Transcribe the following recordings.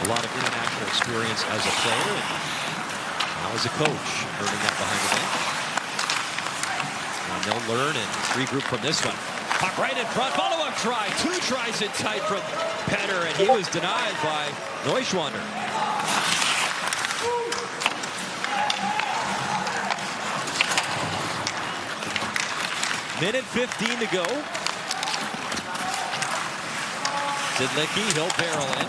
A lot of international experience as a player, and now as a coach, learning that behind the bench. And they'll learn and regroup from this one. Puck right in front, follow-up try. 2 tries in tight from Petter, and he was denied by Neuschwander. Minute 15 to go. Zidlicki, he'll barrel in.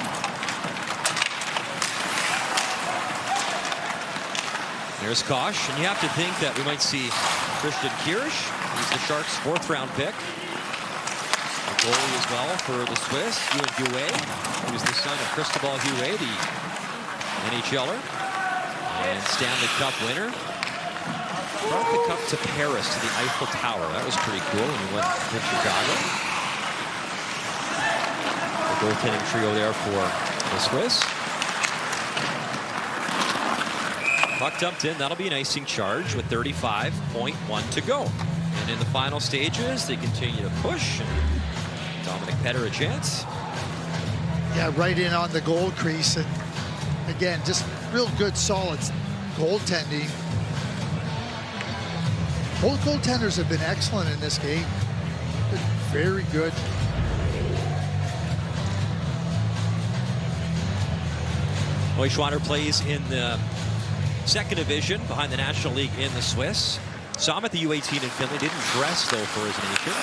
There's Kosh, and you have to think that we might see Christian Kirsch. He's the Sharks' 4th-round pick. A goalie as well for the Swiss, Ewan Huet, who's the son of Cristobal Huet, the NHLer and Stanley Cup winner. Brought the cup to Paris, to the Eiffel Tower. That was pretty cool when he went to Chicago. The goaltending trio there for the Swiss. Puck dumped in. That'll be an icing charge with 35.1 to go. And in the final stages, they continue to push. And Dominic Petter a chance. Yeah, right in on the goal crease. And again, just real good, solid goaltending. Both goaltenders have been excellent in this game. Very good. Neuschwander plays in the 2nd division behind the National League in the Swiss. Saw him at the U18 in Finland. Didn't dress, though, for his nation.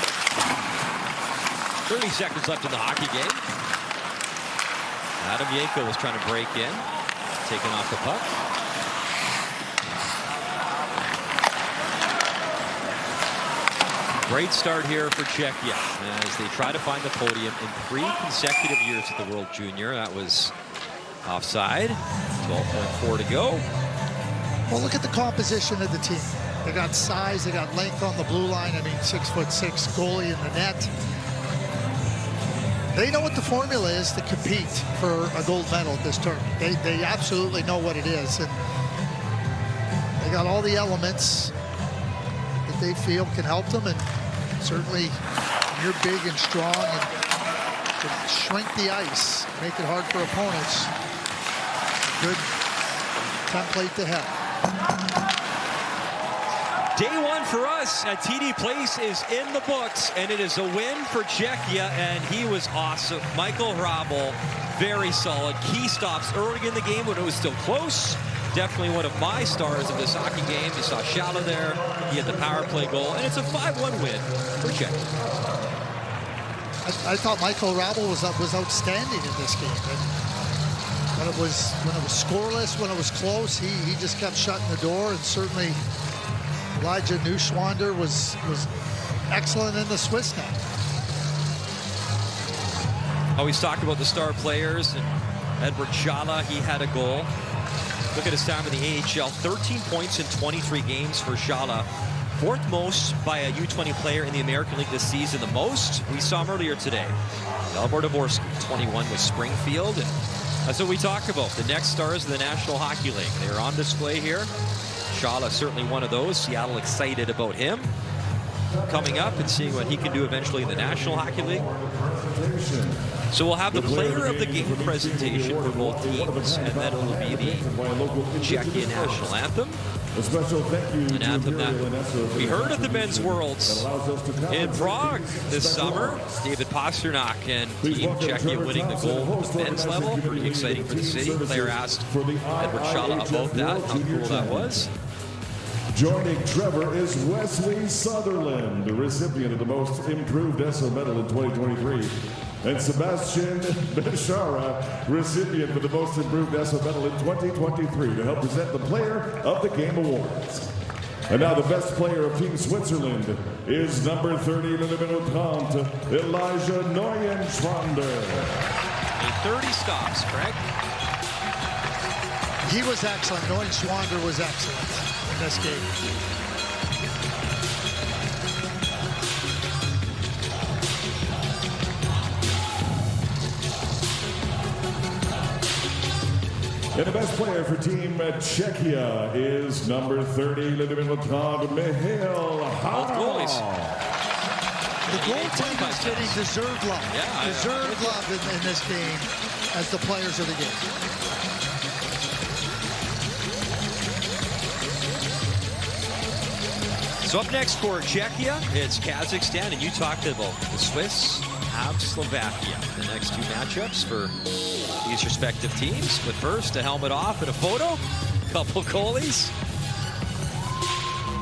30 seconds left in the hockey game. Adam Yanko was trying to break in. Taking off the puck. Great start here for Czechia as they try to find the podium in 3 consecutive years at the World Junior. That was offside. 12.4 to go. Well, look at the composition of the team. They got size, they got length on the blue line. I mean, 6'6" goalie in the net. They know what the formula is to compete for a gold medal at this tournament. They absolutely know what it is. And they got all the elements that they feel can help them. And certainly, you're big and strong and can shrink the ice, make it hard for opponents. Good template to have. Day 1 for us at TD Place is in the books, and it is a win for Czechia, and he was awesome. Michael Hrabal, very solid. Key stops early in the game when it was still close. Definitely one of my stars of this hockey game. You saw Shala there. He had the power play goal, and it's a 5-1 win for Czechia. I thought Michael Hrabal was outstanding in this game. And when it was scoreless, when it was close, he just kept shutting the door, and certainly Elijah Neuschwander was excellent in the Swiss net. Always talk about the star players, and Edward Shala, he had a goal. Look at his time in the AHL, 13 points in 23 games for Shala. 4th most by a U20 player in the American League this season. The most, we saw him earlier today. Dalibor Dvorsky, 21 with Springfield, and that's what we talk about. The next stars of the National Hockey League. They are on display here. Shala certainly one of those. Seattle excited about him coming up and seeing what he can do eventually in the National Hockey League. So we'll have the player of the game presentation for both teams, and then it'll be the Czechia national anthem. An anthem that we heard at the Men's Worlds in Prague this summer. David Pasternak and Team Czechia winning the gold at the men's level. Pretty exciting for the city. Player asked Edward Shala about that, how cool that was. Joining Trevor is Wesley Sutherland, the recipient of the Most Improved ESSO Medal in 2023. And Sebastian Bechara, recipient for the Most Improved ESSO Medal in 2023, to help present the Player of the Game Awards. And now the best player of Team Switzerland is number 30, le numéro 30, Elijah Neuschwander. 30 stops, Craig. He was excellent. Neuschwander was excellent in this game. And the best player for Team Czechia is number 30, le numéro 30, Mihail Hara. The goaltenders getting deserved love. Yeah, deserved love in this game. as the players of the game. So up next for Czechia, it's Kazakhstan, and you talked about the Swiss have Slovakia. The next two matchups for these respective teams. But first, a helmet off and a photo. Couple goalies.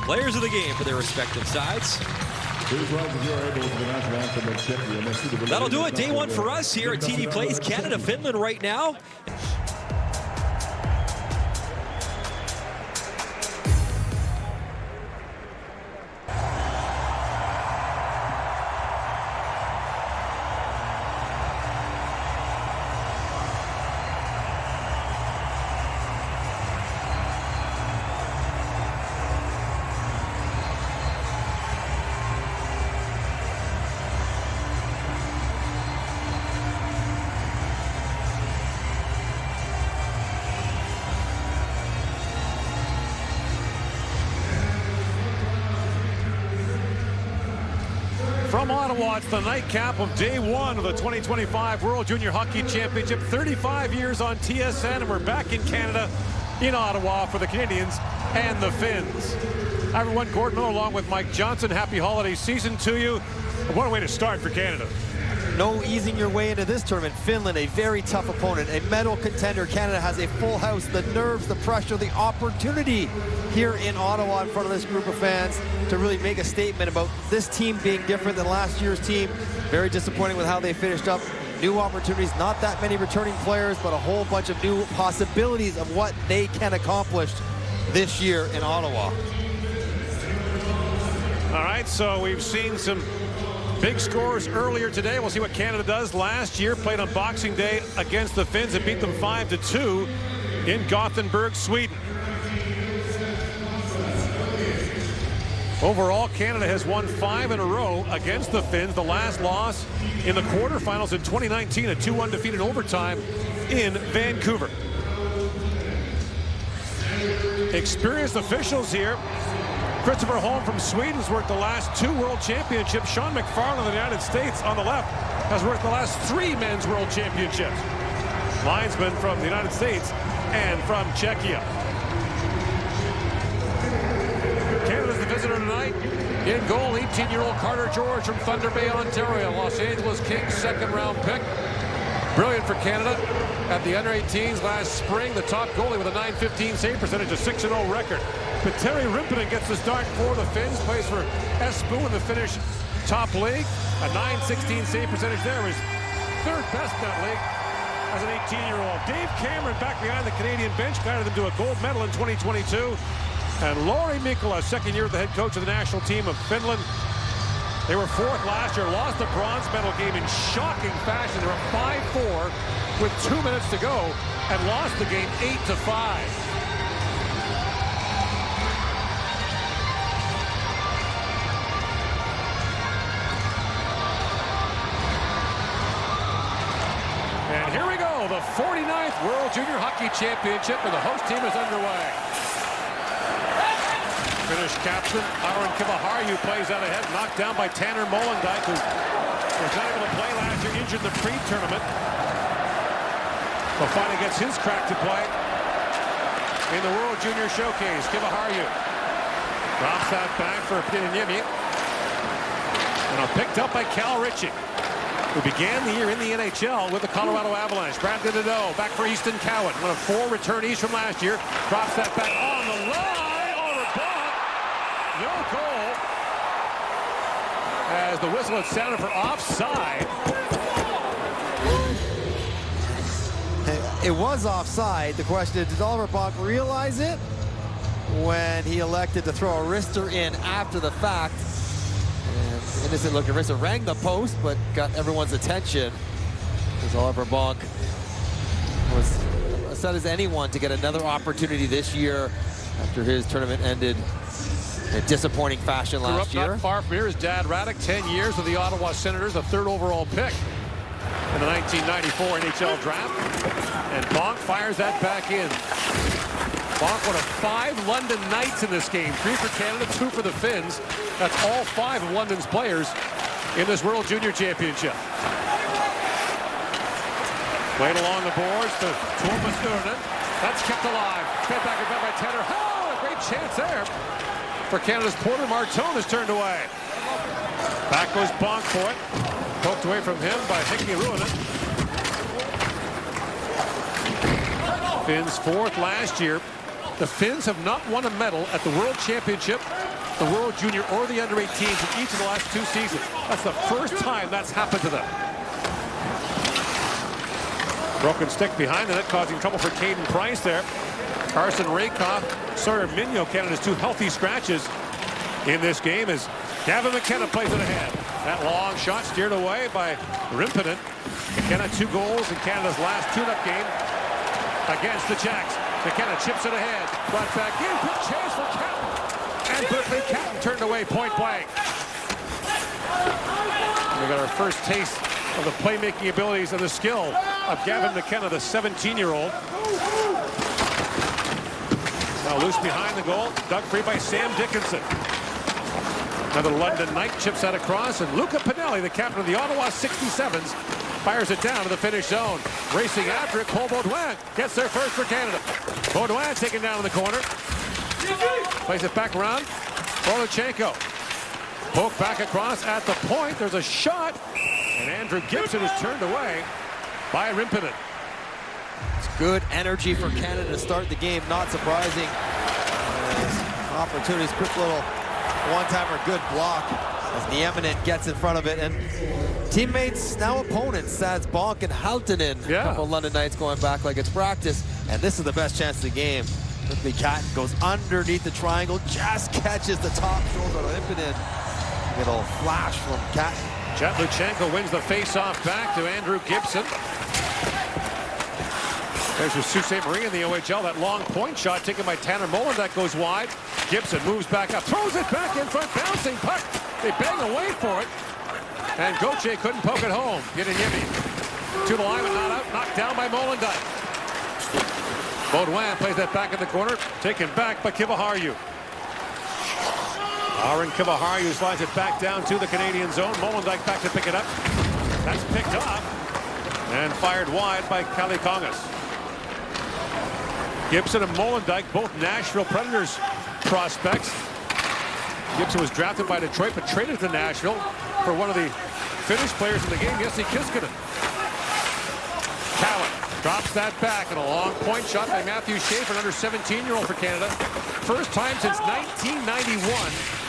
Players of the game for their respective sides. That'll do it. Day one for us here at TD Place, Canada, Finland right now. From Ottawa, it's the nightcap of day one of the 2025 World Junior Hockey Championship. 35 years on TSN, and we're back in Canada, in Ottawa, for the Canadians and the Finns. Hi everyone, Gordon Miller along with Mike Johnson. Happy holiday season to you. What a way to start for Canada. No easing your way into this tournament. Finland, a very tough opponent, a medal contender. Canada has a full house. The nerves, the pressure, the opportunity here in Ottawa in front of this group of fans to really make a statement about this team being different than last year's team. Very disappointing with how they finished up. New opportunities, not that many returning players, but a whole bunch of new possibilities of what they can accomplish this year in Ottawa. All right, so we've seen some big scores earlier today. We'll see what Canada does. Last year, played on Boxing Day against the Finns and beat them 5-2 in Gothenburg, Sweden. Overall, Canada has won 5 in a row against the Finns. The last loss in the quarterfinals in 2019, a 2-1 defeat in overtime in Vancouver. Experienced officials here. Christopher Holm from Sweden has worked the last 2 World Championships. Sean McFarland of the United States on the left has worked the last 3 men's World Championships. Linesman from the United States and from Czechia. Canada's the visitor tonight. In goal, 18-year-old Carter George from Thunder Bay, Ontario. Los Angeles Kings second-round pick. Brilliant for Canada at the under-18s last spring. The top goalie with a .915 save percentage, a 6-0 record. Petteri Rimpinen gets the start for the Finns. Plays for Espoo in the Finnish top league. A .916 save percentage there is third best in that league as an 18-year-old. Dave Cameron back behind the Canadian bench, guided them to a gold medal in 2022. And Lauri Mikkola, second year of the head coach of the national team of Finland. They were 4th last year, lost the bronze medal game in shocking fashion. They were 5-4 with 2 minutes to go and lost the game 8-5. And here we go, the 49th World Junior Hockey Championship, and the host team is underway. Finnish captain Aaron Kiviharju plays out ahead, knocked down by Tanner Molendyk, who was not able to play last year, injured in the pre-tournament. But finally gets his crack to play in the World Junior Showcase. Kiviharju drops that back for Pieniemi. And picked up by Cal Ritchie, who began the year in the NHL with the Colorado Avalanche. Bradley Nadeau back for Easton Cowan, one of 4 returnees from last year. Drops that back on the line. No goal, as the whistle is sounded for offside. It was offside. The question is, did Oliver Bonk realize it when he elected to throw a wrister in after the fact? And innocent looking wrister rang the post, but got everyone's attention, as Oliver Bonk was as set as anyone to get another opportunity this year after his tournament ended in disappointing fashion last year. Not far from here, his dad Radek, 10 years with the Ottawa Senators, a 3rd overall pick in the 1994 NHL draft. And Bonk fires that back in. Bonk, one of 5 London Knights in this game. 3 for Canada, 2 for the Finns. That's all 5 of London's players in this World Junior Championship. Played along the boards to Tuomas Urunen. That's kept alive. Fed back and fed by Tanner. Oh, a great chance there for Canada's Porter. Martone is turned away. Back goes Bonk for it. Poked away from him by Heikki Ruohonen. Finns fourth last year. The Finns have not won a medal at the World Championship, the World Junior, or the Under-18s in each of the last 2 seasons. That's the first time that's happened to them. Broken stick behind the net, causing trouble for Caden Price there. Carson Rakoff, Sawyer Minyo, Canada's 2 healthy scratches in this game as Gavin McKenna plays it ahead. That long shot steered away by Rimpinen. McKenna 2 goals in Canada's last tune-up game against the Czechs. McKenna chips it ahead. Brought back in. Good chance for Catton. And Berkeley Catton turned away point blank. We got our first taste of the playmaking abilities and the skill of Gavin McKenna, the 17-year-old. Now loose behind the goal. Dug free by Sam Dickinson. Another London Knight chips that across, and Luca Pinelli, the captain of the Ottawa 67s, fires it down to the finish zone. Racing after it, Paul Baudouin gets there first for Canada. Baudouin taken down in the corner. Plays it back around. Orlichenko. Poke back across at the point. There's a shot, and Andrew Gibson is turned away by Rimpinen. It's good energy for Canada to start the game. Not surprising. Opportunities, quick little one-timer, good block as Nieminen gets in front of it, and teammates, now opponents, Sads Bonk and Haltinen. Yeah. A couple of London Knights going back like it's practice, and this is the best chance of the game. Berkeley Catton goes underneath the triangle, just catches the top shoulder of Impinen. Little flash from Catton. Jet Luchenko wins the face-off back to Andrew Gibson. There's your Sault Ste. Marie in the OHL. That long point shot taken by Tanner Mullen. That goes wide. Gibson moves back up, throws it back in front, bouncing puck. They bang away for it. And Gauthier couldn't poke it home. Yemi to the line, but not out. Knocked down by Molendijk. Baudouin plays that back in the corner. Taken back by Kivaharju. Aaron Kivaharju slides it back down to the Canadian zone. Molendijk back to pick it up. That's picked up and fired wide by Kalle Kongas. Gibson and Molendijk, both Nashville Predators prospects. Gibson was drafted by Detroit, but traded to Nashville for one of the Finnish players in the game, Jesse Kiskinen. Cowan drops that back, and a long point shot by Matthew Schaefer, an under 17-year-old for Canada. First time since 1991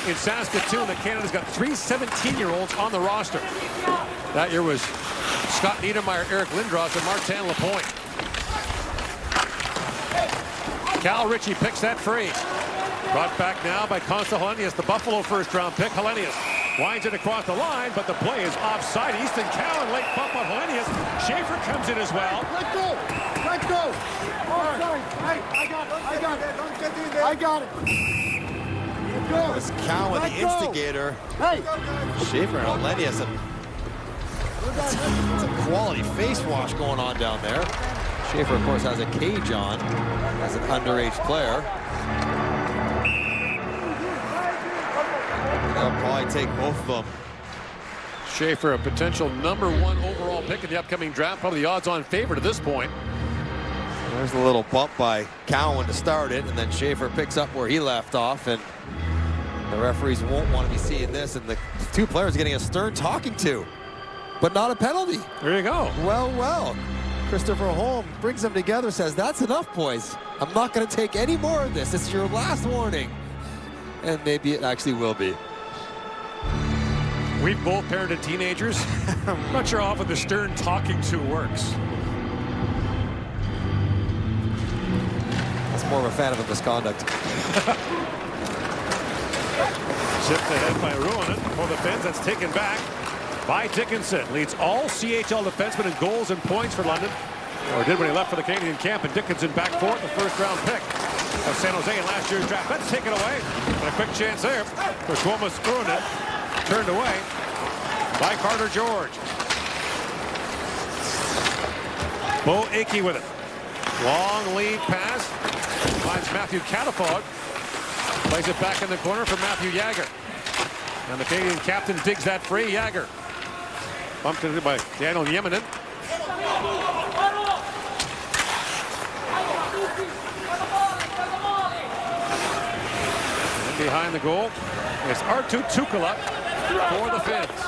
in Saskatoon that Canada's got 3 17-year-olds on the roster. That year was Scott Niedermeyer, Eric Lindros, and Martin Lapointe. Cal Ritchie picks that free. Brought back now by Consta Helenius, the Buffalo first-round pick. Helenius winds it across the line, but the play is offside. Easton Cowan, late bump on Helenius. Schaefer comes in as well. Let go! Let go! Offside! Hey, I got it! Don't get in there! I got it! Let go! It was Cowan, the instigator. Hey! Schaefer and Helenius. It's a quality face wash going on down there. Schaefer, of course, has a cage on as an underage player. They'll probably take both of them. Schaefer, a potential #1 overall pick in the upcoming draft, probably the odds-on favorite at this point. There's a little bump by Cowan to start it, and then Schaefer picks up where he left off, and the referees won't want to be seeing this, and the 2 players getting a stern talking to, but not a penalty. There you go. Well. Christopher Holm brings them together, says, that's enough, boys. I'm not going to take any more of this. This is your last warning. And maybe it actually will be. We've both parented teenagers. I'm not sure how often the stern talking to works. That's more of a fan of a misconduct. Chipped ahead by Ruohonen for the Finns. That's taken back by Dickinson. Leads all CHL defensemen in goals and points for London. Or did when he left for the Canadian camp. And Dickinson back for it, the first-round pick of San Jose in last year's draft. That's taken away. And a quick chance there for Tuomas Urunen. Turned away by Carter George. Bo Akey with it. Long lead pass. Finds Matthew Catafog. Plays it back in the corner for Matthew Jagger. And the Canadian captain digs that free. Jagger bumped into by Daniel Nieminen. behind the goal is Arttu Tukala for the Finns.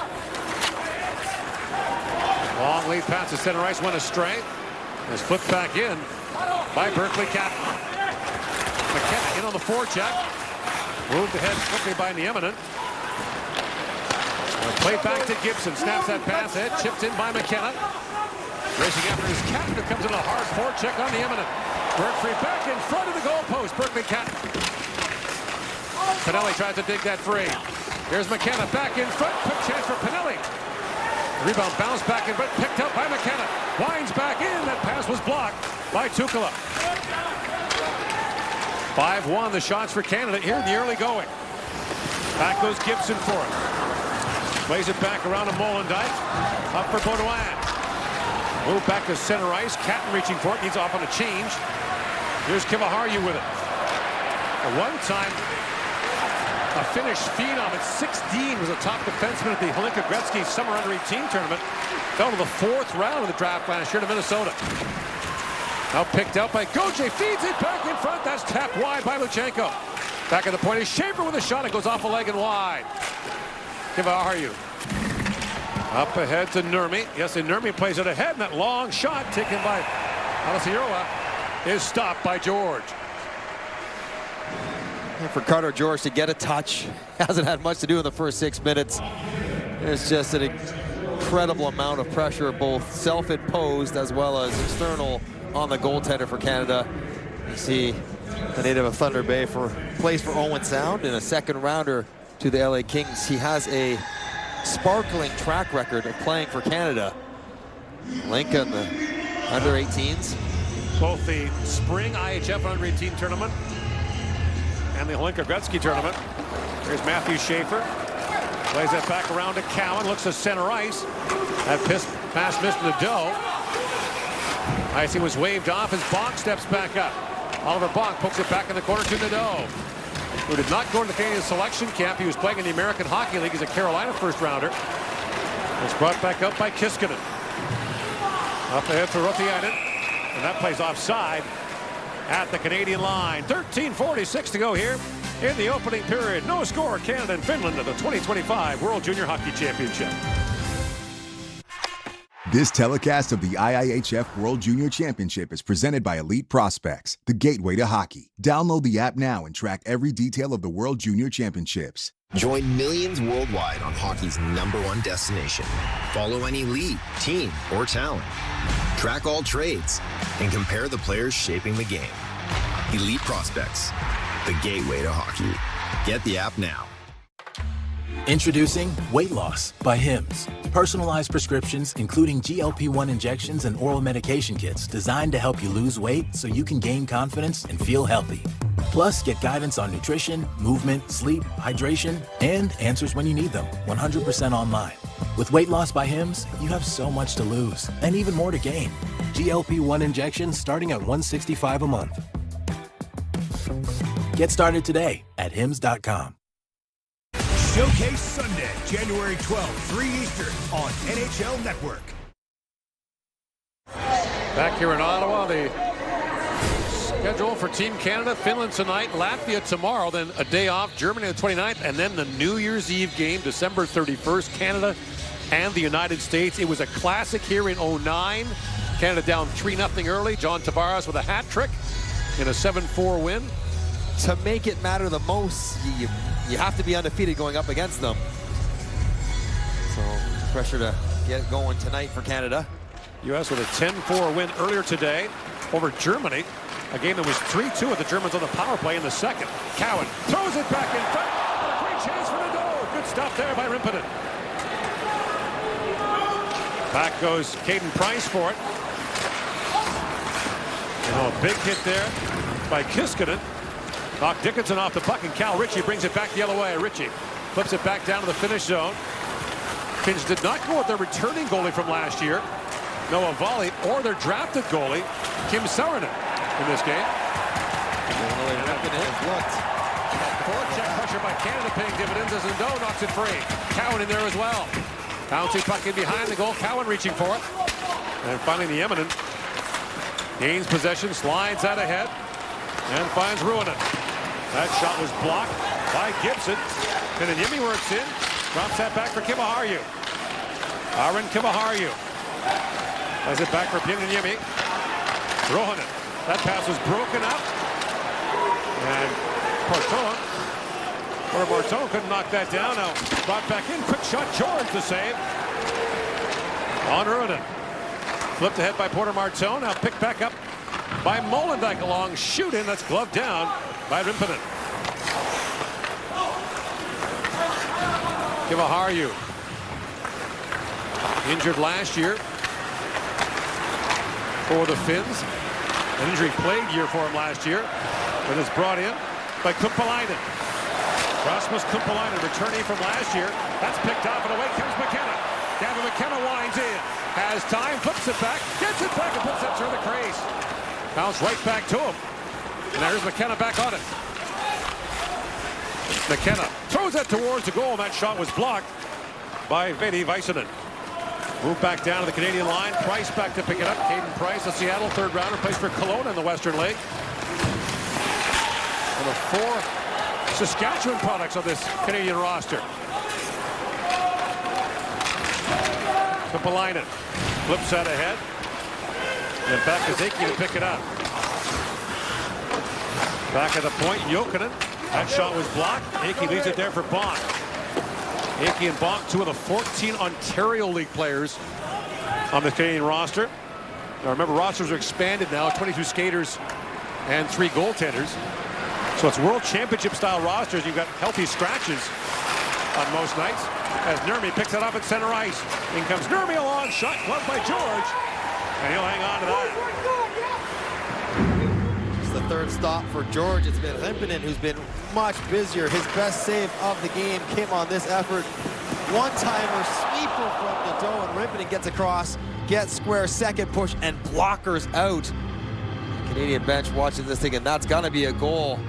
Long lead pass to center ice, went astray. Is flipped back in by Berkeley Catton. McKenna in on the forecheck. Moved ahead quickly by Nieminen. Played back to Gibson. Snaps that pass ahead. Chipped in by McKenna. Racing after his Catton, who comes in a hard forecheck on Nieminen. Berkeley back in front of the goalpost. Berkeley Catton. Pinelli tries to dig that free. Here's McKenna back in front. Quick chance for Pinelli. Rebound bounced back in front. Picked up by McKenna. Winds back in. That pass was blocked by Tukala. 5-1 the shots for Canada here in the early going. Back goes Gibson for it. Plays it back around to Molendyk. Up for Baudouin. Move back to center ice. Catton reaching for it. Needs off on a change. Here's Kiviharju with it. At one time, a Finnish phenom at 16 was a top defenseman at the Helinka Gretzky Summer Under-18 tournament. Fell to the 4th round of the draft last year to Minnesota. Now picked out by Gauthier. Feeds it back in front. That's tapped wide by Luchenko. Back at the point is Schaefer with a shot. It goes off a leg and wide. Kiviharju. Up ahead to Nurmi. Yes, and Nurmi plays it ahead. And that long shot taken by Alessiroa is stopped by George. For Carter George to get a touch, hasn't had much to do in the first 6 minutes. There's just an incredible amount of pressure, both self-imposed as well as external, on the goaltender for Canada. You see the native of Thunder Bay plays for Owen Sound in a second rounder to the LA Kings. He has a sparkling track record of playing for Canada. Lincoln, the under-18s. Both the spring IHF under-18 tournament and the Helinka Gretzky tournament. Here's Matthew Schaefer. Plays that back around to Cowan. Looks to center ice. That pass missed the dough. Icy was waved off as Bonk steps back up. Oliver Bonk pokes it back in the corner to Nadeau, who did not go to the Canadian selection camp. He was playing in the American Hockey League as a Carolina first-rounder. It's brought back up by Kiskinen. Up ahead for Rotiainen. And that plays offside at the Canadian line. 13:46 to go here in the opening period. No score, Canada and Finland at the 2025 World Junior Hockey Championship. This telecast of the IIHF World Junior Championship is presented by Elite Prospects, the gateway to hockey. Download the app now and track every detail of the World Junior Championships. Join millions worldwide on hockey's #1 destination. Follow any league, team, or talent. Track all trades and compare the players shaping the game. Elite Prospects, the gateway to hockey. Get the app now. Introducing Weight Loss by Hims. Personalized prescriptions, including GLP-1 injections and oral medication kits designed to help you lose weight so you can gain confidence and feel healthy. Plus, get guidance on nutrition, movement, sleep, hydration, and answers when you need them, 100% online. With Weight Loss by Hims, you have so much to lose and even more to gain. GLP-1 injections starting at $165 a month. Get started today at hims.com. Showcase Sunday, January 12th, 3 Eastern on NHL Network. Back here in Ottawa, the schedule for Team Canada: Finland tonight, Latvia tomorrow, then a day off, Germany the 29th, and then the New Year's Eve game, December 31st, Canada and the United States. It was a classic here in 2009. Canada down 3-0 early. John Tavares with a hat trick in a 7-4 win. To make it matter the most, you have to be undefeated going up against them. So pressure to get it going tonight for Canada. U.S. with a 10-4 win earlier today over Germany. A game that was 3-2 with the Germans on the power play in the second. Cowan throws it back in front. A great chance for Nadeau. Good stop there by Rimpinen. Back goes Caden Price for it. A big hit there by Kiskinen. Knocked Dickinson off the puck, and Cal Ritchie brings it back the other way. Ritchie flips it back down to the finish zone. Finns did not go with their returning goalie from last year, Noah Volley, or their drafted goalie, Kim Saarinen, in this game. Forecheck pressure by Canada paying dividends as Nadeau knocks it free. Cowan in there as well. Bouncy puck in behind the goal. Cowan reaching for it. And finally Nieminen gains possession, slides out ahead, and finds Ruonen. That shot was blocked by Gibson. Pinanimi works in. Drops that back for Kimaharju. Aaron Kimaharju. Has it back for Pinanimi. Rohanen. That pass was broken up. And Martin couldn't knock that down. Now brought back in. Quick shot. George to save. On Rohanen. Flipped ahead by Porter Martin. Now picked back up by Molendyk. A long shoot in. That's gloved down by Rimpinen. Kimaharju. Injured last year for the Finns. An injury-plagued year for him last year. But is brought in by Kumpalainen. Rasmus Kumpalainen returning from last year. That's picked off and away comes McKenna. Gavin McKenna winds in. Has time, flips it back, gets it back and puts it through the crease. Bounce right back to him. And there's McKenna back on it. McKenna throws that towards the goal. That shot was blocked by Vedi Väisänen. Move back down to the Canadian line. Price back to pick it up. Caden Price, the Seattle third rounder, plays for Kelowna in the Western League. One of 4 Saskatchewan products on this Canadian roster. Kumpalainen flips that ahead. And back is Aki to pick it up. Back at the point, Jokinen. That shot was blocked. Aki leaves it there for Bonk. Aki and Bonk, 2 of the 14 Ontario League players on the Canadian roster. Now remember, rosters are expanded now, 22 skaters and 3 goaltenders. So it's World Championship style rosters. You've got healthy scratches on most nights. As Nurmi picks it up at center ice. In comes Nurmi, a long shot, gloved by George. And he'll hang on to that. It's the third stop for George. It's been Rimpinen who's been much busier. His best save of the game came on this effort. One-timer sweeper from Nadeau, and Rimpinen gets across, gets square, second push, and blockers out. Canadian bench watching this thing, and that's gonna be a goal.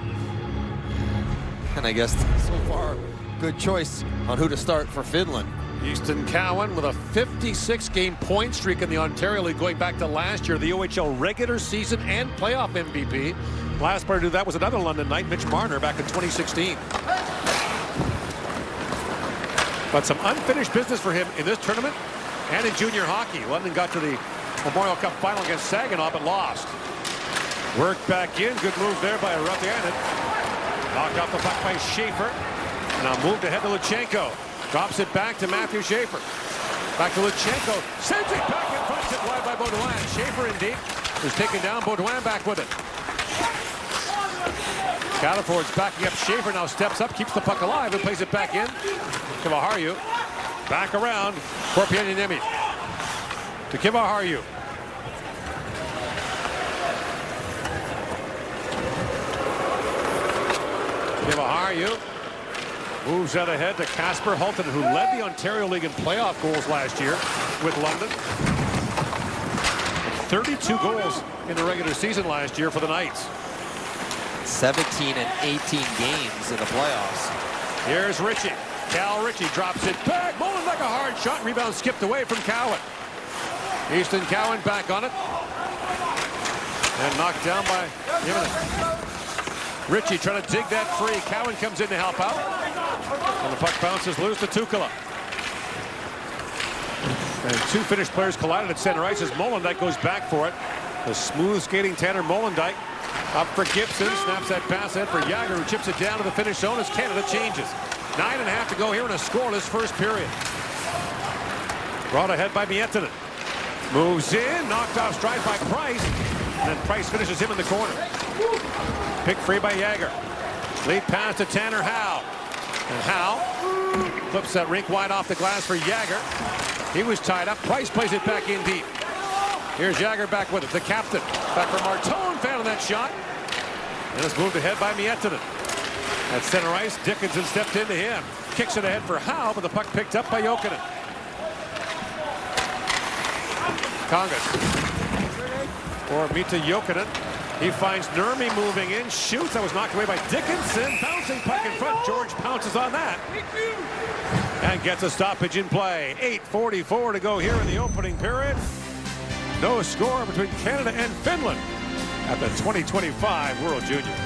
And I guess so far, good choice on who to start for Finland. Easton Cowan with a 56-game point streak in the Ontario League going back to last year, the OHL regular season and playoff MVP. Last player to do that was another London night, Mitch Marner, back in 2016. But some unfinished business for him in this tournament and in junior hockey. London got to the Memorial Cup final against Saginaw but lost. Worked back in, good move there by Ruthianen. Knocked off the puck by Schaefer. Now moved ahead to Luchenko. Drops it back to Matthew Schaefer. Back to Luchenko. Sends it back in front. Tipped wide by Baudouin. Schaefer in deep. Is taken down. Baudouin back with it. Cataford's backing up. Schaefer now steps up, keeps the puck alive, and plays it back in. Kimaharju. Back around. Korpianiemi. To Kimaharju. Kimaharju moves that ahead to Kasper Hultinen, who led the Ontario League in playoff goals last year with London. 32 goals in the regular season last year for the Knights. 17 and 18 games in the playoffs. Here's Ritchie. Cal Ritchie drops it back. Molendyk a hard shot. Rebound skipped away from Cowan. Easton Cowan back on it. And knocked down by Jimenez. Ritchie trying to dig that free. Cowan comes in to help out. And the puck bounces loose to Tukala. And 2 Finnish players collided at center ice as Molendyk goes back for it. The smooth skating Tanner Molendyk up for Gibson. Snaps that pass ahead for Jagr, who chips it down to the Finnish zone as Canada changes. 9.5 to go here in a scoreless first period. Brought ahead by Miettinen. Moves in. Knocked off stride by Price. And then Price finishes him in the corner. Pick free by Jagr. Lead pass to Tanner Howe. And Howe flips that rink wide off the glass for Jagr. He was tied up. Price plays it back in deep. Here's Jagr back with it. The captain. Back for Martone. Found that shot. And it's moved ahead by Miettinen. At center ice, Dickinson stepped into him. Kicks it ahead for Howe, but the puck picked up by Jokinen. Kongas. Or Mita Jokinen. He finds Nurmi moving in, shoots. That was knocked away by Dickinson. Bouncing puck in front. George pounces on that. And gets a stoppage in play. 8:44 to go here in the opening period. No score between Canada and Finland at the 2025 World Junior.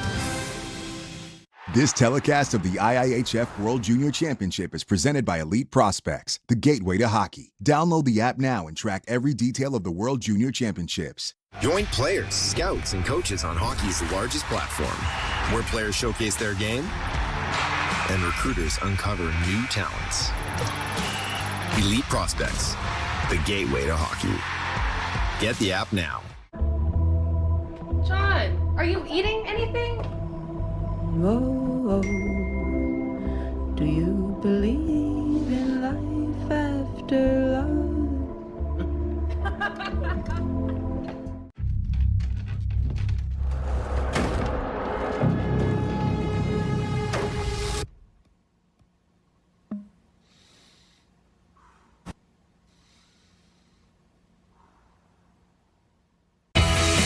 This telecast of the IIHF World Junior Championship is presented by Elite Prospects, the gateway to hockey. Download the app now and track every detail of the World Junior Championships. Join players, scouts, and coaches on hockey's largest platform, where players showcase their game and recruiters uncover new talents. Elite Prospects, the gateway to hockey. Get the app now. John, are you eating anything? Oh, do you believe in life after love?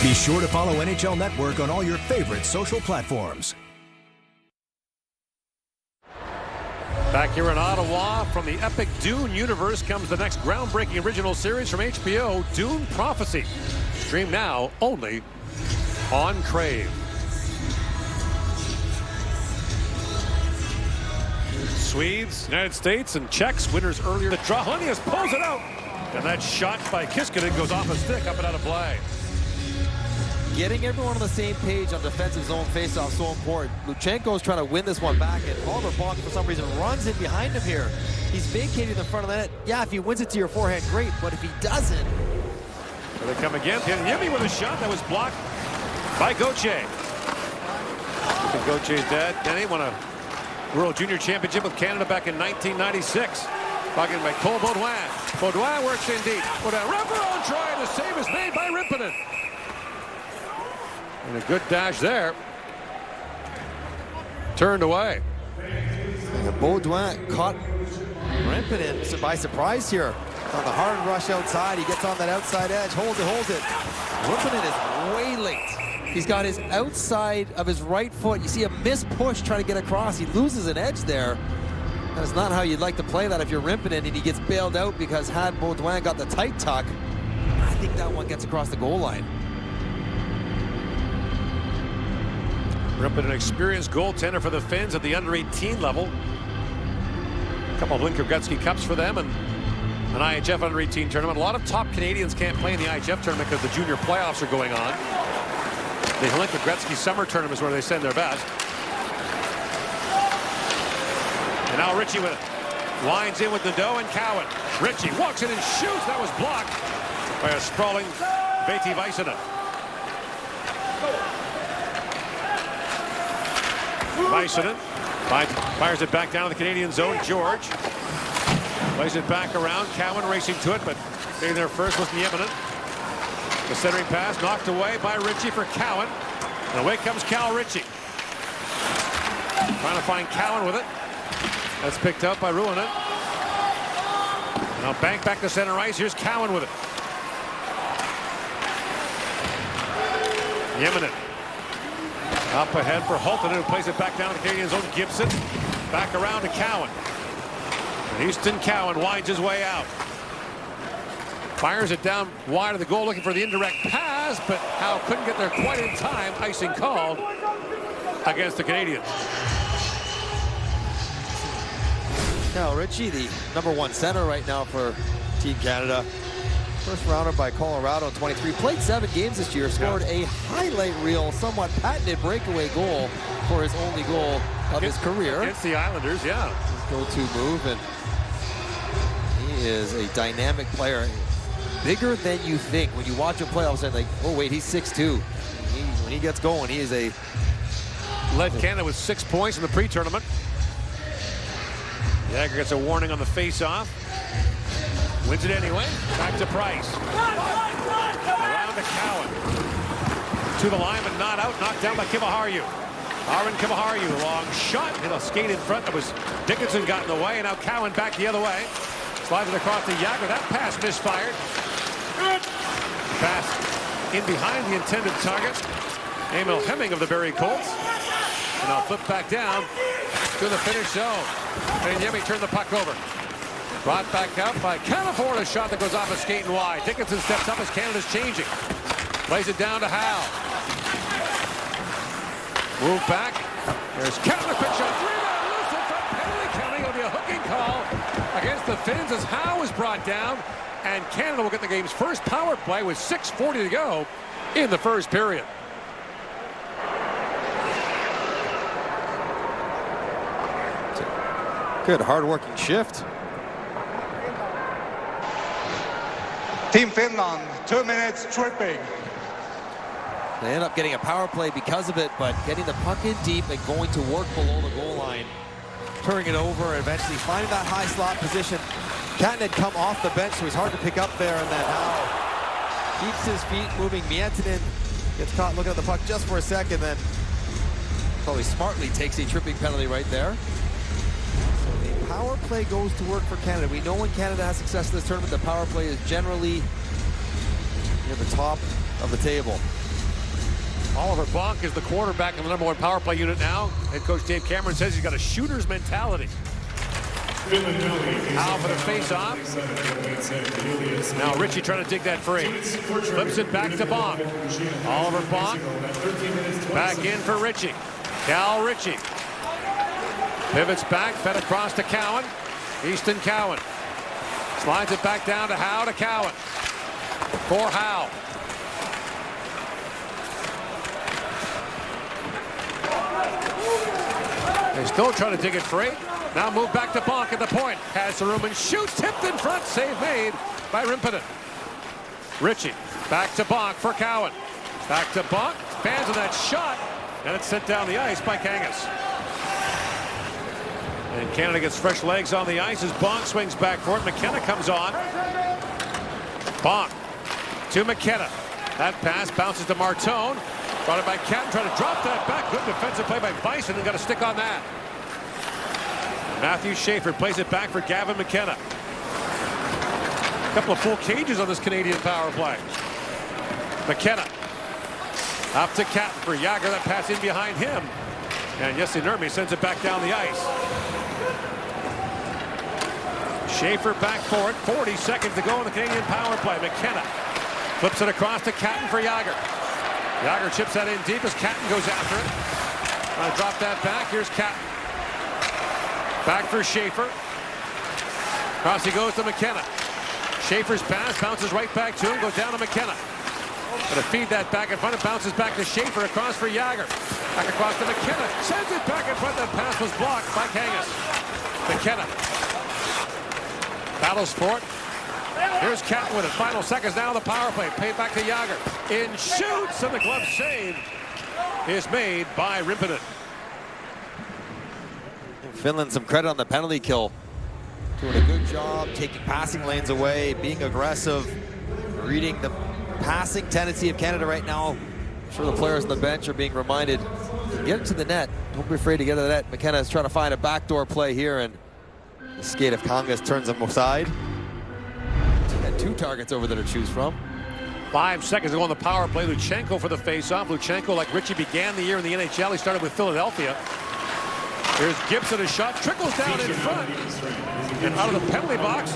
Be sure to follow NHL Network on all your favorite social platforms. Back here in Ottawa, from the epic Dune universe comes the next groundbreaking original series from HBO, Dune Prophecy. Stream now only on Crave. Swedes, United States, and Czechs, winners earlier. The Trahonius pulls it out. And that shot by Kiskinen goes off a stick, up and out of play. Getting everyone on the same page on defensive zone faceoff so important. Luchenko's trying to win this one back, and Oliver Bonk, for some reason, runs in behind him here. He's vacating the front of the net. Yeah, if he wins it to your forehand, great, but if he doesn't... Here they come again. Yemi with a shot that was blocked by Gauthier. Gauthier's dad, Denny, won a World Junior Championship with Canada back in 1996. Talking by Cole Baudouin. Baudouin works in deep. Baudouin, wraparound try, and the save is made by Rippinen. And a good dash there. Turned away. And Baudouin caught Rippinen by surprise here. On the hard rush outside, he gets on that outside edge, holds it. Rippinen is way late. He's got his outside of his right foot. You see a missed push trying to get across. He loses an edge there. That's not how you'd like to play that if you're Rippinen, and he gets bailed out because had Baudouin got the tight tuck, I think that one gets across the goal line. Rippinen, an experienced goaltender for the Finns at the under-18 level. A couple of Linker Gretzky Cups for them and an IHF under-18 tournament. A lot of top Canadians can't play in the IHF tournament because the junior playoffs are going on. The Linker Gretzky Summer Tournament is where they send their best. And now Ritchie with it. Winds in with Nadeau and Cowan. Ritchie walks in and shoots. That was blocked by a sprawling Veeti Väisänen. Väisänen fires it back down in the Canadian zone. George plays it back around. Cowan racing to it, but getting there first was Nieminen. The centering pass knocked away by Ritchie for Cowan. And away comes Cal Ritchie. Trying to find Cowan with it. That's picked up by Ruonen. Now bank back to center ice. Here's Cowan with it. Nieminen. Up ahead for Holton, who plays it back down to the Canadian zone. Gibson back around to Cowan. And Houston Cowan winds his way out. Fires it down wide of the goal, looking for the indirect pass, but Howe couldn't get there quite in time. Icing called against the Canadians. Now Ritchie, the #1 center right now for Team Canada. First rounder by Colorado in 23. Played 7 games this year. Scored a highlight reel, somewhat patented breakaway goal for his only goal of his career. Against the Islanders, yeah. His go-to move, and he is a dynamic player. Bigger than you think. When you watch him play, all of a sudden, like, oh wait, he's 6'2". When he gets going, he is a... Led Canada with 6 points in the pre-tournament. Jagger gets a warning on the face-off. Wins it anyway. Back to Price. Around to Cowan. To the line, but not out. Knocked down by Kivaharju. Arvin Kivaharju, long shot. Hit a skate in front. That was Dickinson got in the way, and now Cowan back the other way. Slides it across to Jagger. That pass misfired. Pass in behind the intended target. Emil Hemming of the Barrie Colts. And now flip back down to the finish zone. And Yemi turned the puck over. Brought back up by Canaford, a shot that goes off a skate and wide. Dickinson steps up as Canada's changing. Plays it down to Howe. Move back, There's Canada, quick shot, rebound, loose in front, penalty counting. It'll be a hooking call against the Finns as Howe is brought down, and Canada will get the game's first power play with 6:40 to go in the first period. Good hard-working shift. Team Finland, 2 minutes tripping. They end up getting a power play because of it, but getting the puck in deep and going to work below the goal line. Turning it over and eventually finding that high slot position. Catton had come off the bench, so he's hard to pick up there, and then Howe keeps his feet moving. Miettinen gets caught looking at the puck just for a second, then probably smartly takes a tripping penalty right there. So the power play goes to work for Canada. We know when Canada has success in this tournament, the power play is generally near the top of the table. Oliver Bonk is the quarterback in the #1 power play unit now. Head coach Dave Cameron says he's got a shooter's mentality. Howe for the face-off. Now Ritchie trying to dig that free. Flips it back to Bonk. Oliver Bonk back in for Ritchie. Cal Ritchie pivots back, fed across to Cowan. Easton Cowan slides it back down to Howe to Cowan. For Howe. They're still trying to dig it free. Now move back to Bonk at the point. Has the room and shoots. Tipped in front. Save made by Rimpinen. Ritchie back to Bonk for Cowan. Back to Bonk. Fans of that shot. And it's sent down the ice by Kangas. And Canada gets fresh legs on the ice as Bonk swings back for it. McKenna comes on. Bonk to McKenna. That pass bounces to Martone. Brought it by Catton, trying to drop that back. Good defensive play by Bison, and got a stick on that. Matthew Schaefer plays it back for Gavin McKenna. A couple of full cages on this Canadian power play. McKenna up to Catton for Jagr. That pass in behind him. And Jesse Nurmi sends it back down the ice. Schaefer back for it. 40 seconds to go in the Canadian power play. McKenna flips it across to Catton for Jagr. Jagr chips that in deep as Catton goes after it. Drop that back. Here's Catton. Back for Schaefer. Across he goes to McKenna. Schaefer's pass bounces right back to him. Goes down to McKenna. Gonna feed that back in front. It bounces back to Schaefer. Across for Jagr. Back across to McKenna. Sends it back in front. That pass was blocked by Kangas. McKenna battles for it. Here's Catton with it. Final seconds now. The power play. Paid back to Jagr. In shoots, and the glove save is made by Rimpinen. Finland some credit on the penalty kill. Doing a good job taking passing lanes away, being aggressive, reading the passing tendency of Canada right now. I'm sure the players on the bench are being reminded, get it to the net. Don't be afraid to get to the net. McKenna is trying to find a backdoor play here, and the skate of Kangas turns him aside. Had 2 targets over there to choose from. 5 seconds to go on the power play. Luchenko for the face-off. Luchenko, like Ritchie, began the year in the NHL. He started with Philadelphia. Here's Gibson, a shot trickles down in front. And out of the penalty box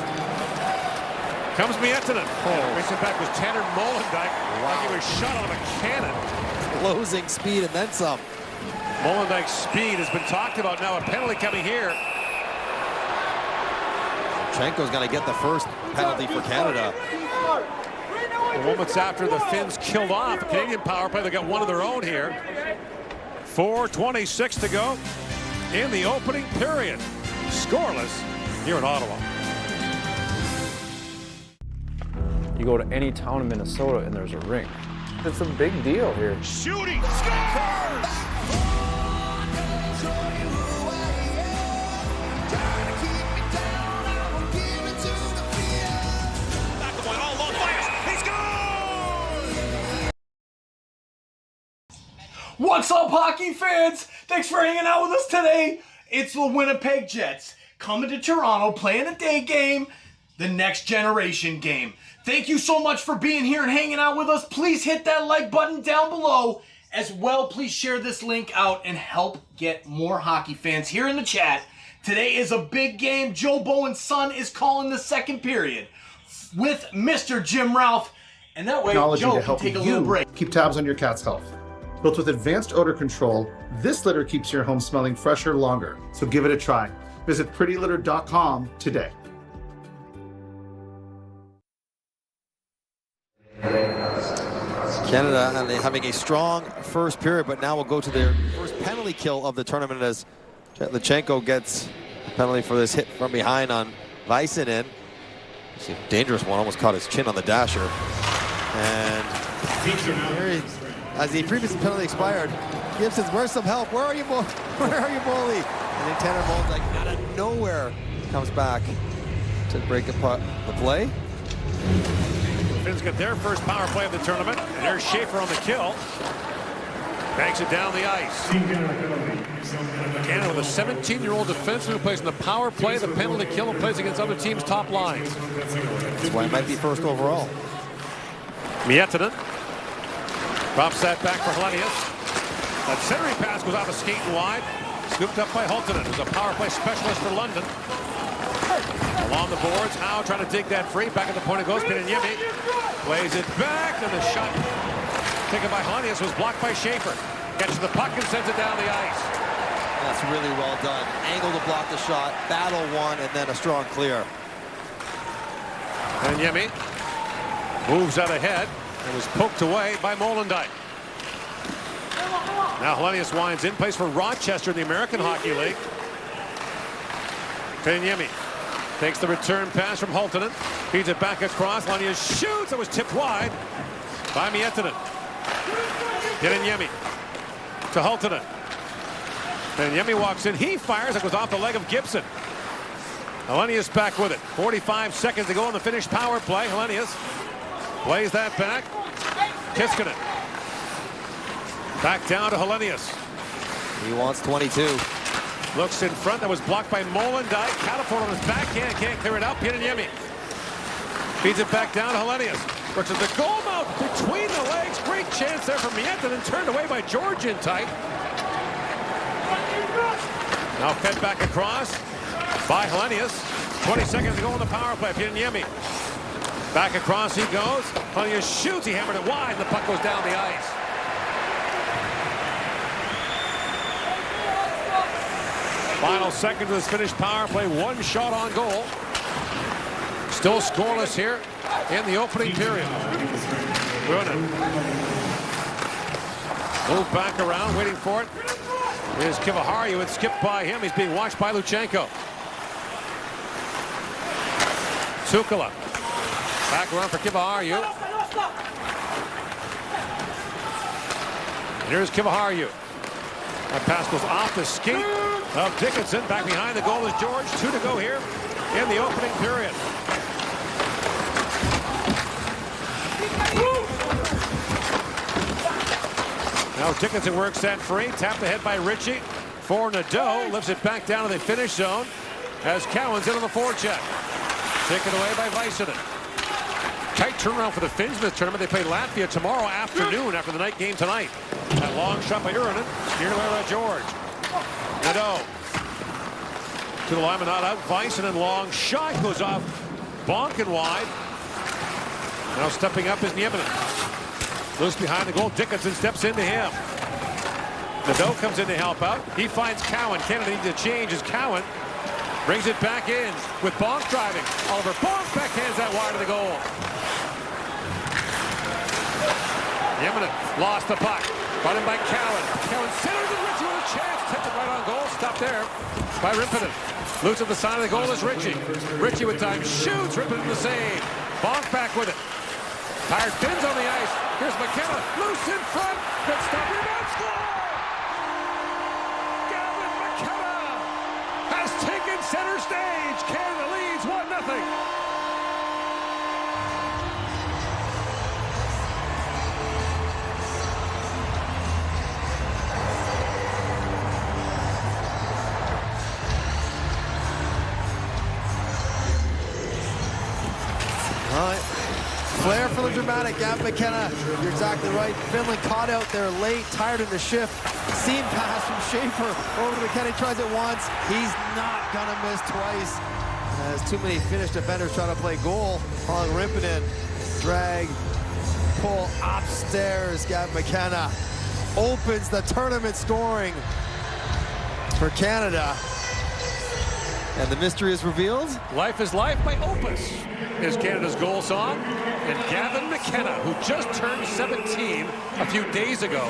comes Miettinen. Racing back was Tanner Molendyk. Like he was shot out of a cannon. Closing speed and then some. Molendyk's speed has been talked about. Now a penalty coming here. Luchenko's going to get the first penalty for Canada. Moments after the Finns killed off a Canadian power play, they got one of their own here. 4:26 to go in the opening period. Scoreless here in Ottawa. You go to any town in Minnesota and there's a rink. It's a big deal here. Shooting scores! What's up, hockey fans? Thanks for hanging out with us today. It's the Winnipeg Jets coming to Toronto, playing a day game, the next generation game. Thank you so much for being here and hanging out with us. Please hit that like button down below. As well, please share this link out and help get more hockey fans here in the chat. Today is a big game. Joe Bowen's son is calling the second period with Mr. Jim Ralph. And that way, Joe can take a little break. Keep tabs on your cat's health. Built with advanced odor control, this litter keeps your home smelling fresher longer. So give it a try. Visit prettylitter.com today. Canada and they're having a strong first period, but now we'll go to their first penalty kill of the tournament as Chetlichenko gets a penalty for this hit from behind on Väisänen. It's a dangerous one, almost caught his chin on the dasher. And as the previous penalty expired, Gibson, where's some help? Where are you, where are you, Molly? And then Tanner Moll's like out of nowhere comes back to break the play. The Finns get their first power play of the tournament. And there's Schaefer on the kill. Banks it down the ice. Canada with a 17-year-old defenseman who plays in the power play, the penalty kill, and plays against other teams' top lines. That's why it might be first overall. Miettinen drops that back for Hellenius. That centering pass goes off a skate and wide. Scooped up by Hultinen, who's a power play specialist for London. Along the boards, Howe trying to dig that free. Back at the point it goes. Pininiemi plays it back, and the shot taken by Hellenius was blocked by Schaefer. Catches the puck and sends it down the ice. That's really well done. Angle to block the shot, battle one, and then a strong clear. Pininiemi moves out ahead and was poked away by Molendijk. Now Hellenius winds in, plays for Rochester in the American Hockey League. Pininiemi takes the return pass from Hultinen, feeds it back across. Hellenius shoots. It was tipped wide by Miettinen. Pininiemi to Hultinen. Pininiemi walks in. He fires. It goes off the leg of Gibson. Hellenius back with it. 45 seconds to go in the Finnish power play. Hellenius plays that back. Kiskinen. Back down to Hellenius. He wants 22. Looks in front. That was blocked by Molendijk. Catapult on his backhand. Can't clear it out. Pininiemi feeds it back down to Hellenius. Works at the goal mouth between the legs. Great chance there for Miettinen. Turned away by George in tight. Now fed back across by Hellenius. 20 seconds to go on the power play. Pininiemi back across he goes. Hellenius shoots. He hammered it wide. And the puck goes down the ice. Final seconds of this Finnish power play. One shot on goal. Still scoreless here in the opening period. Brunnen. Move back around, waiting for it. Here's Kiviharju. It skipped by him. He's being watched by Luchenko. Tsukala. Back around for Kiviharju. And here's Kiviharju. That pass goes off the skate of Dickinson. Back behind the goal is George. 2 to go here in the opening period. Now Dickinson works that free. Tapped ahead by Ritchie. For Nadeau. Lifts it back down to the finish zone as Cowan's in on the forecheck. Taken away by Väisänen. Tight turnaround for the Finns in this tournament. They play Latvia tomorrow afternoon after the night game tonight. That long shot by Uronen. Near by George. Nadeau. To the lineman, not out. Väisänen, long shot goes off. Bonkin wide. Now stepping up is Nieminen. Loose behind the goal. Dickinson steps into him. Nadeau comes in to help out. He finds Cowan. Canada needs to change as Cowan brings it back in with Bonk driving. Oliver Bonk backhands that wide to the goal. Nieminen lost the puck. Brought in by Cowan. Cowan centers and Ritchie with a chance. Tipped it right on goal. Stopped there by Rimpinen. Loose at the side of the goal is Ritchie. Ritchie with time shoots. Rimpinen the save. Bonk back with it. Tired Finns on the ice. Here's McKenna. Loose in front. Good stop. Rebound score! Gavin McKenna has taken center stage. Canada leads 1-0. All right. Flair for the dramatic. Gavin McKenna, you're exactly right. Finland caught out there late, tired in the shift. Seam pass from Schaefer over to McKenna. He tries it once. He's not going to miss twice. As too many Finnish defenders try to play goal. On Rimpinen, drag, pull upstairs. Gavin McKenna opens the tournament scoring for Canada. And the mystery is revealed. Life is Life by Opus is Canada's goal song. And Gavin McKenna, who just turned 17 a few days ago,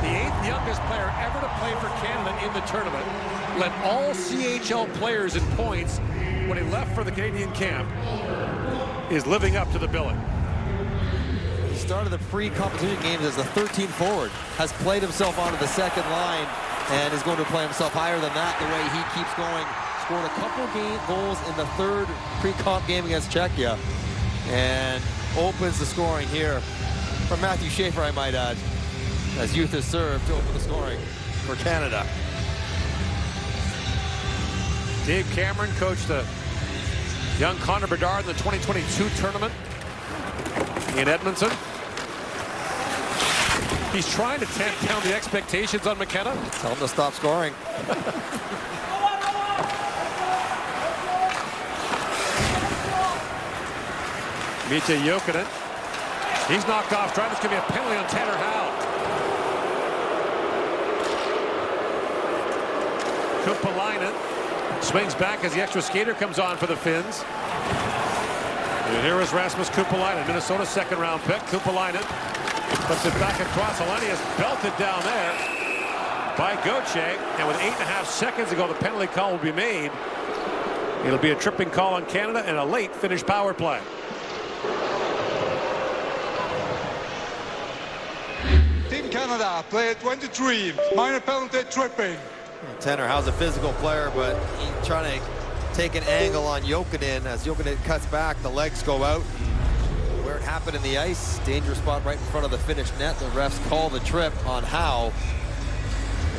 the 8th youngest player ever to play for Canada in the tournament, led all CHL players in points when he left for the Canadian camp, is living up to the billing. He started the pre-competition games as a 13 forward, has played himself onto the second line, and is going to play himself higher than that the way he keeps going. Scored a couple goals in the third pre-comp game against Czechia, and opens the scoring here from Matthew Schaefer, I might add, as youth has served to open the scoring for Canada. Dave Cameron coached the young Connor Bedard in the 2022 tournament in Edmonton. He's trying to tamp down the expectations on McKenna. Tell him to stop scoring. Mitja Jokinen. He's knocked off. Trying to give me a penalty on Tanner Howe. Kuppalainen swings back as the extra skater comes on for the Finns. And here is Rasmus Kuppalainen, Minnesota's second-round pick. Kuppalainen puts it back across. Aleni is belted down there by Gauthier. And with 8.5 seconds to go, the penalty call will be made. It'll be a tripping call on Canada and a late Finnish power play. Team Canada, player 23, minor penalty, tripping. Tanner Howe's a physical player, but he's trying to take an angle on Jokinen. As Jokinen cuts back, the legs go out. Where it happened in the ice, dangerous spot right in front of the Finnish net. The refs call the trip on Howe.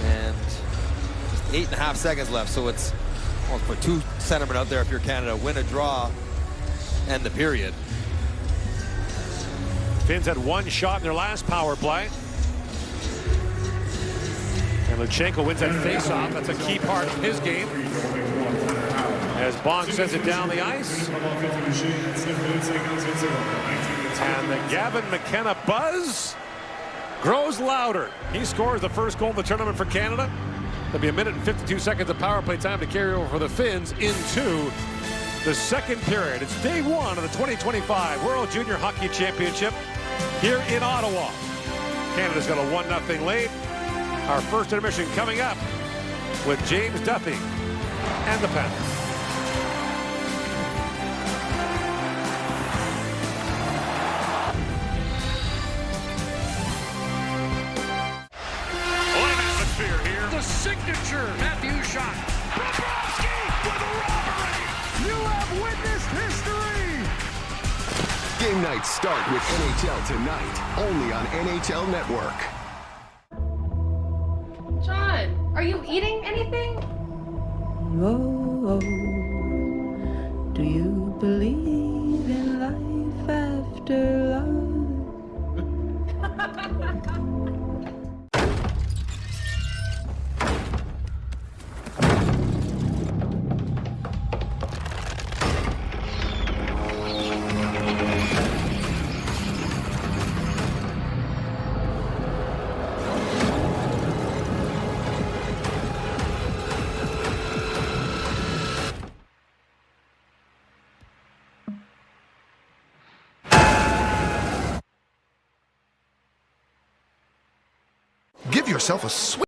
And just 8.5 seconds left, so it's almost put 2 centermen out there if you're Canada. Win a draw, end the period. Finns had 1 shot in their last power play. And Luchenko wins that face-off. That's a key part of his game. As Bong sends it down the ice. And the Gavin McKenna buzz grows louder. He scores the first goal of the tournament for Canada. There'll be 1 minute and 52 seconds of power play time to carry over for the Finns into the second period. It's day 1 of the 2025 World Junior Hockey Championship here in Ottawa. Canada's got a 1-0 lead. Our first intermission coming up with James Duthie and the Panthers. What an atmosphere here. The signature Matthew shot. Bobrovsky with a robbery. You have witnessed history. Game nights start with NHL Tonight, only on NHL Network. John, are you eating anything? Oh, do you believe in life after love? Give yourself a sweet.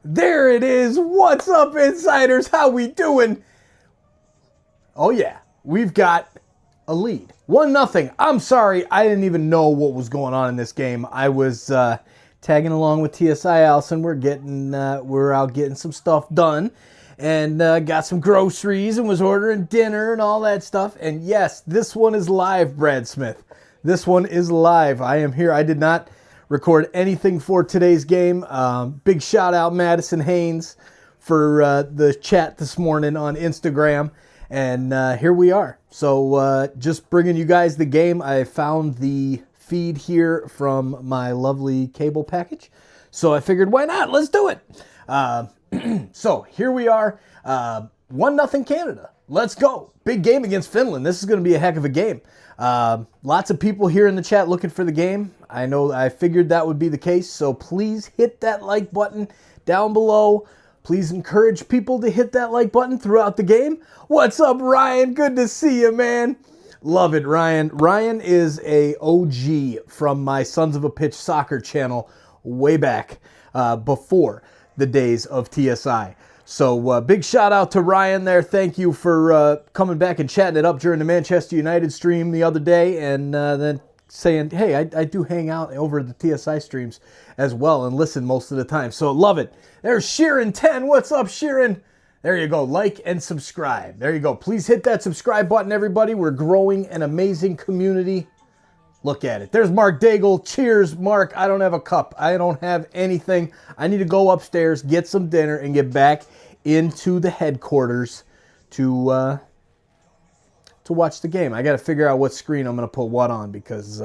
There it is. What's up, insiders? How we doing? Oh yeah, we've got a lead. 1-0. I'm sorry, I didn't even know what was going on in this game. I was tagging along with TSI Allison. We're out getting some stuff done, and got some groceries and was ordering dinner and all that stuff. And yes, this one is live, Brad Smith. This one is live. I am here. I did not record anything for today's game. Big shout out Madison Haynes for the chat this morning on Instagram. And here we are. So just bringing you guys the game. I found the feed here from my lovely cable package. So I figured, why not? Let's do it. So here we are. 1-0 Canada. let's go. Big game against Finland. This is going to be a heck of a game. Lots of people here in the chat looking for the game. I figured that would be the case, so please hit that like button down below. Please encourage people to hit that like button throughout the game. What's up, Ryan? Good to see you, man. Love it, Ryan. Ryan is a OG from my Sons of a Pitch soccer channel way back before the days of TSI. So big shout out to Ryan there. Thank you for coming back and chatting it up during the Manchester United stream the other day, and then saying, hey, I do hang out over the TSI streams as well and listen most of the time. So love it. There's Sheeran10. What's up, Sheeran? There you go. Like and subscribe. There you go. Please hit that subscribe button, everybody. We're growing an amazing community. Look at it. There's Mark Daigle. Cheers, Mark. I don't have a cup. I don't have anything. I need to go upstairs, get some dinner, and get back into the headquarters to watch the game. I got to figure out what screen I'm going to put what on because,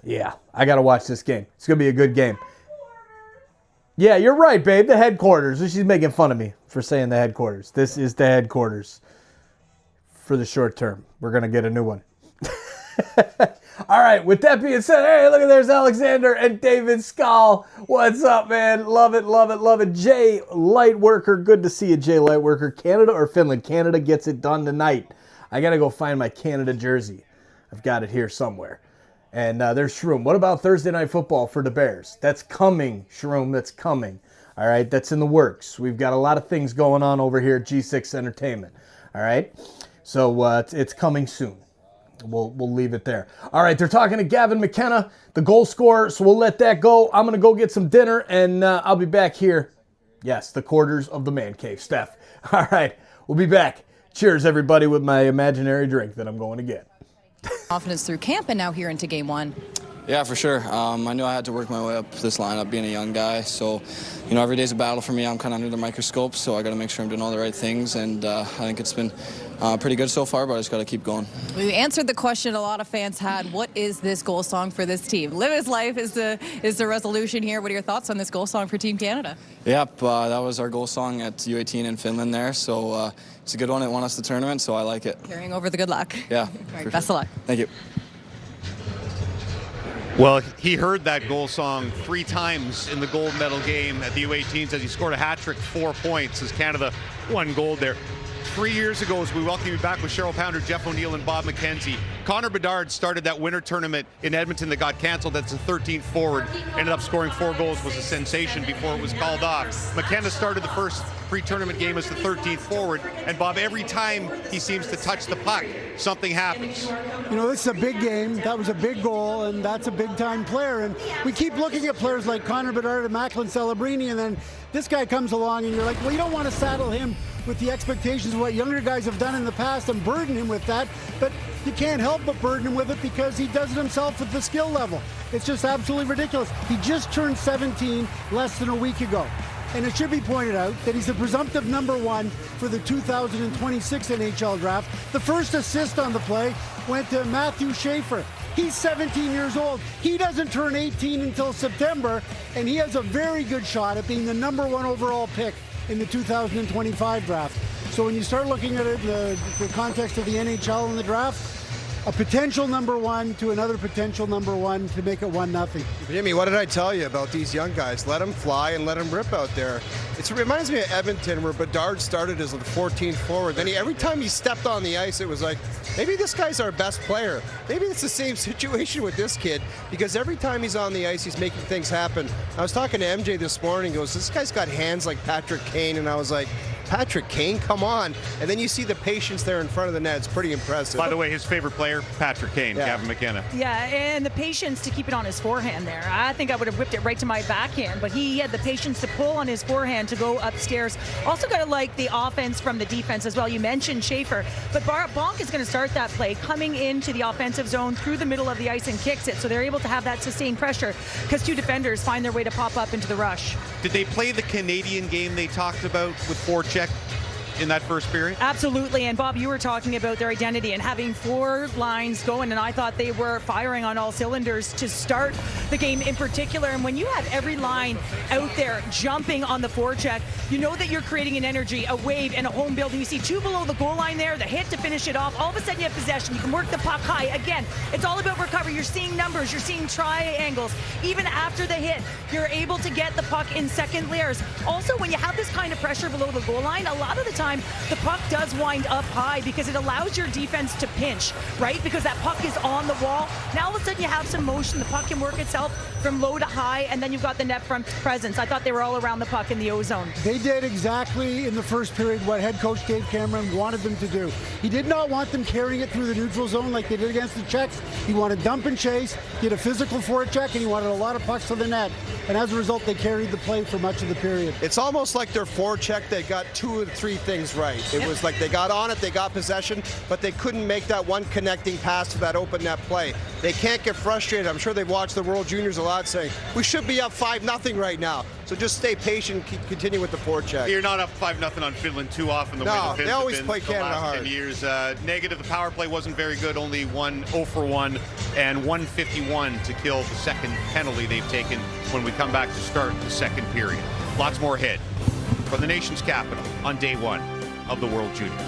yeah, I got to watch this game. It's going to be a good game. Yeah, you're right, babe. The headquarters. She's making fun of me for saying the headquarters. This is the headquarters for the short term. We're going to get a new one. All right, with that being said, hey, look at there's Alexander and David Skull. What's up, man? Love it, love it, love it. Jay Lightworker, good to see you, Jay Lightworker. Canada or Finland? Canada gets it done tonight. I got to go find my Canada jersey. I've got it here somewhere. And there's Shroom. What about Thursday Night Football for the Bears? That's coming, Shroom. That's coming. All right, that's in the works. We've got a lot of things going on over here at G6 Entertainment. All right, so it's coming soon. We'll leave it there. All right, they're talking to Gavin McKenna, the goal scorer, so we'll let that go. I'm going to go get some dinner, and I'll be back here. Yes, the quarters of the man cave, Steph. All right, we'll be back. Cheers, everybody, with my imaginary drink that I'm going to get. Confidence through camp and now here into game one. Yeah, for sure. I knew I had to work my way up this lineup being a young guy. So, every day's a battle for me. I'm kind of under the microscope, so I got to make sure I'm doing all the right things. And I think it's been pretty good so far, but I just got to keep going. Well, you answered the question a lot of fans had. What is this goal song for this team? Live His Life is the resolution here. What are your thoughts on this goal song for Team Canada? Yep, that was our goal song at U18 in Finland there. So it's a good one. It won us the tournament, so I like it. Carrying over the good luck. Yeah. All right, best of luck. Thank you. Well, he heard that goal song 3 times in the gold medal game at the U18s as he scored a hat trick, 4 points as Canada won gold there. 3 years ago, as we welcome you back with Cheryl Pounder, Jeff O'Neill, and Bob McKenzie, Connor Bedard started that winter tournament in Edmonton that got canceled. That's the 13th forward. Ended up scoring 4 goals, was a sensation before it was called off. McKenna started the first pre-tournament game as the 13th forward, and Bob, every time he seems to touch the puck, something happens. This is a big game. That was a big goal, and that's a big-time player. And we keep looking at players like Connor Bedard and Macklin Celebrini, and then this guy comes along, and you're like, well, you don't want to saddle him with the expectations of what younger guys have done in the past and burden him with that, but you can't help but burden him with it because he does it himself at the skill level. It's just absolutely ridiculous. He just turned 17 less than a week ago. And it should be pointed out that he's the presumptive #1 for the 2026 NHL draft. The first assist on the play went to Matthew Schaefer. He's 17 years old. He doesn't turn 18 until September, and he has a very good shot at being the #1 overall pick in the 2025 draft. So when you start looking at it in the context of the NHL and the draft, a potential #1 to another potential #1 to make it 1-0. Jimmy, what did I tell you about these young guys? Let them fly and let them rip out there. It reminds me of Edmonton, where Bedard started as the 14th forward. Then every time he stepped on the ice, it was like, maybe this guy's our best player. Maybe it's the same situation with this kid, because every time he's on the ice, he's making things happen. I was talking to MJ this morning, goes, this guy's got hands like Patrick Kane, and I was like, Patrick Kane, come on. And then you see the patience there in front of the net. It's pretty impressive. By the way, his favorite player, Patrick Kane, Gavin McKenna. Yeah, and the patience to keep it on his forehand there. I think I would have whipped it right to my backhand, but he had the patience to pull on his forehand to go upstairs. Also got to like the offense from the defense as well. You mentioned Schaefer, but Bonk is going to start that play coming into the offensive zone through the middle of the ice and kicks it, so they're able to have that sustained pressure because 2 defenders find their way to pop up into the rush. Did they play the Canadian game they talked about with forecheck? in that first period? Absolutely. And Bob, you were talking about their identity and having 4 lines going, and I thought they were firing on all cylinders to start the game in particular. And when you have every line out there jumping on the forecheck, you know that you're creating an energy, a wave, and a home building. You see 2 below the goal line there, the hit to finish it off. All of a sudden you have possession. You can work the puck high. Again, it's all about recovery. You're seeing numbers. You're seeing triangles. Even after the hit, you're able to get the puck in second layers. Also, when you have this kind of pressure below the goal line, a lot of the time the puck does wind up high because it allows your defense to pinch, right? Because that puck is on the wall. Now all of a sudden you have some motion. The puck can work itself from low to high, and then you've got the net front presence. I thought they were all around the puck in the O-zone. They did exactly in the first period what head coach Dave Cameron wanted them to do. He did not want them carrying it through the neutral zone like they did against the Czechs. He wanted dump and chase, get a physical forecheck, and he wanted a lot of pucks to the net. And as a result, they carried the play for much of the period. It's almost like their forecheck, they got 2 or 3 things right. It was like they got on it, they got possession, but they couldn't make that one connecting pass to that open net play. They can't get frustrated. I'm sure they've watched the World Juniors a lot saying, we should be up 5-0 right now. So just stay patient, continue with the forecheck. You're not up 5-0 on Finland too often the way the Finns they always have play been Canada the last hard. 10 years. Negative, the power play wasn't very good, only 0 for 1 and 151 to kill the second penalty they've taken when we come back to start the second period. Lots more ahead from the nation's capital on day 1 of the World Juniors.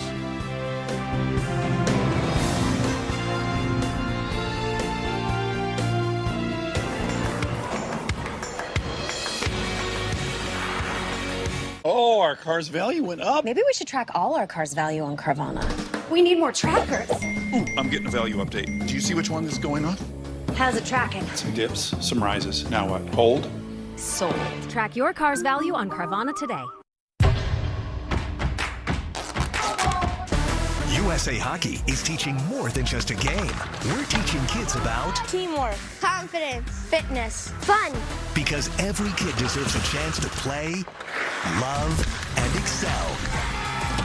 Oh, our car's value went up. Maybe we should track all our cars' value on Carvana. We need more trackers. Ooh, I'm getting a value update. Do you see which one is going on? How's it tracking? Some dips, some rises. Now what? Hold? Sold. Track your car's value on Carvana today. USA Hockey is teaching more than just a game. We're teaching kids about teamwork, confidence, fitness, fun. Because every kid deserves a chance to play, love, and excel.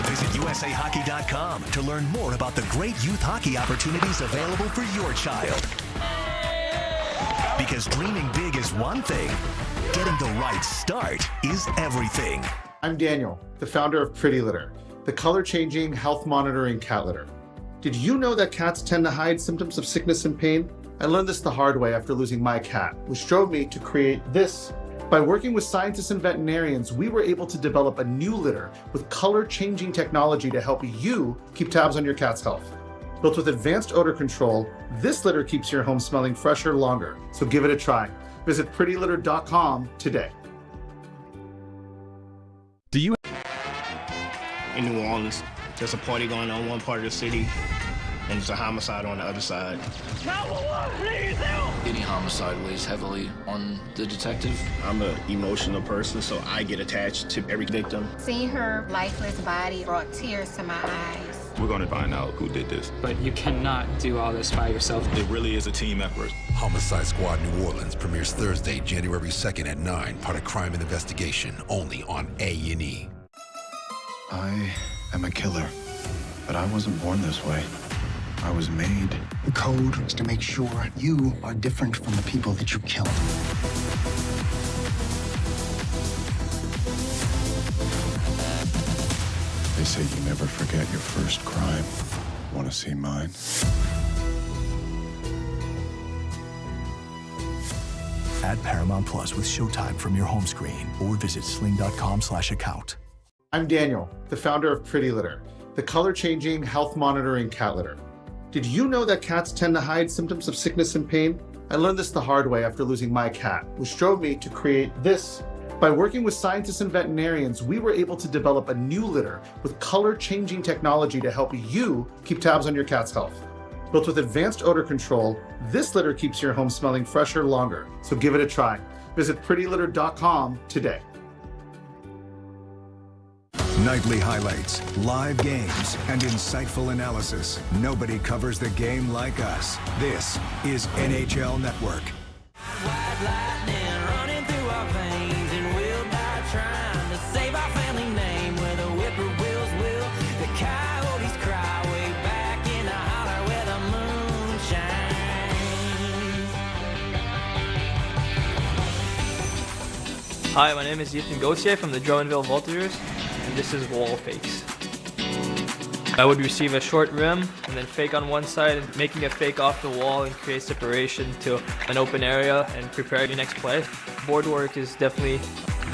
Visit USAHockey.com to learn more about the great youth hockey opportunities available for your child. Because dreaming big is one thing, getting the right start is everything. I'm Daniel, the founder of Pretty Litter, the color-changing, health-monitoring cat litter. Did you know that cats tend to hide symptoms of sickness and pain? I learned this the hard way after losing my cat, which drove me to create this. By working with scientists and veterinarians, we were able to develop a new litter with color-changing technology to help you keep tabs on your cat's health. Built with advanced odor control, this litter keeps your home smelling fresher longer. So give it a try. Visit prettylitter.com today. Do you? In New Orleans, there's a party going on in one part of the city, and there's a homicide on the other side. 911, please help! Any homicide weighs heavily on the detective. I'm an emotional person, so I get attached to every victim. Seeing her lifeless body brought tears to my eyes. We're going to find out who did this. But you cannot do all this by yourself. It really is a team effort. Homicide Squad New Orleans premieres Thursday, January 2nd at 9. Part of Crime and Investigation, only on A&E. I am a killer, but I wasn't born this way. I was made. The code is to make sure you are different from the people that you killed. They say you never forget your first crime. Want to see mine? Add Paramount Plus with Showtime from your home screen or visit sling.com/account. I'm Daniel, the founder of Pretty Litter, the color-changing, health-monitoring cat litter. Did you know that cats tend to hide symptoms of sickness and pain? I learned this the hard way after losing my cat, which drove me to create this. By working with scientists and veterinarians, we were able to develop a new litter with color-changing technology to help you keep tabs on your cat's health. Built with advanced odor control, this litter keeps your home smelling fresher longer. So give it a try. Visit prettylitter.com today. Nightly highlights, live games, and insightful analysis. Nobody covers the game like us. This is NHL Network. Hi, my name is Ethan Gauthier from the Drummondville Voltigeurs, and this is Wall Fakes. I would receive a short rim and then fake on one side and making a fake off the wall and create separation to an open area and prepare your next play. Board work is definitely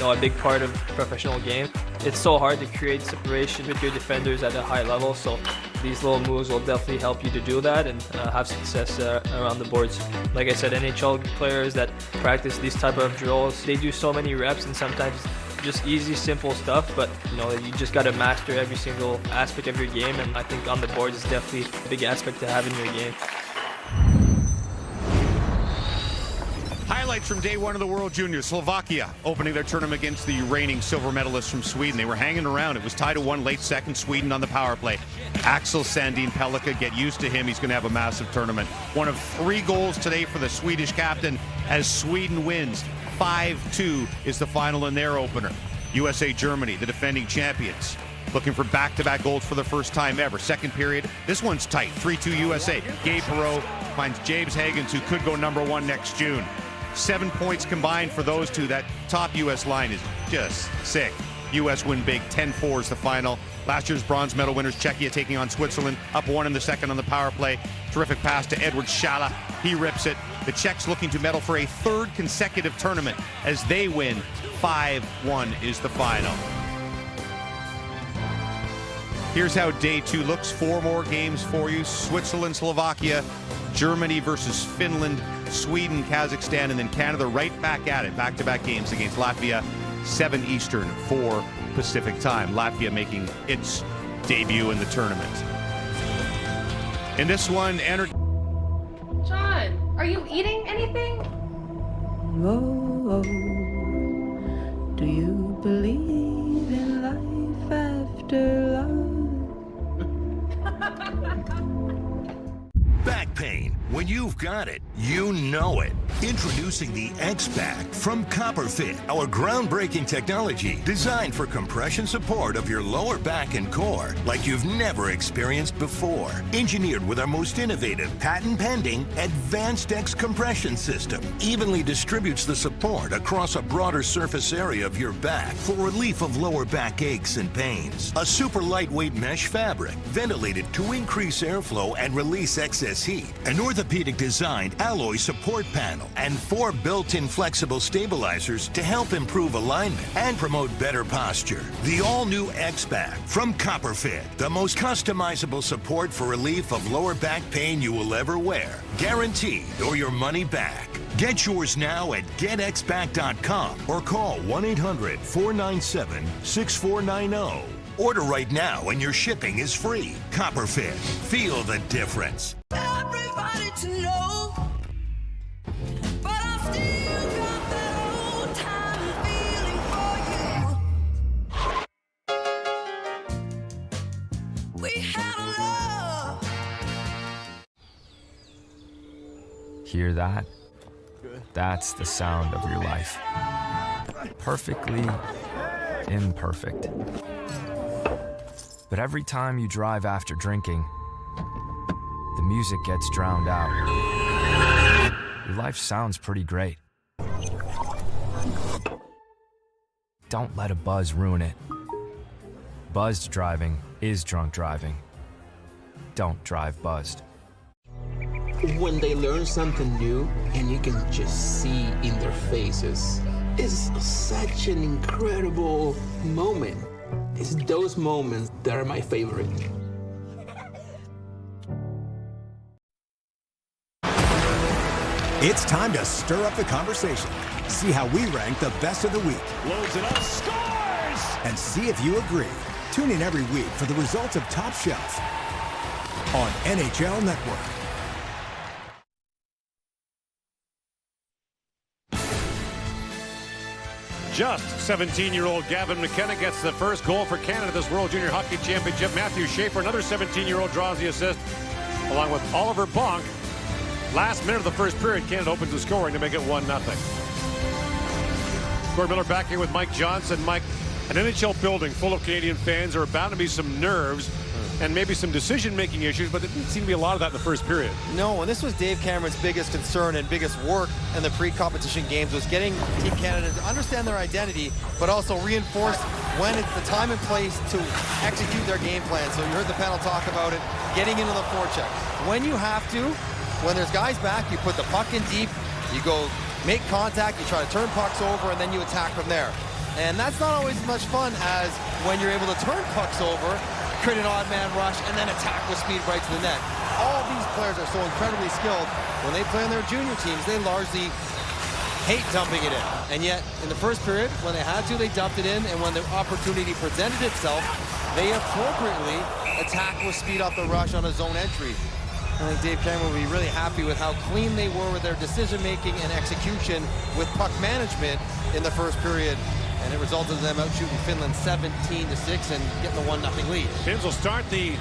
a big part of professional game. It's so hard to create separation with your defenders at a high level, so these little moves will definitely help you to do that and have success around the boards. Like I said, NHL players that practice these type of drills, they do so many reps and sometimes just easy, simple stuff, but you just got to master every single aspect of your game, and I think on the boards is definitely a big aspect to have in your game. Highlights from day one of the World Juniors. Slovakia opening their tournament against the reigning silver medalists from Sweden. They were hanging around. It was tied to 1 late second. Sweden on the power play. Axel Sandin Pellikka, get used to him. He's going to have a massive tournament. One of 3 goals today for the Swedish captain as Sweden wins. 5-2 is the final in their opener. USA-Germany, the defending champions, looking for back-to-back goals for the first time ever. Second period, this one's tight. 3-2 USA. Gabe Perreault finds James Hagens, who could go #1 next June. 7 points combined for those two. That top U.S. line is just sick. U.S. win big. 10-4 is the final. Last year's bronze medal winners, Czechia taking on Switzerland. Up 1 in the second on the power play. Terrific pass to Edward Schala. He rips it. The Czechs looking to medal for a 3rd consecutive tournament as they win. 5-1 is the final. Here's how day 2 looks. 4 more games for you. Switzerland, Slovakia, Germany versus Finland, Sweden, Kazakhstan, and then Canada right back at it. Back-to-back games against Latvia, 7 Eastern, 4 Pacific time. Latvia making its debut in the tournament. In this one, John, are you eating anything? Oh, do you believe in life after love? Back pain. When you've got it, you know it. Introducing the X-Pack from CopperFit, our groundbreaking technology designed for compression support of your lower back and core like you've never experienced before. Engineered with our most innovative, patent-pending, advanced X compression system. Evenly distributes the support across a broader surface area of your back for relief of lower back aches and pains. A super lightweight mesh fabric, ventilated to increase airflow and release excess heat. An orthopedic designed alloy support panel and 4 built-in flexible stabilizers to help improve alignment and promote better posture. The all-new X-Pack from CopperFit, the most customizable support for relief of lower back pain you will ever wear. Guaranteed or your money back. Get yours now at getxpack.com or call 1-800-497-6490. Order right now and your shipping is free. CopperFit. Feel the difference. Everybody to know, but I still got that old time feeling for you. We had a love. Hear that? That's the sound of your life. Perfectly imperfect. But every time you drive after drinking, the music gets drowned out. Your life sounds pretty great. Don't let a buzz ruin it. Buzzed driving is drunk driving. Don't drive buzzed. When they learn something new and you can just see in their faces, it's such an incredible moment. It's those moments that are my favorite. It's time to stir up the conversation. See how we rank the best of the week. Loads it up, scores! And see if you agree. Tune in every week for the results of Top Shelf on NHL Network. Just 17-year-old Gavin McKenna gets the first goal for Canada this World Junior Hockey Championship. Matthew Schaefer, another 17-year-old, draws the assist, along with Oliver Bonk. Last minute of the first period, Canada opens the scoring to make it 1-0. Gord Miller back here with Mike Johnson. Mike, an NHL building full of Canadian fans, there are bound to be some nerves and maybe some decision-making issues, but there didn't seem to be a lot of that in the first period. No, and this was Dave Cameron's biggest concern and biggest work in the pre-competition games, was getting Team Canada to understand their identity, but also reinforce when it's the time and place to execute their game plan. So you heard the panel talk about it, getting into the forecheck. When you have to, when there's guys back, you put the puck in deep, you go make contact, you try to turn pucks over, and then you attack from there. And that's not always as much fun as when you're able to turn pucks over, create an odd man rush, and then attack with speed right to the net. All these players are so incredibly skilled. When they play on their junior teams, they largely hate dumping it in. And yet, in the first period, when they had to, they dumped it in, and when the opportunity presented itself, they appropriately attacked with speed off the rush on a zone entry. I think Dave Cameron will be really happy with how clean they were with their decision-making and execution with puck management in the first period. And it resulted in them out-shooting Finland 17-6 and getting the 1-0 lead. Finns will start the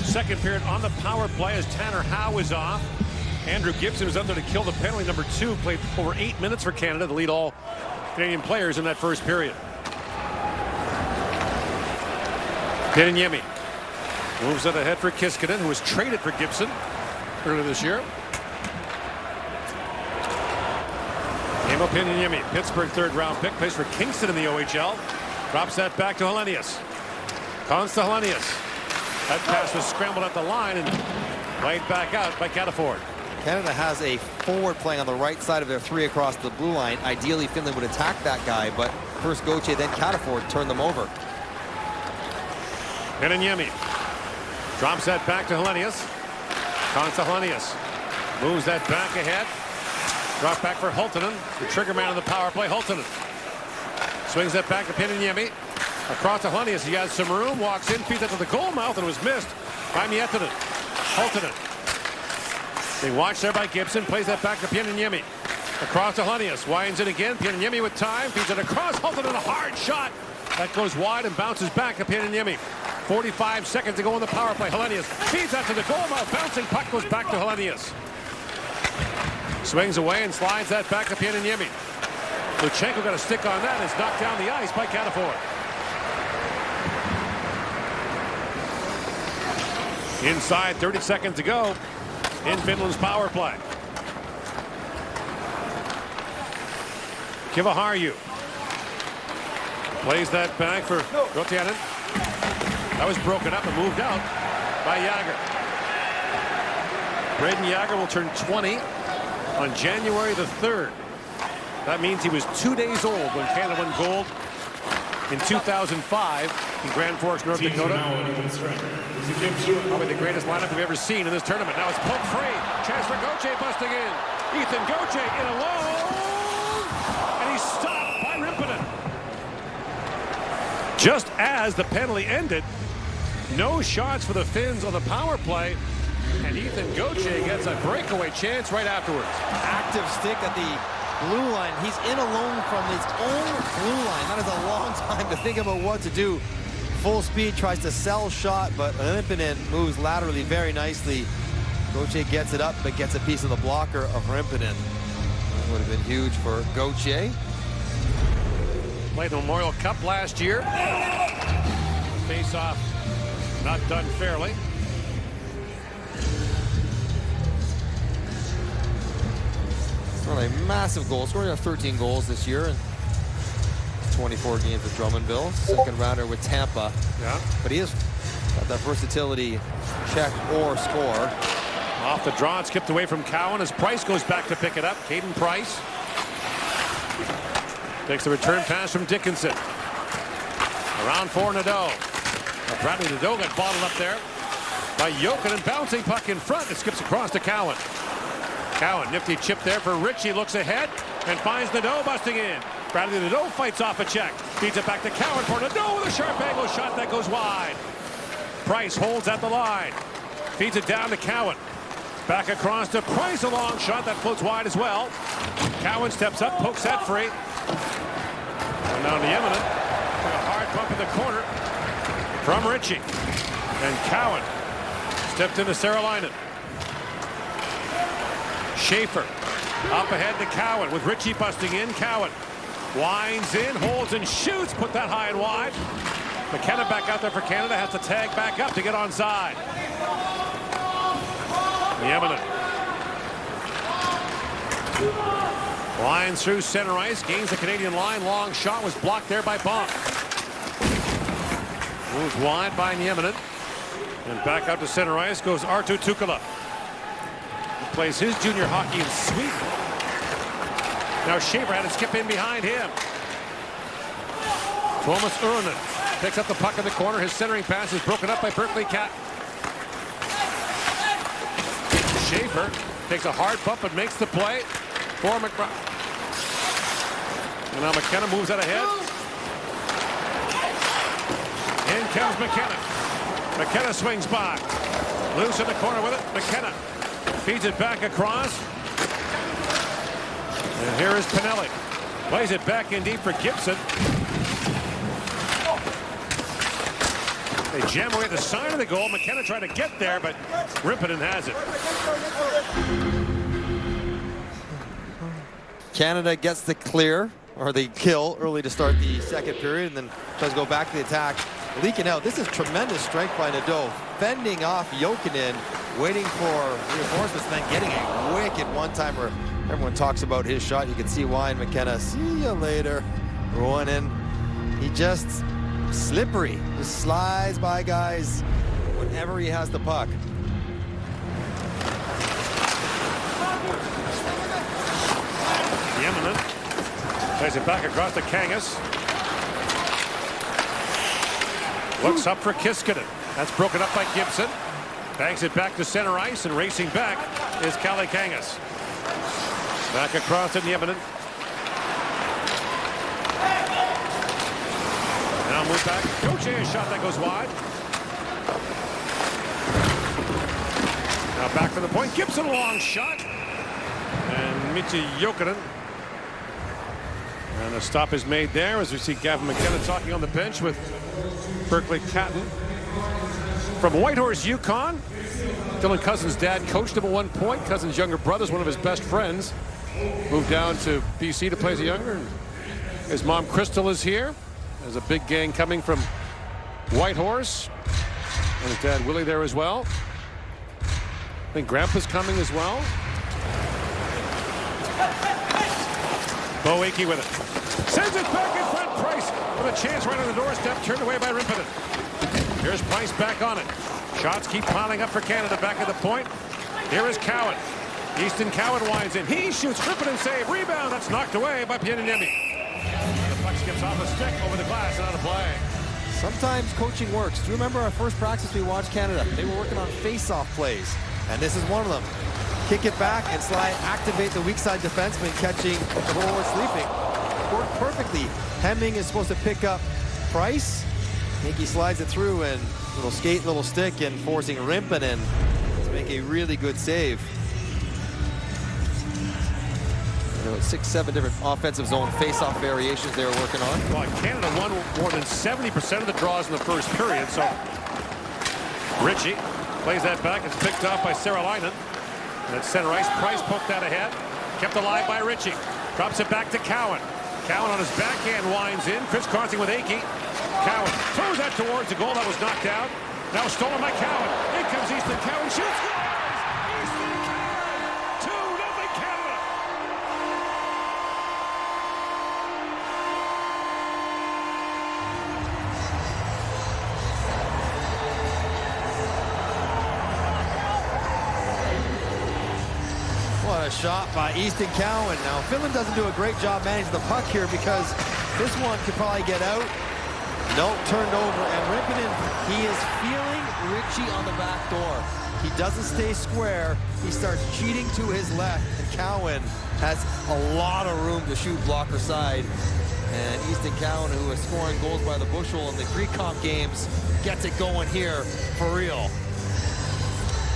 second period on the power play as Tanner Howe is off. Andrew Gibson was up there to kill the penalty. Number 2 played over 8 minutes for Canada to lead all Canadian players in that first period. Pieniemi moves it ahead for Kiskinen, who was traded for Gibson earlier this year. Emil Pieniemi, Pittsburgh third-round pick, plays for Kingston in the OHL. Drops that back to Helenius. Cons to Helenius. That pass was scrambled at the line and played back out by Cataford. Canada has a forward playing on the right side of their 3 across the blue line. Ideally, Finland would attack that guy, but first Gauthier, then Cataford turned them over. Pieniemi drops that back to Helenius. Cons to Helenius. Moves that back ahead. Drop back for Hultinen, the trigger man on the power play. Hultinen swings that back to Pieniemi. Across to Helenius, he has some room, walks in, feeds it to the goal mouth, and it was missed by Miettinen. Hultinen. They watch there by Gibson, plays that back to Pieniemi. Across to Helenius, winds it again. Pieniemi with time, feeds it across. Hultinen, a hard shot. That goes wide and bounces back to Pieniemi. 45 seconds to go on the power play. Helenius feeds that to the goal mouth. Bouncing puck goes back to Helenius. Swings away and slides that back to Pieniemi. Luchenko got a stick on that. It's knocked down the ice by Cataford. Inside 30 seconds to go in Finland's power play. Kiviharju plays that back for Rotianen. That was broken up and moved out by Jagr. Braden Jagr will turn 20 on January the 3rd. That means he was 2 days old when Canada won gold in 2005 in Grand Forks, North Dakota. Probably the greatest lineup we've ever seen in this tournament. Now it's poked free. Chance for Gauthier busting in. Ethan Gauthier in alone. And he's stopped by Rimpinen. Just as the penalty ended, no shots for the Finns on the power play. And Ethan Gauthier gets a breakaway chance right afterwards. Active stick at the blue line. He's in alone from his own blue line. That is a long time to think about what to do. Full speed, tries to sell shot, but Rimpinen moves laterally very nicely. Gauthier gets it up, but gets a piece of the blocker of Rimpinen. That would have been huge for Gauthier. Played the Memorial Cup last year. Face-off not done fairly. Well, a massive goal scorer. He has 13 goals this year and 24 games with Drummondville. Second rounder with Tampa. Yeah. But he has got that versatility, check or score. Off the draw, it's skipped away from Cowan as Price goes back to pick it up. Caden Price takes the return pass from Dickinson. Around for Nadeau. Bradley Nadeau got bottled up there by Jokinen. Bouncing puck in front. It skips across to Cowan. Cowan, nifty chip there for Ritchie, looks ahead and finds Nadeau busting in. Bradley Nadeau fights off a check. Feeds it back to Cowan for Nadeau with a sharp angle shot that goes wide. Price holds at the line. Feeds it down to Cowan. Back across to Price, a long shot that floats wide as well. Cowan steps up, pokes that free. And down to Yeminen. A hard bump in the corner from Ritchie. And Cowan stepped into Saralainen. Schaefer up ahead to Cowan with Ritchie busting in. Cowan winds in, holds and shoots. Put that high and wide. McKenna back out there for Canada, has to tag back up to get onside. Nieminen lines through center ice, gains the Canadian line. Long shot was blocked there by Bonk. Moved wide by Nieminen. And back out to center ice goes Arttu Tukala. He plays his junior hockey in Sweden. Now Schaefer had to skip in behind him. Tuomas Urunen picks up the puck in the corner. His centering pass is broken up by Berkeley Cat. Schaefer takes a hard bump and makes the play for McBride. And now McKenna moves out ahead. In comes McKenna. McKenna swings by. Loose in the corner with it. McKenna feeds it back across. And here is Pinelli. Plays it back in deep for Gibson. They jam away at the side of the goal. McKenna tried to get there, but Rimpinen has it. Canada gets the clear, or the kill, early to start the second period, and then tries to go back to the attack. Leaking out. This is tremendous strength by Nadeau. Fending off Jokinen, waiting for reinforcements, then getting a wicked one-timer. Everyone talks about his shot. You can see why in McKenna. See you later. Going in. He just slippery. Just slides by guys whenever he has the puck. Nieminen plays it back across to Kangas. Looks up for Kiskinen. That's broken up by Gibson. Bangs it back to center ice, and racing back is Kalle Kangas. Back across to Nieminen. Now move back. Gauthier, a shot that goes wide. Now back to the point. Gibson, long shot. And Mitsi Jokinen. And a stop is made there as we see Gavin McKenna talking on the bench with Berkeley Catton. From Whitehorse, Yukon. Dylan Cousins' dad coached him at one point. Cousins' younger brother's one of his best friends. Moved down to BC to play as a younger. His mom, Crystal, is here. There's a big gang coming from Whitehorse. And his dad, Willie, there as well. I think Grandpa's coming as well. Bo Akey with it. Sends it back in front. Price with a chance right on the doorstep. Turned away by Rimpinen. Here's Price back on it. Shots keep piling up for Canada back at the point. Here is Cowan. Easton Cowan winds in. He shoots. Rimpinen save. Rebound. That's knocked away by Pieniemi. The puck skips off the stick over the glass and out of play. Sometimes coaching works. Do you remember our first practice we watched Canada? They were working on face-off plays, and this is one of them. Kick it back and slide, activate the weak side defenseman catching the forward sleeping. Worked perfectly. Hemming is supposed to pick up Price. I think he slides it through and little skate, little stick, and forcing Rimpinen to make a really good save. You know, 6-7 different offensive zone face-off variations they were working on. Well, Canada won more than 70% of the draws in the first period, so Ritchie plays that back. It's picked off by Saralainen. And at center ice, Price poked that ahead. Kept alive by Ritchie. Drops it back to Cowan. Cowan on his backhand winds in. Crisscrossing with Akey. Cowan throws that towards the goal that was knocked out. Now stolen by Cowan. In comes Easton Cowan. Shoots. Easton Cowan. 2-0 Canada. What a shot by Easton Cowan. Now, Finland doesn't do a great job managing the puck here because this one could probably get out. No, turned over, and Rimpinen, he is feeling Ritchie on the back door. He doesn't stay square. He starts cheating to his left, and Cowan has a lot of room to shoot blocker side. And Easton Cowan, who is scoring goals by the bushel in the pre-comp games, gets it going here for real.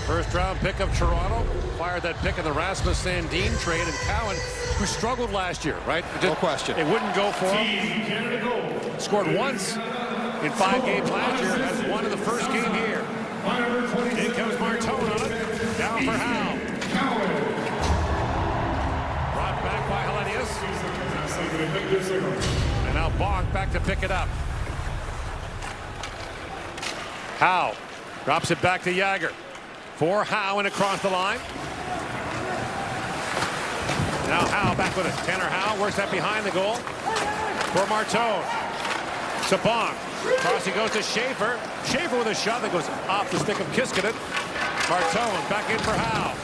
First round pick of Toronto. Fired that pick in the Rasmus Sandin trade, and Cowan, who struggled last year, right? No question. It wouldn't go for him. Scored once in 5 games last year, has won in the first game here. In comes Martone on it. Down for Howe. Brought back by Hellenius. And now Bonk back to pick it up. Howe drops it back to Jagger. For Howe and across the line. Now Howe back with it. Tanner Howe works that behind the goal. For Martone. Sabong. Cross he goes to Schaefer. Schaefer with a shot that goes off the stick of Kiskinen. Martone back in for Howe.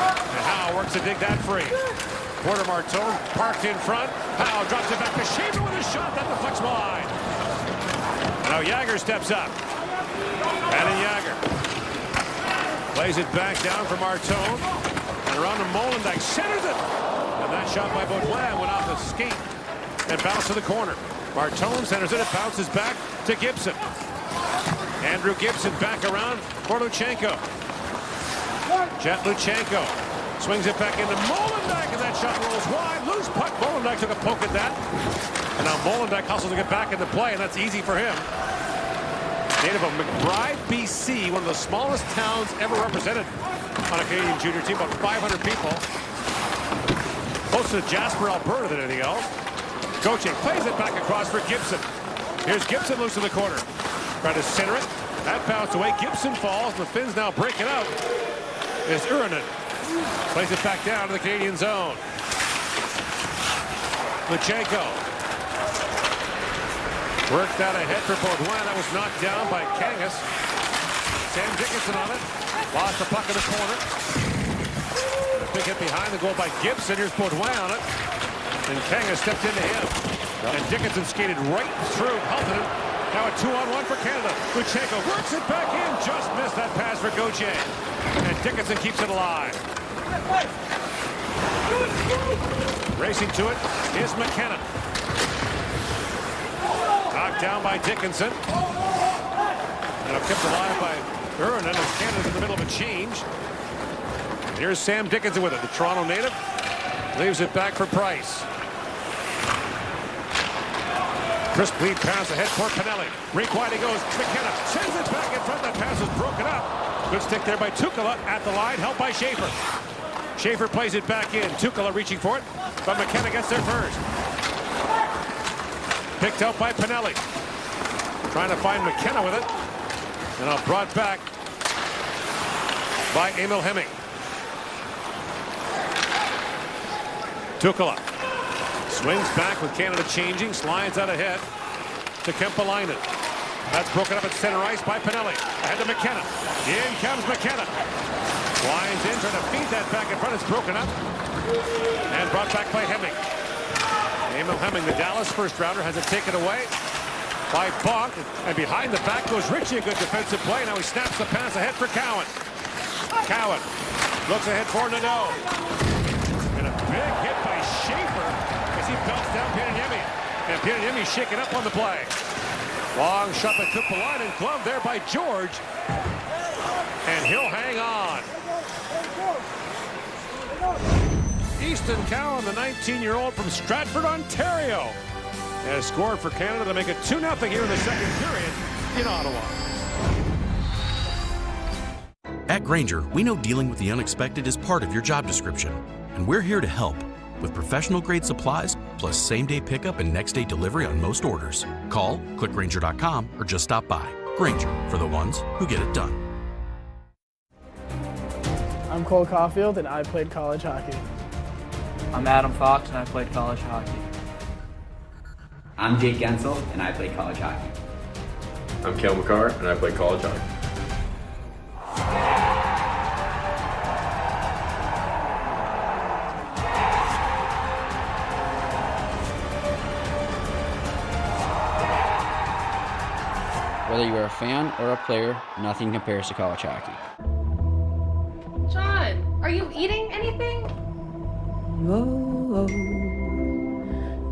And Howe works to dig that free. Porter Martone parked in front. Howe drops it back to Schaefer with a shot that deflects wide. Now Jagger steps up. And in Jagger. Plays it back down for Martone. And around to Molendijk. Centers it. And that shot by Baudouin went off the skate and bounced to the corner. Martone centers it. It bounces back to Gibson. Andrew Gibson back around for Luchenko. Jet Luchenko swings it back into Molendijk, and that shot rolls wide. Loose puck. Molendijk took a poke at that. And now Molendijk hustles to get back into play, and that's easy for him. Native of McBride, BC, one of the smallest towns ever represented on a Canadian junior team, about 500 people. Closer to Jasper, Alberta than anything else. Gauthier plays it back across for Gibson. Here's Gibson loose in the corner. Trying to center it. That bounced away. Gibson falls. The Finns now break it out. Is Uranen. Plays it back down to the Canadian zone. Luchenko. Worked out ahead for Baudouin. That was knocked down by Kangas. Sam Dickinson on it. Lost the puck in the corner. A big hit behind the goal by Gibson. Here's Baudouin on it. And Kangas stepped into him. And Dickinson skated right through Haltonen. Now a 2-on-1 for Canada. Luchenko works it back in. Just missed that pass for Gauthier. And Dickinson keeps it alive. Racing to it is McKenna. Knocked down by Dickinson. And kept alive by Uranen as Canada's in the middle of a change. And here's Sam Dickinson with it. The Toronto native leaves it back for Price. Crisp lead pass ahead for Pinelli. Rink wide he goes. McKenna sends it back in front. That pass is broken up. Good stick there by Tukala at the line. Helped by Schaefer. Schaefer plays it back in. Tukala reaching for it. But McKenna gets there first. Picked out by Pinelli. Trying to find McKenna with it. And now brought back by Emil Hemming. Tukala. Swings back with Canada changing. Slides out ahead to Kempalainen. That's broken up at center ice by Pinelli. Ahead to McKenna. In comes McKenna. Winds in, trying to feed that back in front. It's broken up. And brought back by Hemming. Emil Hemming, the Dallas first rounder, has it taken away by Bonk. And behind the back goes Ritchie. A good defensive play. Now he snaps the pass ahead for Cowan. Cowan looks ahead for Nadeau. And a big hit by Schaefer as he belts down Pieniemi. And Pieniemi shaken up on the play. Long shot by Kempalainen, glove there by George. And he'll hang on. Easton Cowan, the 19-year-old from Stratford, Ontario, has scored for Canada to make it 2-0 here in the second period in Ottawa. At Grainger, we know dealing with the unexpected is part of your job description, and we're here to help with professional-grade supplies, plus same-day pickup and next-day delivery on most orders. Call, click Grainger.com, or just stop by. Grainger, for the ones who get it done. I'm Cole Caulfield, and I played college hockey. I'm Adam Fox, and I played college hockey. I'm Jake Gensel, and I played college hockey. I'm Cale McCarr, and I played college hockey. Whether you are a fan or a player, nothing compares to college hockey. John, are you eating anything? Oh,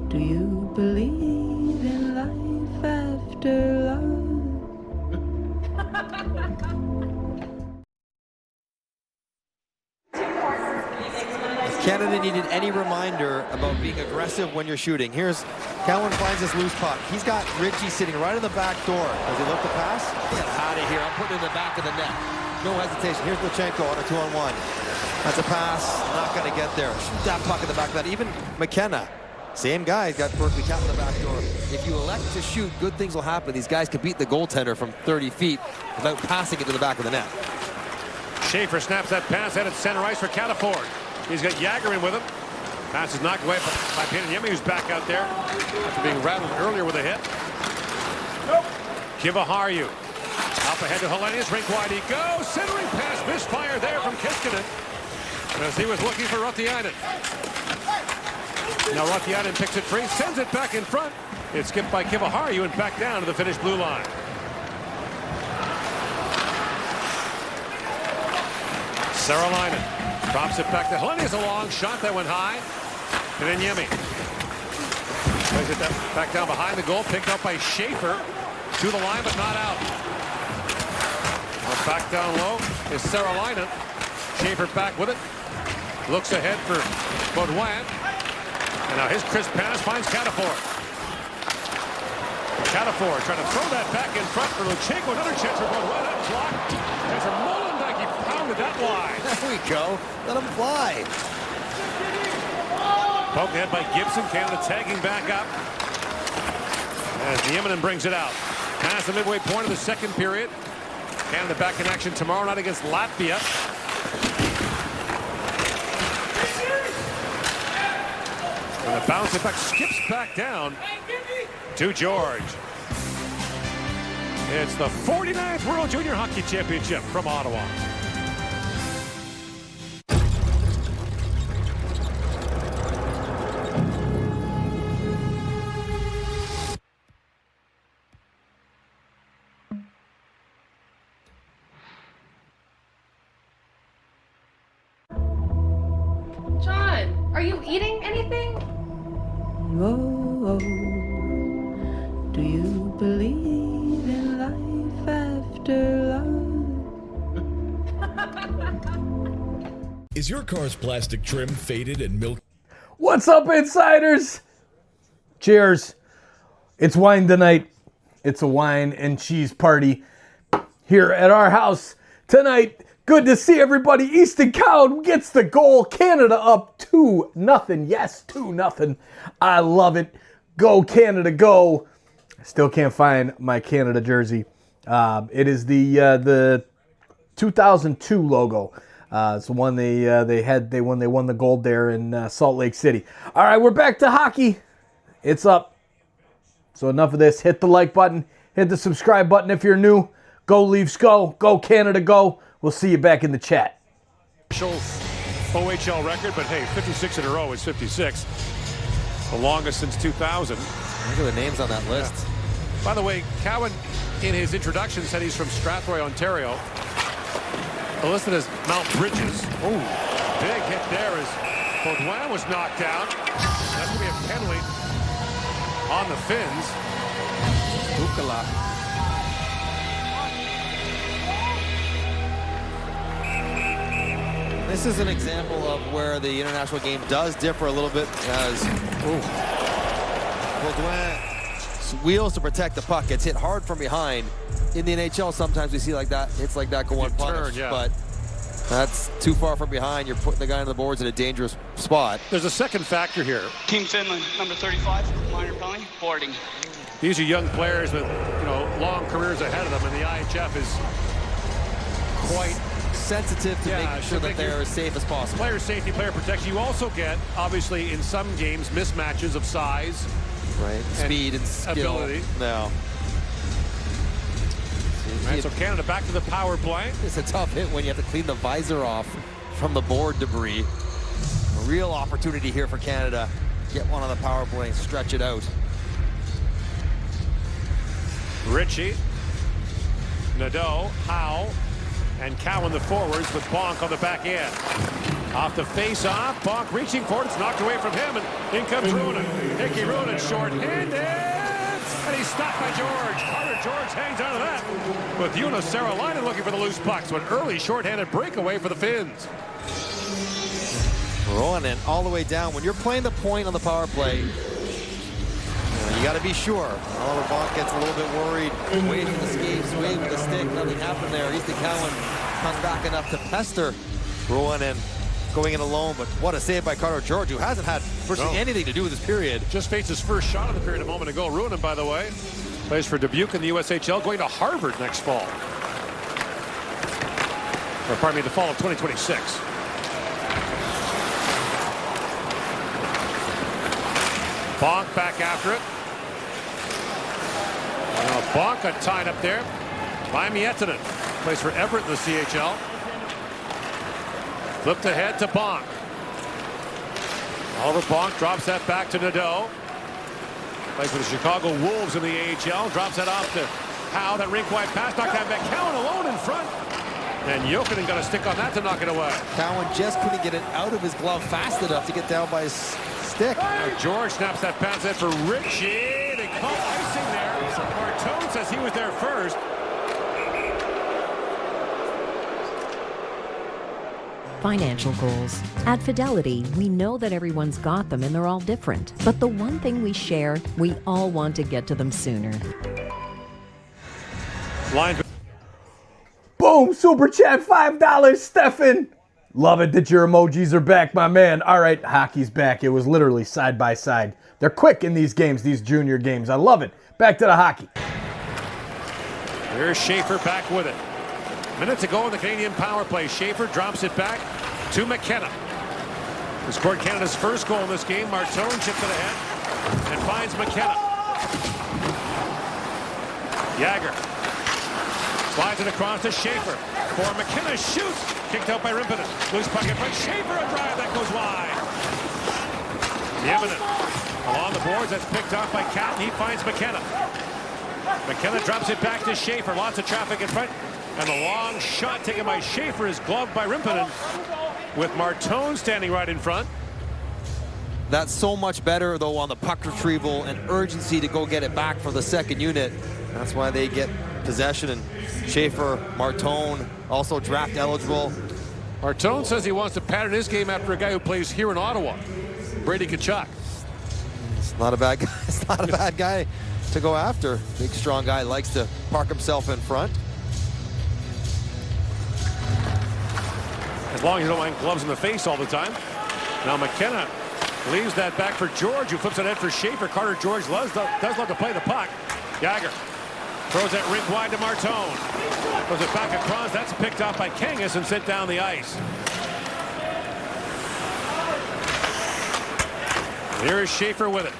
do you believe in life after love? If Canada needed any reminder about being aggressive when you're shooting, here's Cowan finds this loose puck. He's got Ritchie sitting right in the back door. Does he look to pass? Get out of here. I'm putting it in the back of the net. No hesitation. Here's Luchenko on a 2-on-1. That's a pass. Not going to get there. Shoot that puck in the back of that. Even McKenna Same guy, got perfectly capped in the back door. If you elect to shoot, good things will happen. These guys can beat the goaltender from 30 feet without passing it to the back of the net. Schaefer snaps that pass out at center ice for Cataford. He's got Yagerin with him. Pass is knocked away by Pinayemi, who's back out there after being rattled earlier with a hit. Kivaharju up ahead to Hellenius, rink wide he goes. Centering pass, misfire there from Kiskinen as he was looking for Rutiainen. Now Rutiainen picks it free, sends it back in front. It's skipped by Kivaharju and back down to the Finnish blue line. Saralainen drops it back to Hellenius, a long shot that went high. And then Yemi plays it back down behind the goal, picked up by Schaefer to the line, but not out. Well, back down low is Saralainen. Schaefer back with it. Looks ahead for Baudouin. And now his crisp pass finds Cataford. Cataford trying to throw that back in front for Luchenko. Another chance for Baudouin. That blocked. And for Molenbeek, he pounded that line. There we go. Let him fly. Poked ahead by Gibson. Canada tagging back up as Nieminen brings it out. Past the midway point of the second period. Canada back in action tomorrow night against Latvia. And the bounce it back skips back down to George. It's the 49th World Junior Hockey Championship from Ottawa. John, are you eating anything? Oh, do you believe in life after love? Is your car's plastic trim faded and milk? What's up, insiders? Cheers. It's wine tonight. It's a wine and cheese party here at our house tonight. Good to see everybody. Easton Cowan gets the goal. Canada up 2-0. Yes, 2-0. I love it. Go Canada, go. I still can't find my Canada jersey. It is the 2002 logo. It's the one they had when they won the gold there in Salt Lake City. All right, we're back to hockey. It's up. So enough of this. Hit the like button. Hit the subscribe button if you're new. Go Leafs, go. Go Canada, go. We'll see you back in the chat. OHL record, but hey, 56 in a row is 56. The longest since 2000. Look at the names on that list. Yeah. By the way, Cowan, in his introduction, said he's from Strathroy, Ontario. Listed as Mount Bridges. Oh, big hit there as Baudouin was knocked down. That's going to be a penalty on the Finns. Ukala. This is an example of where the international game does differ a little bit as Baudouin's wheels to protect the puck. Gets hit hard from behind. In the NHL, sometimes we see like that hits like that go unpunished, yeah. But that's too far from behind. You're putting the guy on the boards in a dangerous spot. There's a second factor here. Team Finland, number 35, minor penalty, boarding. These are young players with, long careers ahead of them, and the IHF is quite sensitive to making sure that they're as safe as possible. Player safety, player protection. You also get, obviously, in some games, mismatches of size. Right, speed and skill. Ability. No. Right, so Canada back to the power play. It's a tough hit when you have to clean the visor off from the board debris. A real opportunity here for Canada. Get one on the power play and stretch it out. Ritchie, Nadeau, Howe, and Cowan the forwards with Bonk on the back end. Off the face-off, Bonk reaching for it. It's knocked away from him, and in comes Ruonen. Hickey Ruonen short-handed, and he's stopped by George. Carter George hangs out of that with Jonas Saralainen looking for the loose puck. So an early short-handed breakaway for the Finns. Ruonen all the way down. When you're playing the point on the power play, you got to be sure. Oliver Bonk gets a little bit worried. Waving the skates, waving the stick. Nothing happened there. Easton Cowan comes back enough to pester Ruonen. going in alone, but what a save by Carter George, who hasn't had virtually anything to do with this period. Just faced his first shot of the period a moment ago. Ruined him, by the way. Plays for Dubuque in the USHL, going to Harvard next fall. Or pardon me, the fall of 2026. Bonk back after it. Bonk got tied up there by Miettinen. Plays for Everett in the CHL. Flipped ahead to Bonk. Oliver Bonk drops that back to Nadeau. Plays for the Chicago Wolves in the AHL. Drops that off to Howe. That rink wide pass knocked down back. Cowan alone in front. And Jokinen got a stick on that to knock it away. Cowan just couldn't get it out of his glove fast enough to get down by his stick. George snaps that pass in for Ritchie. They call icing there. Martone says he was there first. Financial goals. At Fidelity, we know that everyone's got them and they're all different. But the one thing we share, we all want to get to them sooner. Boom! Super chat, $5, Stefan. Love it that your emojis are back, my man. All right, hockey's back. It was literally side by side. They're quick in these games, these junior games. I love it. Back to the hockey. Here's Schaefer back with it. Minutes ago in the Canadian power play, Schaefer drops it back to McKenna, who scored Canada's first goal in this game. Martone chips it ahead and finds McKenna. Jagger slides it across to Schaefer. For McKenna shoots. Kicked out by Rimpinen. Loose puck in front. Schaefer a drive that goes wide. Nieminen along the boards. That's picked off by Catton. He finds McKenna. McKenna drops it back to Schaefer. Lots of traffic in front. And the long shot taken by Schaefer is gloved by Rimpinen, with Martone standing right in front. That's so much better, though, on the puck retrieval and urgency to go get it back for the second unit. That's why they get possession. And Schaefer, Martone, also draft eligible. Martone says he wants to pattern his game after a guy who plays here in Ottawa, Brady Tkachuk. It's not a bad guy. It's not a bad guy to go after. Big, strong guy likes to park himself in front. As long as you don't mind gloves in the face all the time. Now McKenna leaves that back for George, who flips it ahead for Schaefer. Carter George does love to play the puck. Jagger throws that rink wide to Martone. Throws it back across. That's picked off by Kangas and sent down the ice. Here is Schaefer with it.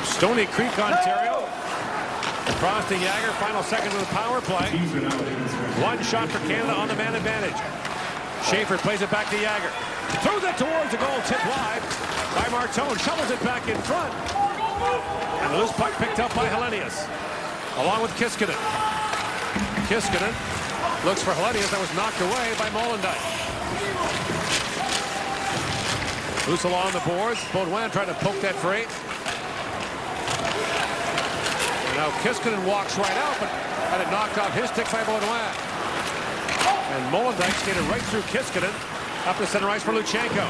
Stony Creek, Ontario. Across to Jagger, final second of the power play. One shot for Canada on the man advantage. Schaefer plays it back to Jagger. Throws it towards the goal, tipped wide by Martone. Shovels it back in front. And the loose puck picked up by Helenius, along with Kiskinen. Kiskinen looks for Helenius. That was knocked away by Molendyk. Loose along the boards. Baudouin trying to poke that freight. And now Kiskinen walks right out, but had it knocked off his stick by Baudouin. And Molendyk skated right through Kiskinen, up to center ice for Luchenko.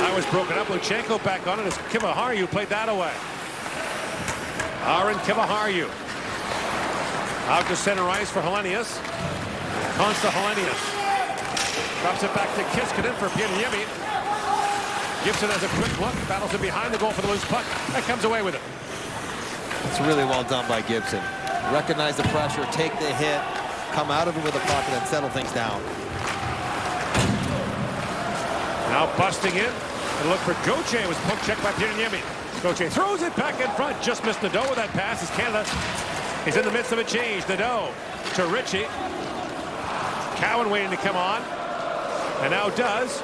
That was broken up. Luchenko back on it as Kivaharju played that away. Aaron Kivaharju out to center ice for Helenius. Consta Helenius drops it back to Kiskinen for Pieniemi. Gibson has a quick look, battles it behind the goal for the loose puck. That comes away with it. It's really well done by Gibson. Recognize the pressure, take the hit, come out of it with a puck, and then settle things down. Now busting in, and look for Gauthier. Was poke checked by Pieniemi. Gauthier throws it back in front. Just missed Nadeau with that pass as Canada is in the midst of a change. Nadeau to Ritchie. Cowan waiting to come on, and now does,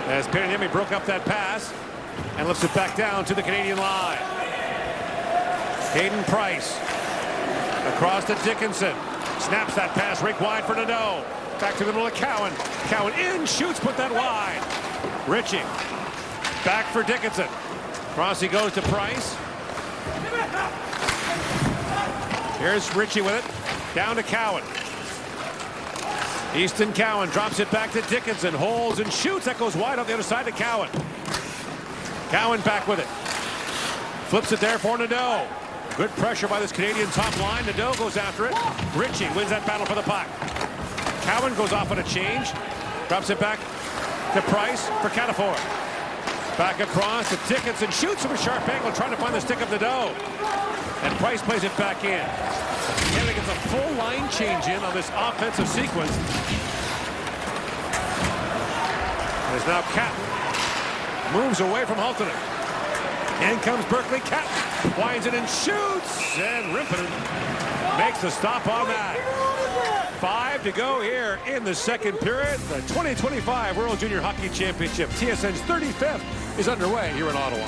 as Pieniemi broke up that pass and lifts it back down to the Canadian line. Hayden Price across to Dickinson. Snaps that pass rink wide for Nadeau. Back to the middle of Cowan. Cowan in, shoots, put that wide. Ritchie back for Dickinson. Cross he goes to Price. Here's Ritchie with it. Down to Cowan. Easton Cowan drops it back to Dickinson. Holds and shoots. That goes wide on the other side to Cowan. Cowan back with it. Flips it there for Nadeau. Good pressure by this Canadian top line. Nadeau goes after it. Ritchie wins that battle for the puck. Cowan goes off on a change. Drops it back to Price for Cataford. Back across to Dickinson. Shoots from a sharp angle, trying to find the stick of Nadeau. And Price plays it back in. Canada gets a full line change in on this offensive sequence. As now Catton moves away from Haltonen. In comes Berkeley. Catton winds it and shoots. And Rimpinen makes the stop on that. 5 to go here in the second period. The 2025 World Junior Hockey Championship, TSN's 35th, is underway here in Ottawa.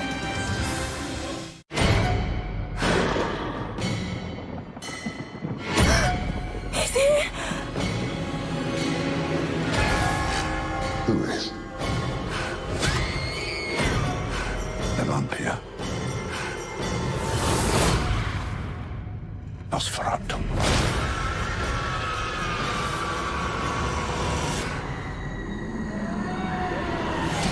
Who is? The vampire. Nosferatu.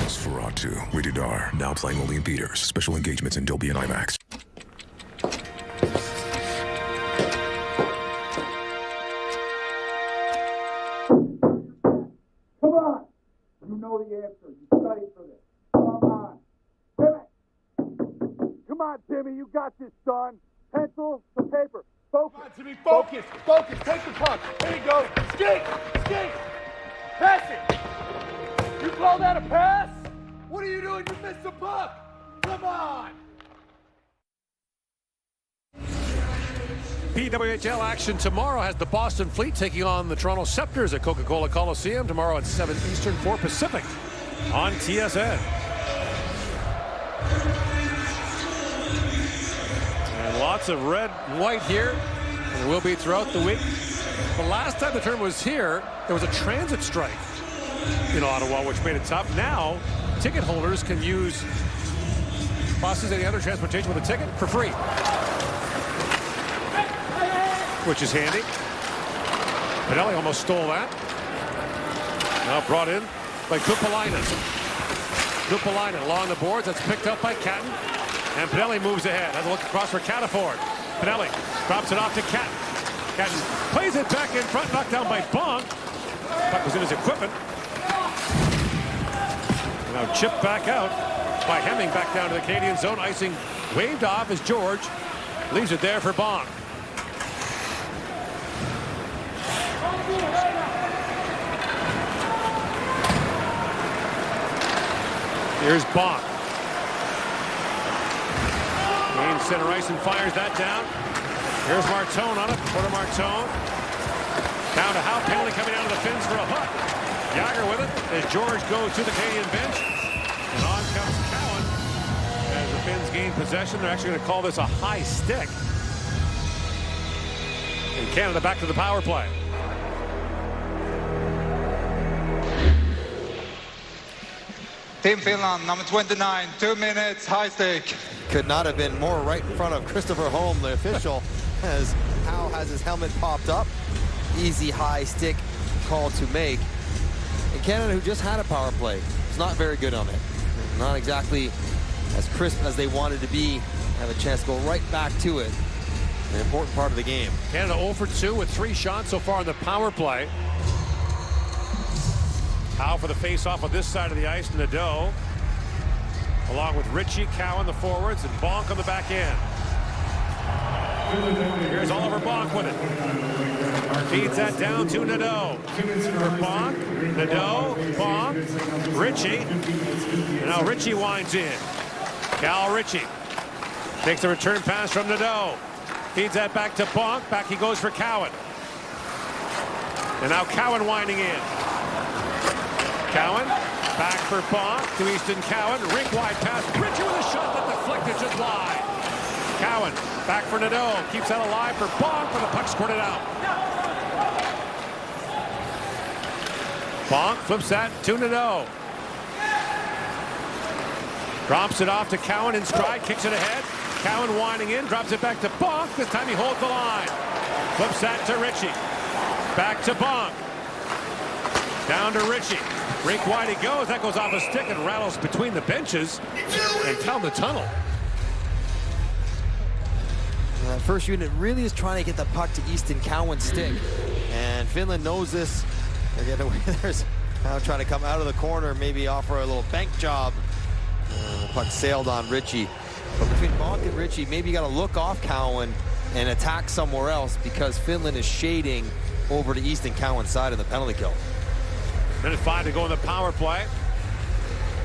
Nosferatu. Rated R. Now playing only in theaters. Special engagements in Dolby and IMAX. Come on! You know the answer. You studied for this. Come on. Timmy! Come on, Timmy. You got this, son. Pencil to paper. Focus. Timmy, focus. Focus. Take the puck. There you go. Skate! Skate! Pass it! You call that a pass? What are you doing? You missed the puck! Come on! PWHL action tomorrow has the Boston Fleet taking on the Toronto Scepters at Coca-Cola Coliseum tomorrow at 7 Eastern, 4 Pacific on TSN. And lots of red and white here, and there will be throughout the week. The last time the tournament was here, there was a transit strike in Ottawa, which made it tough. Now, ticket holders can use buses, any other transportation with a ticket for free, which is handy. Pinelli almost stole that. Now brought in by Kupalainen. Kupalainen along the boards. That's picked up by Catton. And Pinelli moves ahead. Has a look across for Cataford. Pinelli drops it off to Catton. Catton plays it back in front, knocked down by Bonk. Puck was in his equipment. And now chipped back out by Hemming back down to the Canadian zone. Icing waved off as George leaves it there for Bonk. Here's Bonk. Gains center ice and fires that down. Here's Martone on it. Porter Martone. Down to Howe. Penalty coming out of the Finns for a hook. Jagger with it as George goes to the Canadian bench. And on comes Cowan. As the Finns gain possession, they're actually going to call this a high stick. And Canada back to the power play. Team Finland, number 29, 2 minutes, high stick. Could not have been more right in front of Christopher Holm, the official, as Howe has his helmet popped up. Easy high stick call to make. And Canada, who just had a power play, is not very good on it. Not exactly as crisp as they wanted to be. Have a chance to go right back to it. An important part of the game. Canada 0 for 2 with 3 shots so far on the power play. Howe for the face-off on this side of the ice, Nadeau, along with Ritchie, Cowan, the forwards, and Bonk on the back end. Here's Oliver Bonk with it. Feeds that down to Nadeau. For Bonk, Nadeau, Bonk, Ritchie. And now Ritchie winds in. Cal Ritchie takes the return pass from Nadeau. Feeds that back to Bonk. Back he goes for Cowan. And now Cowan winding in. Cowan, back for Bonk to Easton Cowan. Rink wide pass. Ritchie with a shot that deflected just wide. Cowan, back for Nadeau. Keeps that alive for Bonk, but the puck squirted out. Bonk flips that to Nadeau. Drops it off to Cowan in stride. Kicks it ahead. Cowan winding in. Drops it back to Bonk. This time he holds the line. Flips that to Ritchie. Back to Bonk. Down to Ritchie. Rink wide he goes. That goes off a stick and rattles between the benches and down the tunnel. That first unit really is trying to get the puck to Easton Cowan's stick. And Finland knows this Again, there's now trying to come out of the corner, maybe offer a little bank job. The puck sailed on Ritchie. But between Bonk and Ritchie, maybe you got to look off Cowan and attack somewhere else because Finland is shading over to Easton Cowan's side in the penalty kill. Minute 5 to go in the power play.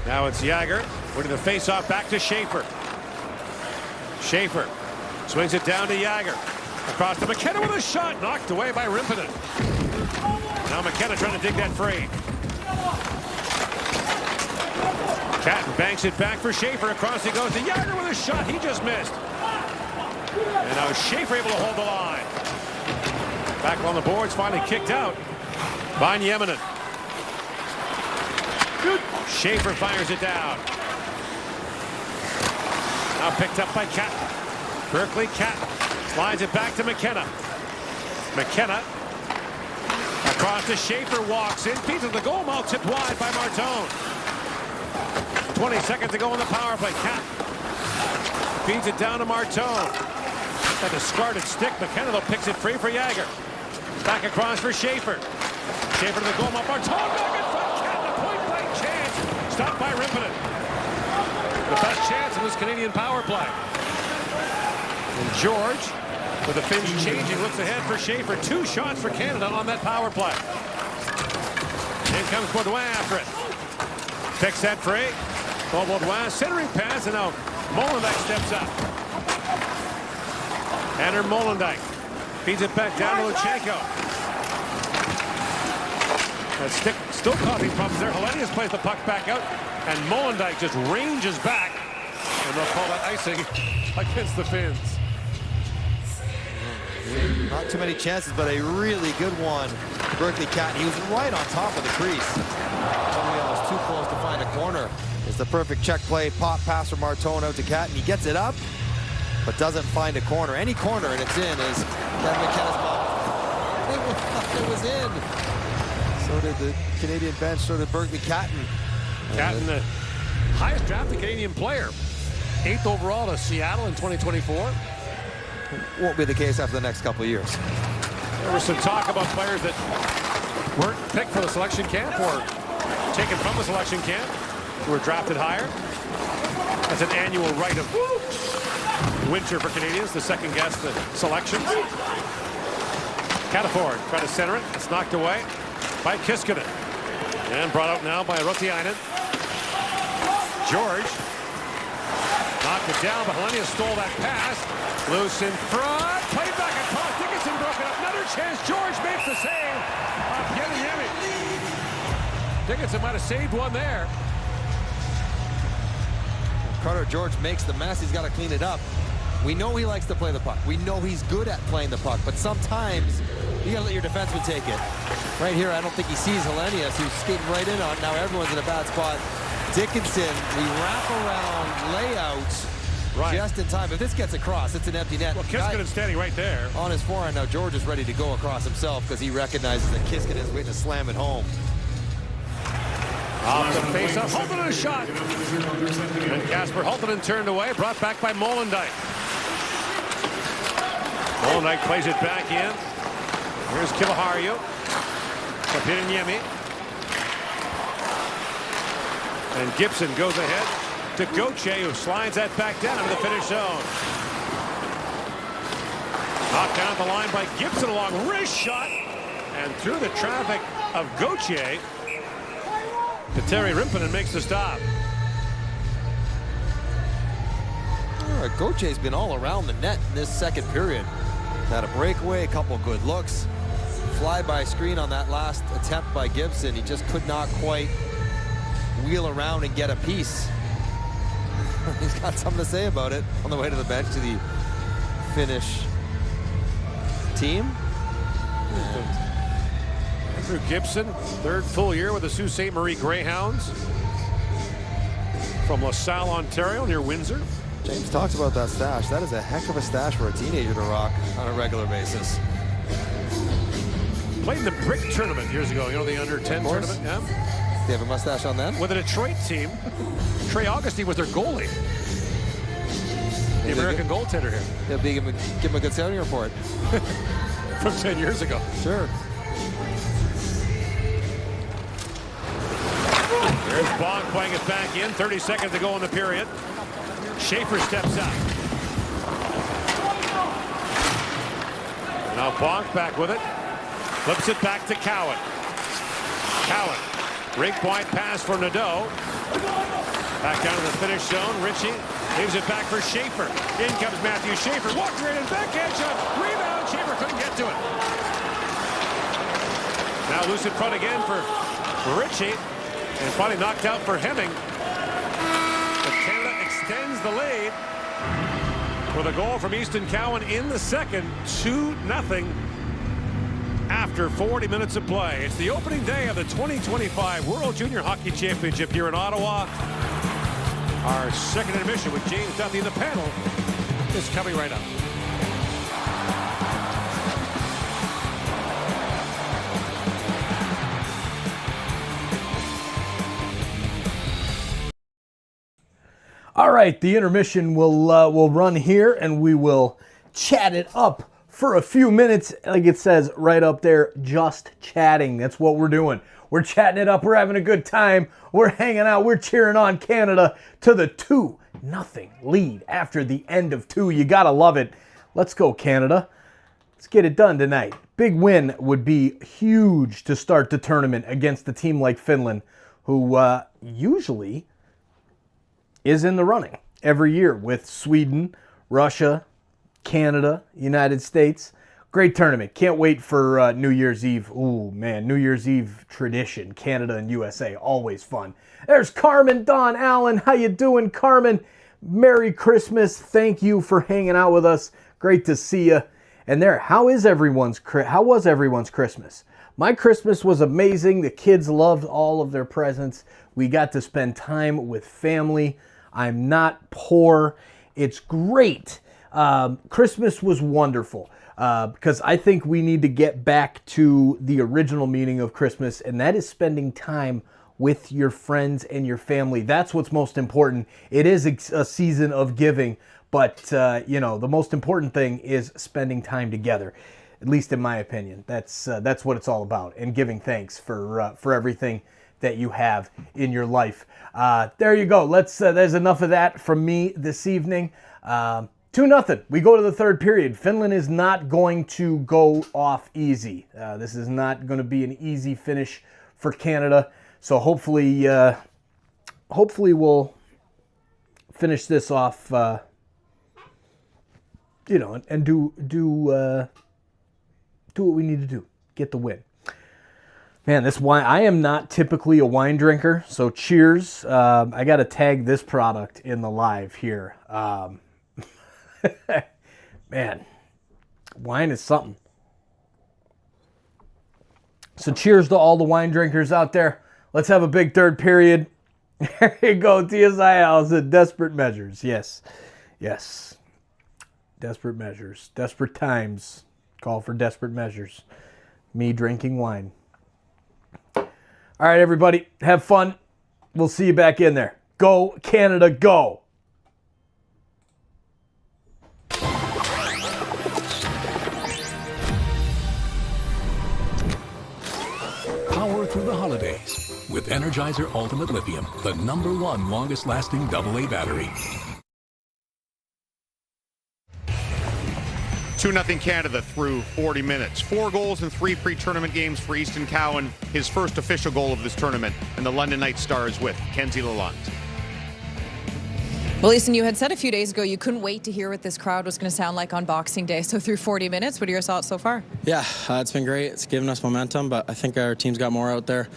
Now it's Jagger winning the face-off back to Schaefer. Schaefer swings it down to Jagger. Across to McKenna with a shot, knocked away by Rimpinen. Now McKenna trying to dig that free. Catton banks it back for Schaefer. Across he goes to Jagger with a shot. He just missed. And now Schaefer able to hold the line. Back on the boards, finally kicked out by Nieminen. Schaefer fires it down. Now picked up by Catton. Berkeley Catton slides it back to McKenna. McKenna across to Schaefer, walks in, feeds to the goal mouth, tipped wide by Martone. 20 seconds to go in the power play. Catton feeds it down to Martone. That discarded stick. McKenna though picks it free for Jagger. Back across for Schaefer. Schaefer to the goal mouth. Martone back in front. Catton, a point-blank chance. Stopped by Rimpinen. The best chance in this Canadian power play. And George, with the Finns changing, looks ahead for Schaefer. 2 shots for Canada on that power play. In comes Baudouin after it. Picks that free. Baudouin, centering pass, and now Molendyk steps up. Enter Molendyk. Feeds it back down to Luchenko. That stick still causing problems there. Helenius plays the puck back out, and Molendyk just ranges back. And they'll call that icing against the Finns. Not too many chances, but a really good one. Berkeley Catton, he was right on top of the crease. Probably almost too close to find a corner. It's the perfect check play, pop pass from Martone out to Catton. He gets it up, but doesn't find a corner. Any corner, and it's in, is Kevin McKenna's ball. It was in. So did the Canadian bench, so did Berkeley Catton. Catton, the highest drafted Canadian player. 8th overall to Seattle in 2024. Won't be the case after the next couple of years. There was some talk about players that weren't picked for the selection camp or taken from the selection camp who were drafted higher. That's an annual rite of winter for Canadians to second guess the selections. Cataford trying to center it. It's knocked away by Kiskinen. And brought out now by Rotiainen. George knocked it down, but Helenius stole that pass. Loose in front. Played back across. Dickinson broken up. Another chance. George makes the save. Yemi. Dickinson might have saved one there. Carter George makes the mess. He's got to clean it up. We know he likes to play the puck. We know he's good at playing the puck, but sometimes you got to let your defenseman take it. Right here, I don't think he sees Helenius, who's skating right in on. Now everyone's in a bad spot. Dickinson, we wrap around layouts just in time. If this gets across, it's an empty net. Well, Kiskinen's standing right there. On his forehand. Now George is ready to go across himself because he recognizes that Kiskinen is waiting to slam it home. Off the face-off, Hultinen a shot. And Kasper Hultinen turned away, brought back by Molendyk. Molendyk plays it back in. Here's Kiviharju. Kapiniemi. And Gibson goes ahead to Gauthier, who slides that back down to the finish zone. Knocked down the line by Gibson, along wrist shot. And through the traffic of Gauthier, Terry Rimpinen makes the stop. Gauthier's been all around the net in this second period. Had a breakaway, a couple good looks. Fly-by screen on that last attempt by Gibson. He just could not quite wheel around and get a piece. He's got something to say about it on the way to the bench to the Finnish team. Andrew Gibson, 3rd full year with the Sault Ste. Marie Greyhounds from LaSalle, Ontario, near Windsor. James talks about that stash. That is a heck of a stash for a teenager to rock on a regular basis. Played in the Brick tournament years ago. You know, the under-10 tournament? Yeah. Do you have a mustache on them? With a Detroit team. Trey Augustine was their goalie. The American goaltender here. He'll give him a good scouting report. From 10 years ago. Sure. There's Bonk playing it back in. 30 seconds to go in the period. Schaefer steps up. Now Bonk back with it. Flips it back to Cowan. Cowan. Rink point pass for Nadeau. Back down to the finish zone. Ritchie leaves it back for Schaefer. In comes Matthew Schaefer. Walked right in. Backhand shot. Rebound. Schaefer couldn't get to it. Now loose in front again for Ritchie. And finally knocked out for Hemming. But Canada extends the lead with a goal from Easton Cowan in the second. 2-0 after 40 minutes of play. It's the opening day of the 2025 World Junior Hockey Championship here in Ottawa. Our second intermission with James Duthie in the panel is coming right up. All right, the intermission will run here, and we will chat it up for a few minutes. Like it says right up there, just chatting. That's what we're doing. We're chatting it up. We're having a good time. We're hanging out. We're cheering on Canada to the 2-0 lead after the end of 2. You gotta love it. Let's go, Canada. Let's get it done tonight. Big win would be huge to start the tournament against a team like Finland, who usually is in the running every year with Sweden, Russia, Canada, United States. Great tournament. Can't wait for New Year's Eve. Ooh, man, New Year's Eve tradition. Canada and USA, always fun. There's Carmen Dawn Allen. How you doing, Carmen? Merry Christmas. Thank you for hanging out with us. Great to see you. And there, how was everyone's Christmas? My Christmas was amazing. The kids loved all of their presents. We got to spend time with family. I'm not poor. It's great. Christmas was wonderful because I think we need to get back to the original meaning of Christmas, and that is spending time with your friends and your family. That's what's most important. It is a season of giving, but the most important thing is spending time together. At least in my opinion, that's what it's all about, and giving thanks for everything that you have in your life. There you go. There's enough of that from me this evening. 2-0. We go to the third period. Finland is not going to go off easy. This is not going to be an easy finish for Canada. So hopefully we'll finish this off, and do what we need to do. Get the win. Man, this wine, I am not typically a wine drinker, so cheers. I got to tag this product in the live here. Man, wine is something. So cheers to all the wine drinkers out there. Let's have a big third period. There you go, TSI Allison. Desperate measures. Yes. Desperate measures. Desperate times. Call for desperate measures. Me drinking wine. All right, everybody, have fun. We'll see you back in there. Go, Canada, go. Power through the holidays with Energizer Ultimate Lithium, the #1 longest lasting AA battery. 2-0 Canada through 40 minutes. 4 goals in 3 pre-tournament games for Easton Cowan. His first official goal of this tournament. And the London Knight Stars with Kenzie Lalonde. Well, Easton, you had said a few days ago you couldn't wait to hear what this crowd was going to sound like on Boxing Day. So through 40 minutes, what are your thoughts so far? Yeah, it's been great. It's given us momentum, but I think our team's got more out there.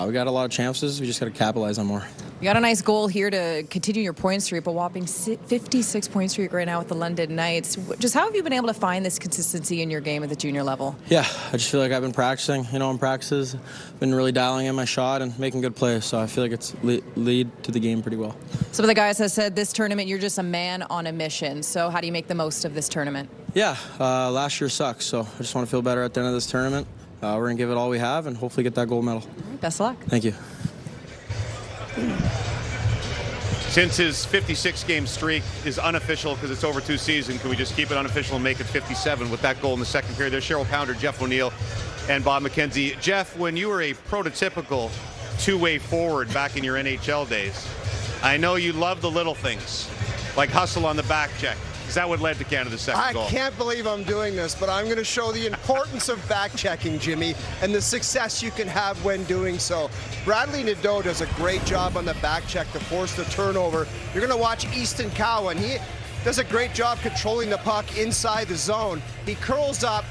We got a lot of chances. We just got to capitalize on more. You got a nice goal here to continue your point streak, a whopping 56 point streak right now with the London Knights. Just how have you been able to find this consistency in your game at the junior level? Yeah, I just feel like I've been practicing, in practices. Been really dialing in my shot and making good plays, so I feel like it's lead to the game pretty well. Some of the guys have said this tournament, you're just a man on a mission. So how do you make the most of this tournament? Yeah, last year sucked, so I just want to feel better at the end of this tournament. We're going to give it all we have and hopefully get that gold medal. Best of luck. Thank you. Since his 56-game streak is unofficial because it's over 2 seasons, can we just keep it unofficial and make it 57 with that goal in the second period? There's Cheryl Pounder, Jeff O'Neill, and Bob McKenzie. Jeff, when you were a prototypical two-way forward back in your NHL days. I know you love the little things, like hustle on the back check. Is that what led to Canada's second goal? I can't believe I'm doing this, but I'm going to show the importance of back-checking, Jimmy, and the success you can have when doing so. Bradley Nadeau does a great job on the back check to force the turnover. You're going to watch Easton Cowan. He does a great job controlling the puck inside the zone. He curls up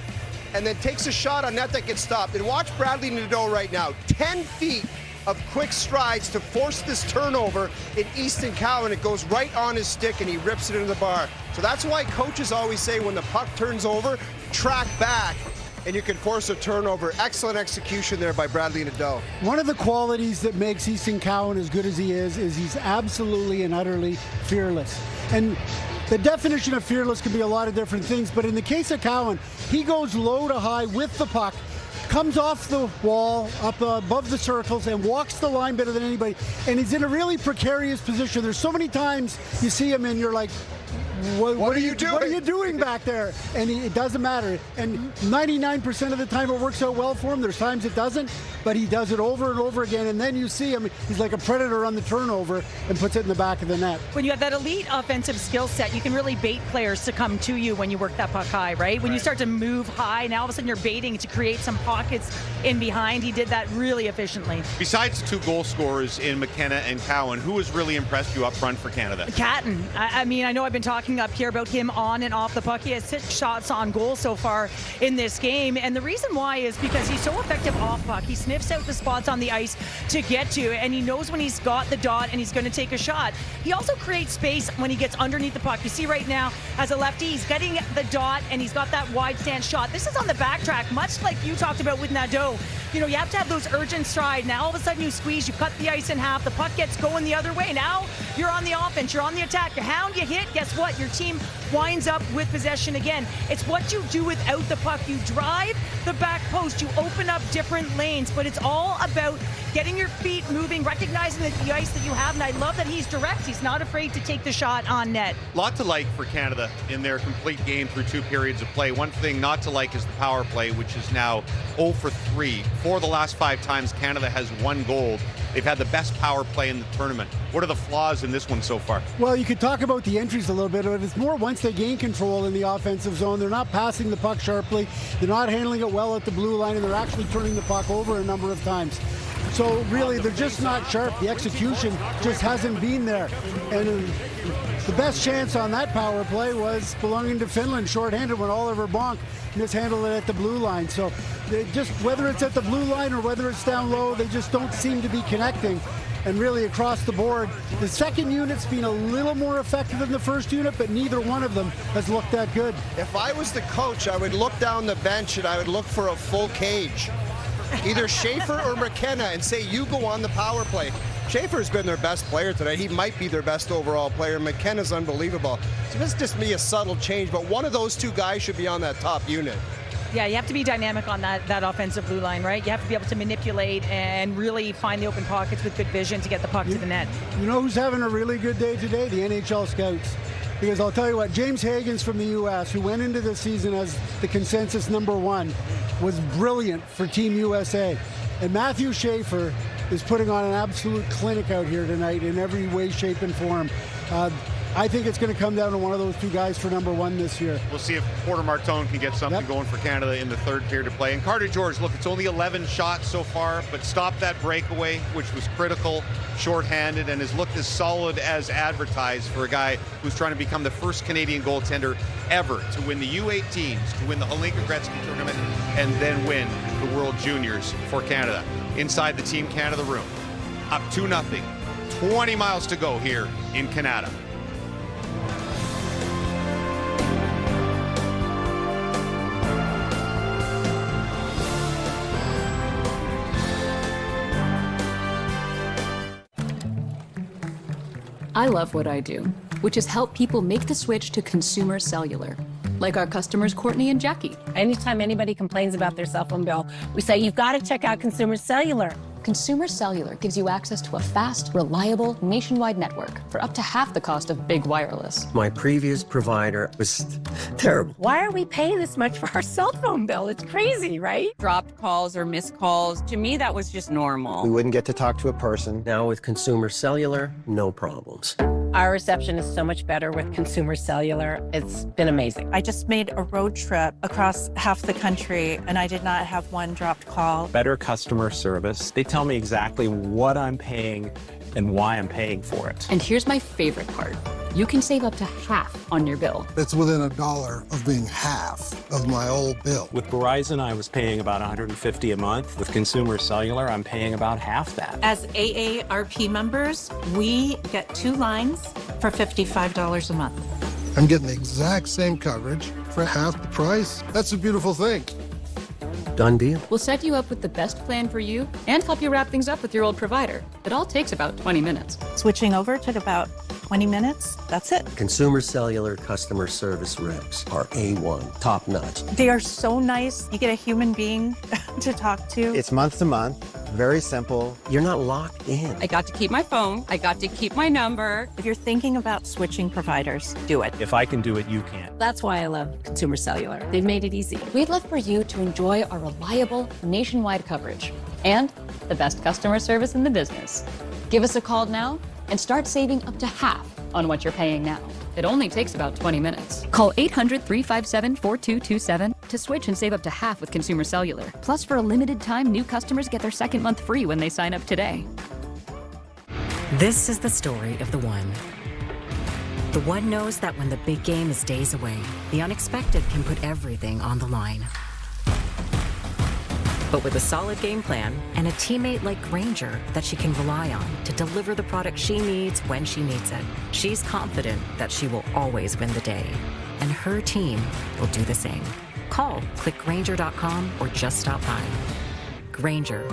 and then takes a shot on net that gets stopped. And watch Bradley Nadeau right now. 10 feet of quick strides to force this turnover in Easton Cowan. It goes right on his stick and he rips it into the bar. So that's why coaches always say when the puck turns over, track back and you can force a turnover. Excellent execution there by Bradley Nadeau. One of the qualities that makes Easton Cowan as good as he is he's absolutely and utterly fearless. And the definition of fearless can be a lot of different things, but in the case of Cowan, he goes low to high with the puck, comes off the wall, up above the circles, and walks the line better than anybody. And he's in a really precarious position. There's so many times you see him and you're like, what are you doing? What are you doing back there? And it doesn't matter. And 99% of the time it works out well for him. There's times it doesn't, but he does it over and over again. And then you see him, he's like a predator on the turnover and puts it in the back of the net. When you have that elite offensive skill set, you can really bait players to come to you when you work that puck high, right? When you start to move high, now all of a sudden you're baiting to create some pockets in behind. He did that really efficiently. Besides two goal scorers in McKenna and Cowan, who has really impressed you up front for Canada? Catton. I mean, I know I've been talking up here about him on and off the puck. He has 6 shots on goal so far in this game, and the reason why is because he's so effective off puck. He sniffs out the spots on the ice to get to, and he knows when he's got the dot and he's going to take a shot. He also creates space when he gets underneath the puck. You see right now, as a lefty, he's getting the dot and he's got that wide stance shot. This is on the backtrack, much like you talked about with Nadeau. You know, you have to have those urgent strides. Now all of a sudden you squeeze, you cut the ice in half, the puck gets going the other way. Now you're on the offense, you're on the attack. Your hound, you hit, guess what? Your team winds up with possession again. It's what you do without the puck. You drive the back post, you open up different lanes, but it's all about getting your feet moving, recognizing the ice that you have, and I love that he's direct. He's not afraid to take the shot on net. Lot to like for Canada in their complete game through 2 periods of play. One thing not to like is the power play, which is now 0 for 3. 4 of the last 5 times Canada has won gold. They've had the best power play in the tournament. What are the flaws in this one so far? Well, you could talk about the entries a little bit, but it's more once they gain control in the offensive zone, they're not passing the puck sharply, they're not handling it well at the blue line, and they're actually turning the puck over a number of times. So really, they're just not sharp. The execution just hasn't been there. And the best chance on that power play was belonging to Finland, shorthanded when Oliver Bonk mishandled it at the blue line. So they just, whether it's at the blue line or whether it's down low, they just don't seem to be connecting. And really across the board, the second unit's been a little more effective than the first unit, but neither one of them has looked that good. If I was the coach, I would look down the bench and I would look for a full cage. Either Schaefer or McKenna, and say, you go on the power play. Schaefer's been their best player today. He might be their best overall player. McKenna's unbelievable. So this just be a subtle change, but one of those 2 guys should be on that top unit. Yeah, you have to be dynamic on that offensive blue line, right? You have to be able to manipulate and really find the open pockets with good vision to get the puck to the net. You know who's having a really good day today? The NHL scouts. Because I'll tell you what, James Hagens from the U.S., who went into the season as the consensus #1, was brilliant for Team USA. And Matthew Schaefer is putting on an absolute clinic out here tonight in every way, shape, and form. I think it's going to come down to one of those 2 guys for #1 this year. We'll see if Porter Martone can get something going for Canada in the 3rd period of play. And Carter George, look, it's only 11 shots so far, but stopped that breakaway, which was critical, shorthanded, and has looked as solid as advertised for a guy who's trying to become the first Canadian goaltender ever to win the U18s, to win the Holinka Gretzky tournament, and then win the World Juniors for Canada. Inside the Team Canada room, up 2-0, 20 miles to go here in Canada. I love what I do, which is help people make the switch to consumer cellular. Like our customers, Courtney and Jackie. Anytime anybody complains about their cell phone bill, we say, you've got to check out consumer cellular. Consumer Cellular gives you access to a fast, reliable, nationwide network for up to half the cost of big wireless. My previous provider was terrible. Why are we paying this much for our cell phone bill? It's crazy, right? Dropped calls or missed calls. To me, that was just normal. We wouldn't get to talk to a person. Now with Consumer Cellular, no problems. Our reception is so much better with Consumer Cellular. It's been amazing. I just made a road trip across half the country, and I did not have one dropped call. Better customer service. They tell me exactly what I'm paying and why I'm paying for it. And here's my favorite part. You can save up to half on your bill. It's within $1 of being half of my old bill. With Verizon, I was paying about $150 a month. With Consumer Cellular, I'm paying about half that. As AARP members, we get 2 lines for $55 a month. I'm getting the exact same coverage for half the price. That's a beautiful thing. Done deal. We'll set you up with the best plan for you and help you wrap things up with your old provider. It all takes about 20 minutes. Switching over took about 20 minutes. That's it. Consumer Cellular customer service reps are A1, top notch. They are so nice. You get a human being to talk to. It's month to month, very simple. You're not locked in. I got to keep my phone. I got to keep my number. If you're thinking about switching providers, do it. If I can do it, you can. That's why I love Consumer Cellular. They've made it easy. We'd love for you to enjoy our reliable nationwide coverage and the best customer service in the business. Give us a call now and start saving up to half on what you're paying now. It only takes about 20 minutes. Call 800-357-4227 to switch and save up to half with Consumer Cellular. Plus, for a limited time, new customers get their second month free when they sign up today. This is the story of the one. The one knows that when the big game is days away, the unexpected can put everything on the line. But with a solid game plan and a teammate like Grainger that she can rely on to deliver the product she needs when she needs it, she's confident that she will always win the day. And her team will do the same. Call, click Grainger.com, or just stop by. Grainger,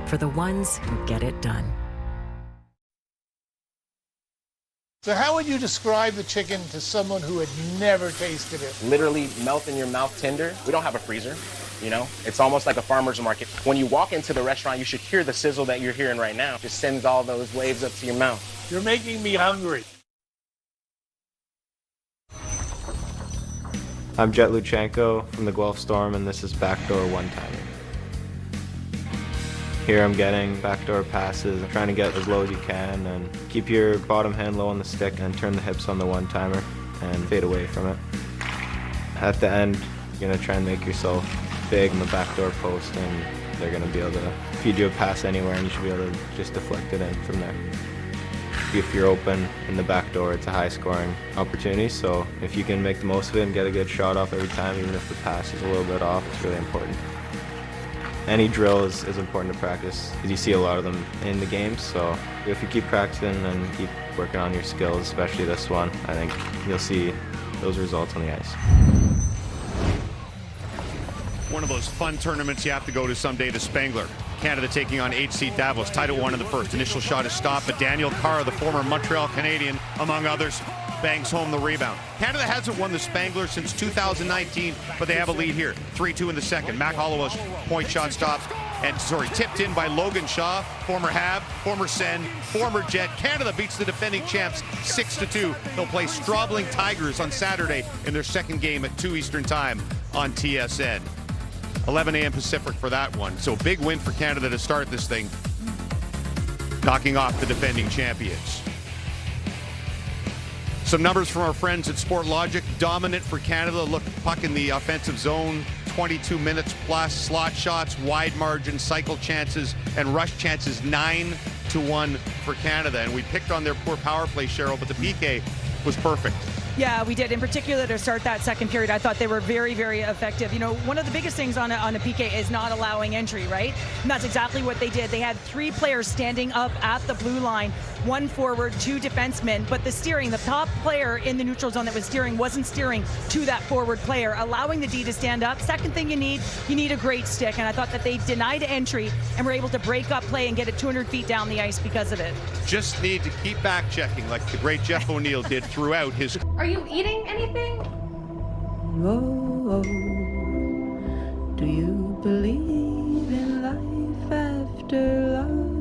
for the ones who get it done. So how would you describe the chicken to someone who had never tasted it? Literally melt in your mouth tender. We don't have a freezer, you know? It's almost like a farmer's market. When you walk into the restaurant, you should hear the sizzle that you're hearing right now. Just sends all those waves up to your mouth. You're making me hungry. I'm Jet Luchenko from the Guelph Storm, and this is Backdoor One-Timer. Here I'm getting backdoor passes, trying to get as low as you can, and keep your bottom hand low on the stick and turn the hips on the one-timer and fade away from it. At the end, you're going to try and make yourself big in the backdoor post, and they're going to be able to feed you a pass anywhere, and you should be able to just deflect it in from there. If you're open in the back door, it's a high-scoring opportunity, so if you can make the most of it and get a good shot off every time, even if the pass is a little bit off, it's really important. Any drill is important to practice, because you see a lot of them in the game, so if you keep practicing and keep working on your skills, especially this one, I think you'll see those results on the ice. One of those fun tournaments you have to go to someday, the Spangler. Canada taking on HC Davos, tied at 1 in the first. Initial shot is stopped, but Daniel Carr, the former Montreal Canadian, among others, bangs home the rebound. Canada hasn't won the Spangler since 2019, but they have a lead here. 3-2 in the second. Mac Hollowell's point shot stopped, and tipped in by Logan Shaw, former Hab, former Sen, former Jet. Canada beats the defending champs 6-2. They'll play Straubling Tigers on Saturday in their second game at 2 Eastern Time on TSN. 11 a.m. Pacific for that one. So big win for Canada to start this thing, knocking off the defending champions. Some numbers from our friends at Sportlogic. Dominant for Canada. Look, puck in the offensive zone, 22 minutes plus. Slot shots, wide margin, cycle chances, and rush chances 9-1 for Canada. And we picked on their poor power play, Cheryl, but the PK was perfect. Yeah, we did. In particular, to start that second period, I thought they were very, very effective. You know, one of the biggest things on a PK is not allowing entry, right? And that's exactly what they did. They had 3 players standing up at the blue line, 1 forward, 2 defensemen, but the steering, the top player in the neutral zone that was steering wasn't steering to that forward player, allowing the D to stand up. Second thing you need a great stick, and I thought that they denied entry and were able to break up play and get it 200 feet down the ice because of it. Just need to keep back checking like the great Jeff O'Neill did throughout his... Are you eating anything? Oh, do you believe in life after love?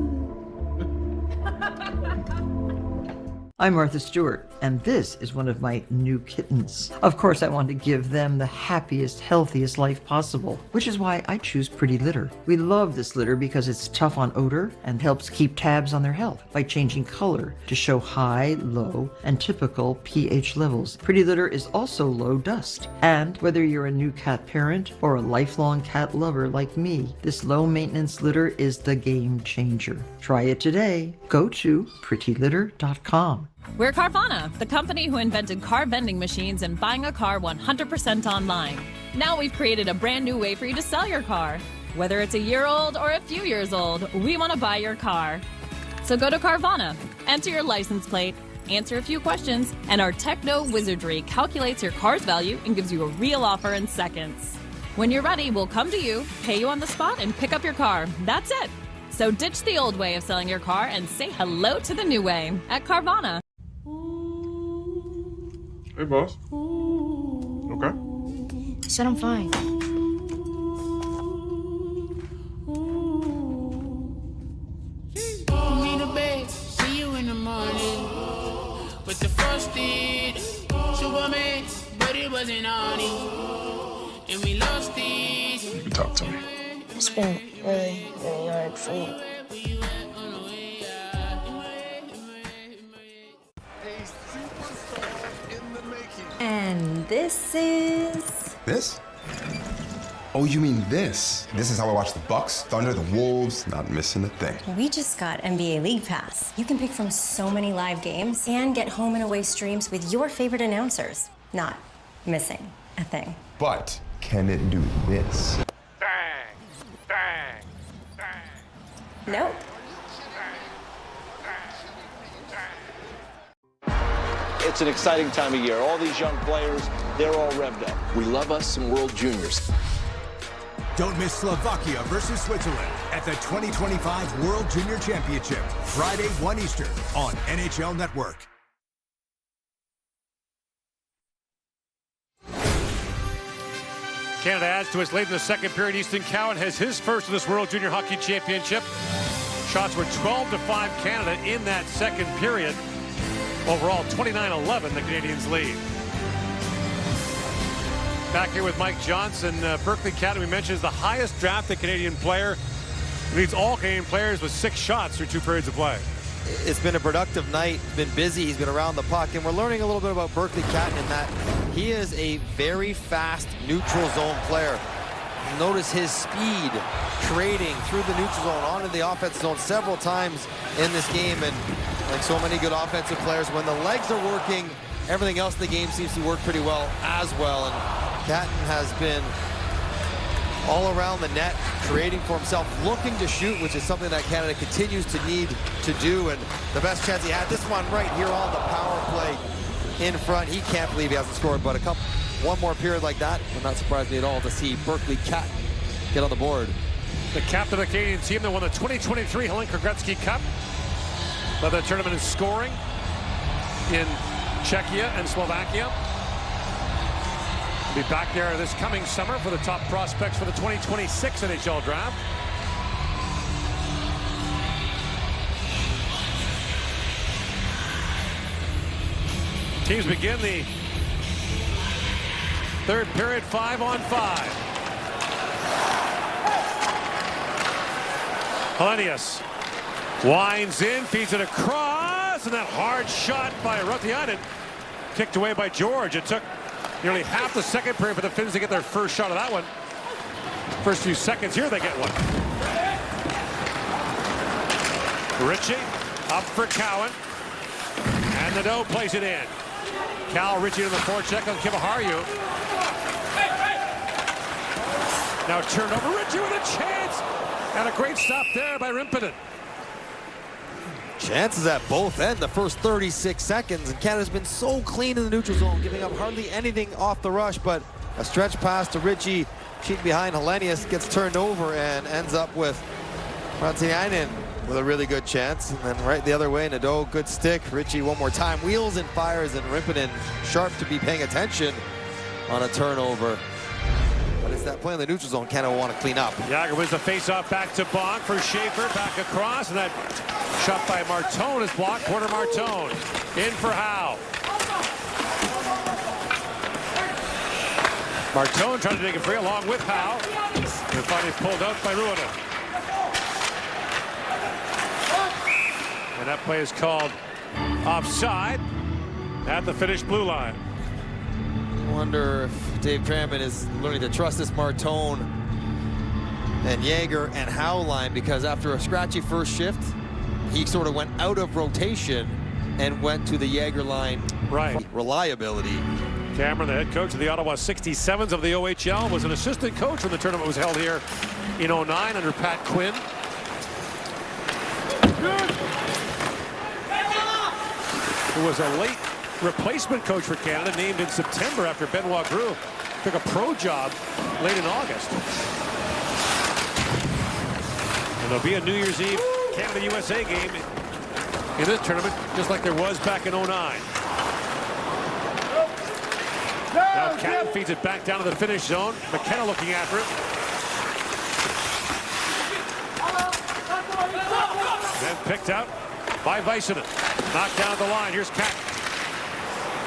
I'm Martha Stewart, and this is one of my new kittens. Of course, I want to give them the happiest, healthiest life possible, which is why I choose Pretty Litter. We love this litter because it's tough on odor and helps keep tabs on their health by changing color to show high, low, and typical pH levels. Pretty Litter is also low dust. And whether you're a new cat parent or a lifelong cat lover like me, this low-maintenance litter is the game changer. Try it today. Go to prettylitter.com. We're Carvana, the company who invented car vending machines and buying a car 100% online. Now we've created a brand new way for you to sell your car. Whether it's a year old or a few years old, we want to buy your car. So go to Carvana, enter your license plate, answer a few questions, and our techno wizardry calculates your car's value and gives you a real offer in seconds. When you're ready, we'll come to you, pay you on the spot, and pick up your car. That's it. So ditch the old way of selling your car and say hello to the new way at Carvana. Hey, boss. Okay. Said I'm fine. Put me to bed, see you in the morning. With the frosted Superman, but it wasn't on it. And we lost it. You can talk to me. It's been really, really hard for me. And this is... This? Oh, you mean this? This is how I watch the Bucks, Thunder, the Wolves, not missing a thing. We just got NBA League Pass. You can pick from so many live games and get home and away streams with your favorite announcers. Not missing a thing. But can it do this? Nope. It's an exciting time of year. All these young players, they're all revved up. We love us some World Juniors. Don't miss Slovakia versus Switzerland at the 2025 World Junior Championship, Friday, 1 Eastern on NHL Network. Canada adds to us late in the second period. Easton Cowan has his first of this World Junior Hockey Championship. Shots were 12-5 Canada in that second period. Overall, 29-11, the Canadians lead. Back here with Mike Johnson. Berkeley Academy mentions the highest drafted Canadian player. Leads all Canadian players with 6 shots through 2 periods of play. It's been a productive night. He's been busy. He's been around the puck. And we're learning a little bit about Berkeley Catton in that he is a very fast neutral zone player. Notice his speed trading through the neutral zone onto the offensive zone several times in this game. And like so many good offensive players, when the legs are working, everything else in the game seems to work pretty well as well. And Catton has been all around the net, creating for himself, looking to shoot, which is something that Canada continues to need to do. And the best chance he had, this one right here on the power play in front. He can't believe he hasn't scored, but one more period like that would not surprise me at all to see Berkeley Catton get on the board. The captain of the Canadian team that won the 2023 Helenka Gretzky Cup. Led the tournament in scoring in Czechia and Slovakia. Be back there this coming summer for the top prospects for the 2026 NHL draft. Teams begin the third period, 5-on-5. Helenius winds in, feeds it across, and that hard shot by Rautiainen kicked away by George. It took nearly half the second period for the Finns to get their first shot of that one. First few seconds here, they get one. Ritchie up for Cowan. And Nadeau plays it in. Cal Ritchie to the forecheck on Kivaharju. Now turned over. Ritchie with a chance. And a great stop there by Rimpinen. Chances at both end the first 36 seconds, and Canada's been so clean in the neutral zone, giving up hardly anything off the rush, but a stretch pass to Ritchie, cheating behind Helenius, gets turned over and ends up with Rautiainen with a really good chance. And then right the other way, Nadeau, good stick. Ritchie one more time, wheels and fires, and Rimpinen sharp to be paying attention on a turnover. But it's guys that play in the neutral zone kind of want to clean up. Jagr wins the face-off back to Bonk for Schaefer, back across, and that shot by Martone is blocked. Porter Martone in for Howe. Martone trying to take it free along with Howe. And finally pulled out by Ruonen. And that play is called offside at the Finnish blue line. I wonder if Dave Cranman is learning to trust this Martone and Jagr and Howe line, because after a scratchy first shift, he sort of went out of rotation and went to the Jagr line. Right. Reliability. Cameron, the head coach of the Ottawa 67s of the OHL, was an assistant coach when the tournament was held here in 09 under Pat Quinn. Who was a late replacement coach for Canada, named in September after Benoit Gros took a pro job late in August. And there'll be a New Year's Eve Canada-USA game in this tournament, just like there was back in 09. Now Catton feeds it back down to the Finnish zone. McKenna looking after it. Then picked out by Väisänen. Knocked down at the line. Here's Catton.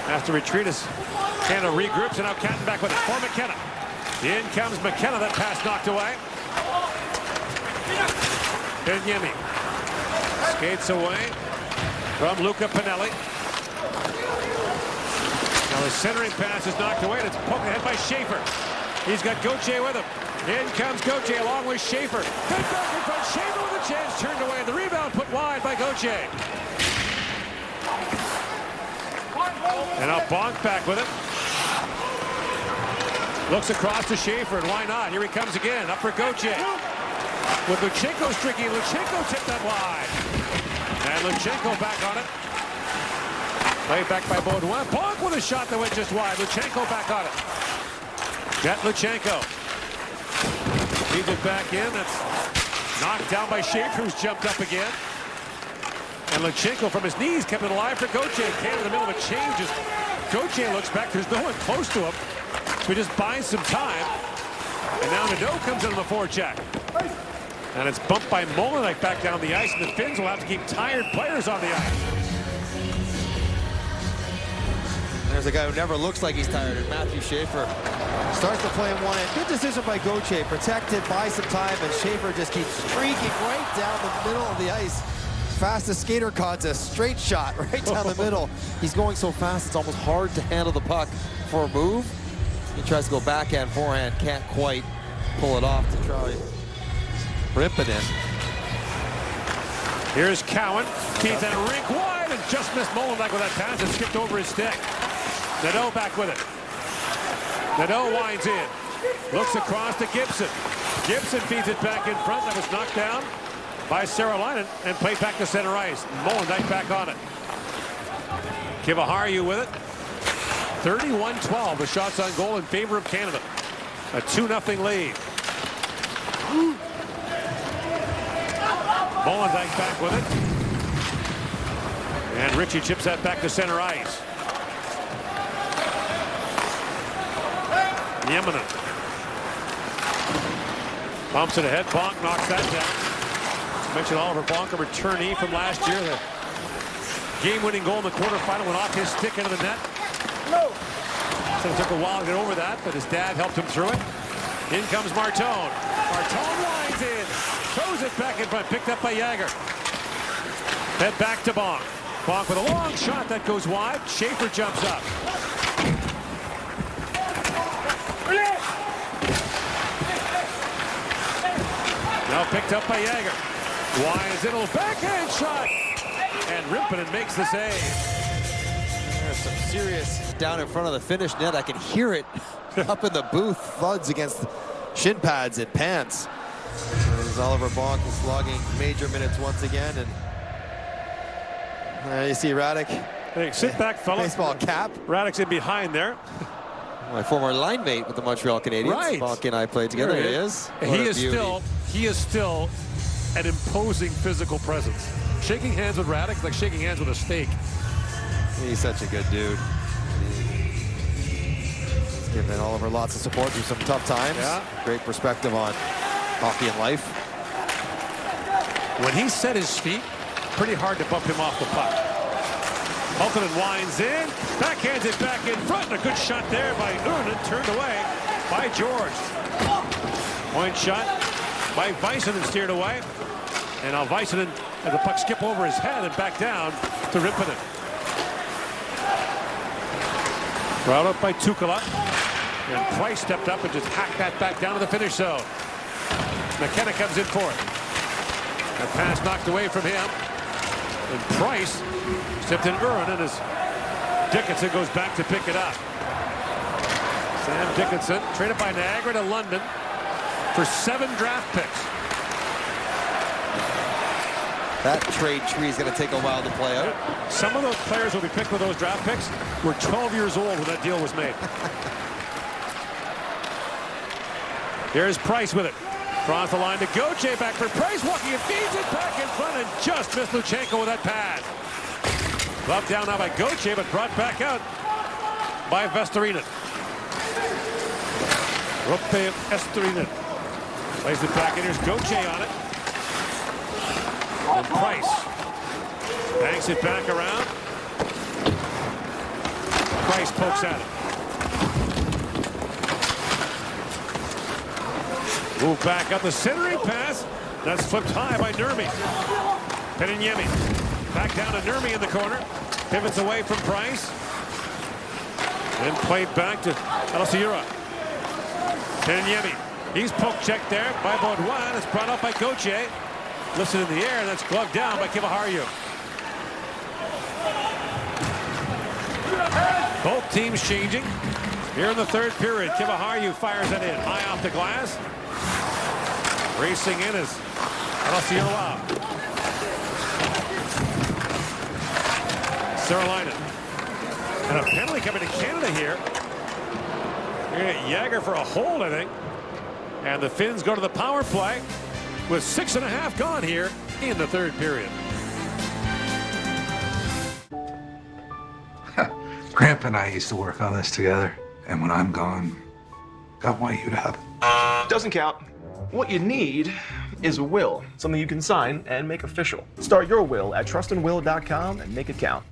Has to retreat as Canada regroups, and now Catton back with it for McKenna. In comes McKenna. That pass knocked away. Pieniemi skates away from Luca Pinelli. Now the centering pass is knocked away, and it's poked ahead by Schaefer. He's got Gauthier with him. In comes Gauthier along with Schaefer. Good goal in front. Schaefer with a chance, turned away. The rebound put wide by Gauthier. And now Bonk back with it. Looks across to Schaefer, and why not? Here he comes again, up for Gauthier. With Luchenko streaking, Luchenko tipped that wide. And Luchenko back on it. Played back by Baudouin. Bonk with a shot that went just wide. Luchenko back on it. Got Luchenko. Feeds it back in. That's knocked down by Schaefer, who's jumped up again. And Luchenko from his knees kept it alive for Gauthier. Came in the middle of a change as Gauthier looks back. There's no one close to him. So he just buys some time. And now Nadeau comes in on the forecheck. And it's bumped by Molinek back down the ice. And the Finns will have to keep tired players on the ice. There's a guy who never looks like he's tired, and Matthew Schaefer starts to play in one end. Good decision by Gauthier. Protected, buy some time, and Schaefer just keeps streaking right down the middle of the ice. Fastest skater contest, straight shot right down the middle. He's going so fast, it's almost hard to handle the puck for a move. He tries to go backhand, forehand, can't quite pull it off to try rip it in. Here's Cowan, keeps that rink wide and just missed Molinek with that pass and skipped over his stick. Nadeau back with it. Nadeau winds in, looks across to Gibson. Gibson feeds it back in front. That was knocked down by Saralainen and played back to center ice. Molinek back on it. Kivaharju with it. 31-12. The shots on goal in favor of Canada. A 2-0 lead. Molinek back with it. And Ritchie chips that back to center ice. Yeminen bumps it ahead. Bonk knocks that down. Mentioned Oliver Bonk, a returnee from last year. The game-winning goal in the quarterfinal went off his stick into the net. So it took a while to get over that, but his dad helped him through it. In comes Martone. Martone winds in. Throws it back in front. Picked up by Jagr. Head back to Bonk. Bonk with a long shot that goes wide. Schaefer jumps up. Now picked up by Jagr. Winds in a little backhand shot. And Rimpinen makes the save. There's some serious down in front of the Finnish net. I can hear it up in the booth. Thuds against shin pads and pants. As Oliver Bonk is logging major minutes once again. And you see Radek. Hey, sit back, fella. Baseball cap. Radek's in behind there. My former line mate with the Montreal Canadiens. Right. Bonk and I played together. There he is. He is still an imposing physical presence. Shaking hands with Radek like shaking hands with a steak. He's such a good dude. He's Giving Oliver lots of support through some tough times. Yeah. Great perspective on hockey and life. When he set his feet, pretty hard to bump him off the puck. Hultinen winds in, backhands it back in front, and a good shot there by Unen, turned away by George. Point shot by Väisänen, steered away. And now Väisänen had the puck skip over his head and back down to Rippinen. Brought up by Tukala. And Price stepped up and just hacked that back down to the finish zone. McKenna comes in for it. A pass knocked away from him. And Price stepped in Uren, and as Dickinson goes back to pick it up. Sam Dickinson traded by Niagara to London for 7 draft picks. That trade tree is going to take a while to play out. Some of those players will be picked with those draft picks were 12 years old when that deal was made. Here's Price with it. Across the line to Gauthier, back for Price, walking and feeds it back in front and just missed Luchenko with that pass. Gloved down now by Gauthier, but brought back out by Vestorinen. Roope Vestorinen plays it back, and here's Gauthier on it. And Price banks it back around. Price pokes at it. Move back up the centering pass. That's flipped high by Nurmi. Peniemi back down to Nurmi in the corner. Pivots away from Price. Then played back to Alasiura. Peniemi. He's poke checked there by Baudouin. It's brought up by Gauthier. Lifted in the air, and that's gloved down by Kivaharju. Both teams changing. Here in the third period, Kivaharju fires it in. High off the glass. Racing in is Alasiura. Saralainen. And a penalty coming to Canada here. You're going to get Jagger for a hold, I think. And the Finns go to the power play with 6.5 gone here in the third period. Gramp and I used to work on this together. And when I'm gone, I want you to have it. Doesn't count. What you need is a will, something you can sign and make official. Start your will at trustandwill.com and make it count.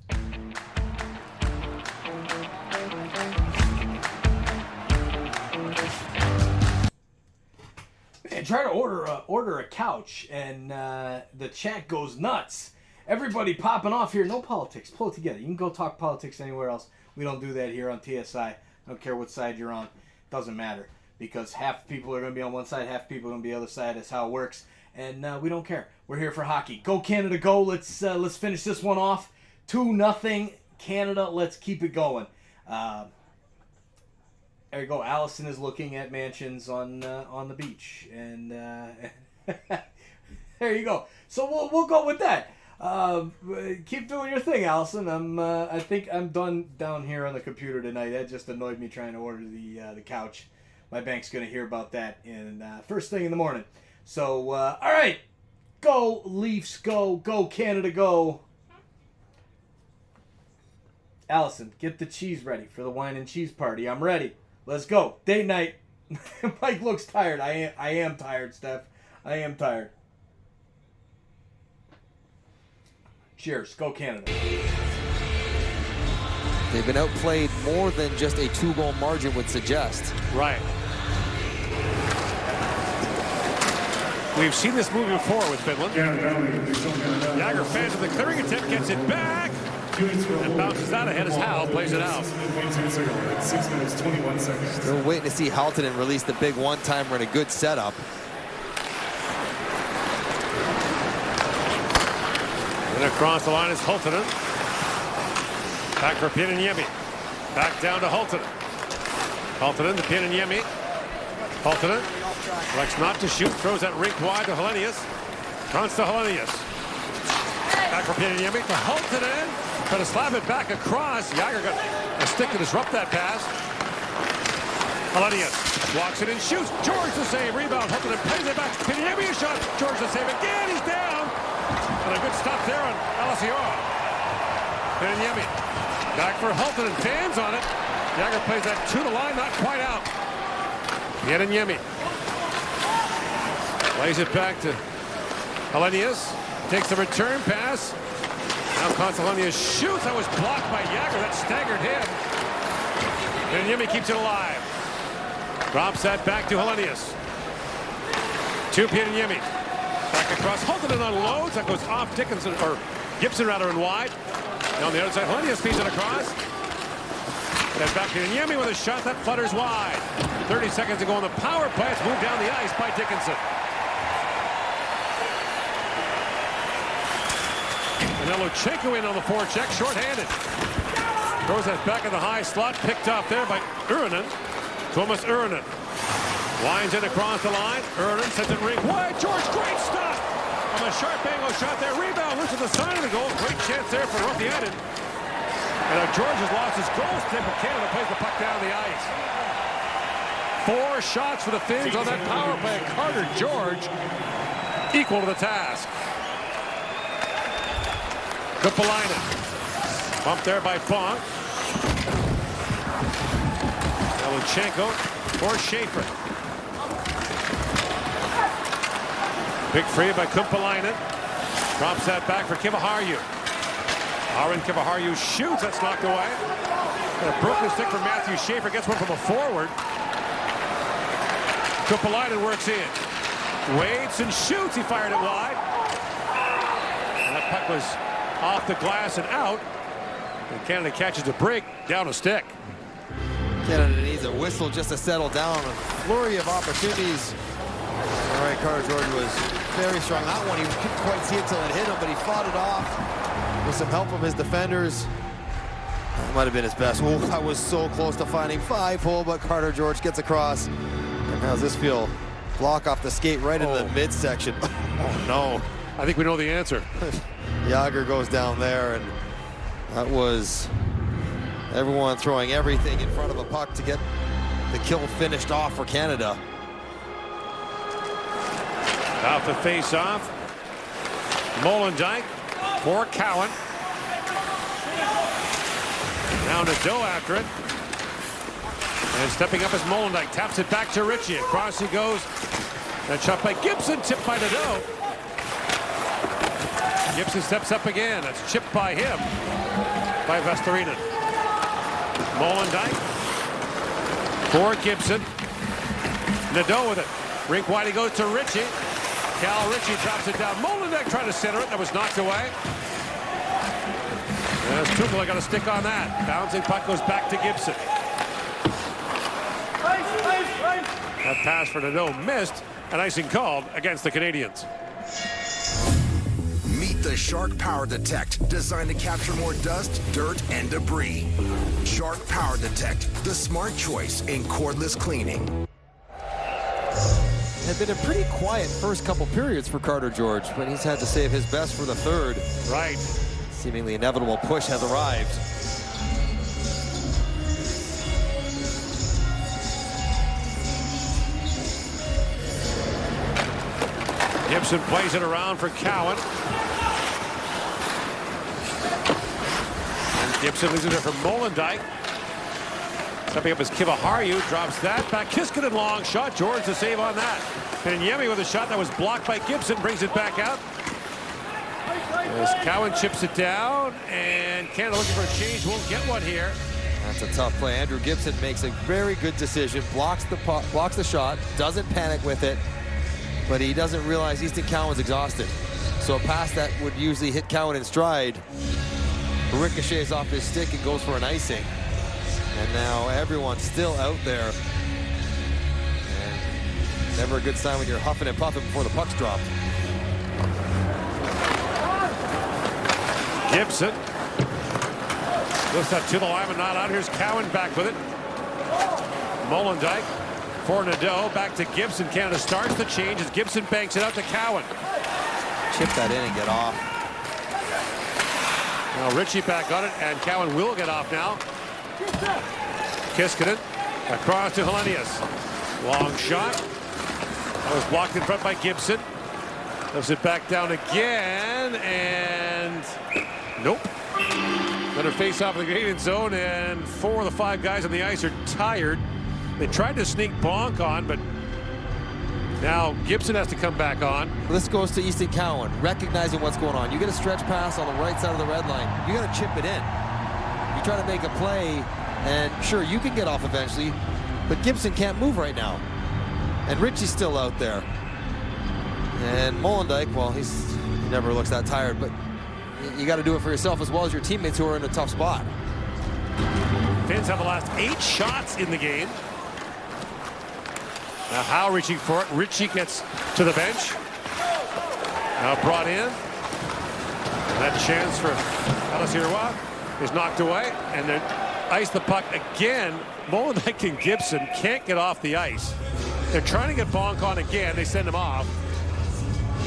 Man, try to order a couch and the chat goes nuts. Everybody popping off here. No politics. Pull it together. You can go talk politics anywhere else. We don't do that here on TSI. I don't care what side you're on. Doesn't matter. Because half the people are going to be on one side, half the people are going to be on the other side. That's how it works. And we don't care. We're here for hockey. Go Canada, go. Let's finish this one off. 2-0 Canada. Let's keep it going. There you go. Allison is looking at mansions on the beach. And there you go. So we'll go with that. Keep doing your thing, Allison. I think I'm done down here on the computer tonight. That just annoyed me trying to order the couch. My bank's going to hear about that in first thing in the morning. So, all right. Go, Leafs, go. Go, Canada, go. Allison, get the cheese ready for the wine and cheese party. I'm ready. Let's go. Date night. Mike looks tired. I am tired, Steph. I am tired. Cheers. Go, Canada. They've been outplayed more than just a 2-goal margin would suggest. Right. We've seen this movie before with Finland. Jagger fans of the clearing attempt, gets it back, and bounces out ahead as Hal plays it out. 6 minutes, 21 seconds. Still waiting to see Haltinen release the big one-timer in a good setup. And across the line is Haltinen. Back for Pieninniemi. Back down to Haltinen. Haltinen to Pieninniemi. Haltinen elects not to shoot. Throws that rink wide to Helenius. Runs to Helenius. Back for Pieninniemi to Haltinen. Trying to slap it back across. Jagger got a stick to disrupt that pass. Helenius walks it and shoots. George the save. Rebound. Haltinen plays it back. Pieninniemi a shot. George the save again. He's down. And a good stop there on Alasiura. Pieninniemi. Back for Haltinen. Fans on it. Jagger plays that to the line, not quite out. Yemi plays it back to Helenius. Takes the return pass. Now Helenius shoots. That was blocked by Jagger. That staggered him. And Yemi keeps it alive. Drops that back to Helenius. To Yemi. Back across. Holden unloads. That goes off Dickinson, or Gibson rather, and wide. And on the other side, Helenius feeds it across. And back to Yemi with a shot that flutters wide. 30 seconds to go on the power play. It's moved down the ice by Dickinson. And now Luchenko in on the forecheck, shorthanded. Throws that back in the high slot, picked off there by Yrinen. Thomas Yrinen winds in across the line. Yrinen sends it ring wide. George, great stop on a sharp angle shot there. Rebound, loose at the side of the goal. Great chance there for Ruthianen. And now George has lost his goal stick, but Canada plays the puck down the ice. 4 shots for the Finns on that power play. Carter George equal to the task. Kupalainen. Bumped there by Bonk. Luchenko for Schaefer. Big free by Kupalainen. Drops that back for Kiviharju. Aaron Kiviharju shoots. That's knocked away. And a broken stick for Matthew Schaefer. Gets one from a forward. Kupalainen works in. Waits and shoots. He fired it wide. And that puck was off the glass and out. And Canada catches a break down a stick. Canada needs a whistle just to settle down. A flurry of opportunities. All right, Carter George was very strong. That one, he couldn't quite see it till it hit him, but he fought it off with some help from his defenders. That might have been his best. Oh, that was so close to finding 5-hole, but Carter George gets across. And how's this feel? Block off the skate right into the midsection. Oh, no. I think we know the answer. Jagger goes down there, and that was everyone throwing everything in front of a puck to get the kill finished off for Canada. Off the face-off. Molendijk for Cowan. Now Nadeau after it. And stepping up is Molendijk. Taps it back to Ritchie. Across he goes. That shot by Gibson. Tipped by Nadeau. Gibson steps up again. That's chipped by him. By Vestorinen. Molendijk. For Gibson. Nadeau with it. Rink wide he goes to Ritchie. Cal Ritchie drops it down. Molendijk trying to center it. That was knocked away. As Tukala got a stick on that. Bouncing puck goes back to Gibson. That pass for Nadeau missed. And icing called against the Canadians. Meet the Shark Power Detect, designed to capture more dust, dirt, and debris. Shark Power Detect, the smart choice in cordless cleaning. Had been a pretty quiet first couple periods for Carter George, but he's had to save his best for the third. Right. Seemingly inevitable push has arrived. Gibson plays it around for Cowan. And Gibson leaves it there for Molendijk. Stepping up is Kiviharju, drops that back. Kiskinen long shot. George to save on that. And Yemi with a shot that was blocked by Gibson brings it back out. As Cowan chips it down, and Canada looking for a change, won't get one here. That's a tough play. Andrew Gibson makes a very good decision, blocks the shot, doesn't panic with it, but he doesn't realize Easton Cowan's exhausted. So a pass that would usually hit Cowan in stride ricochets off his stick and goes for an icing. And now everyone's still out there. And never a good sign when you're huffing and puffing before the puck's dropped. Gibson lifts that to the line and not out. Here's Cowan back with it. Molendijk for Nadeau. Back to Gibson. Canada starts the change as Gibson banks it out to Cowan. Chip that in and get off. Now Ritchie back on it, and Cowan will get off now. Kiskinen across to Helenius. Long shot. That was blocked in front by Gibson. Lifts it back down again, and nope. Another face-off in the Canadian zone, and 4 of the 5 guys on the ice are tired. They tried to sneak Bonk on, but now Gibson has to come back on. This goes to Easton Cowan, recognizing what's going on. You get a stretch pass on the right side of the red line. You got to chip it in. You try to make a play, and sure, you can get off eventually, but Gibson can't move right now. And Ritchie's still out there. And Molendyk, well, he never looks that tired, but you got to do it for yourself as well as your teammates who are in a tough spot. Finns have the last 8 shots in the game. Now Howe reaching for it. Ritchie gets to the bench. Now brought in. And that chance for Alasirwa is knocked away. And then ice the puck again. Molendyk and Gibson can't get off the ice. They're trying to get Bonk on again. They send him off.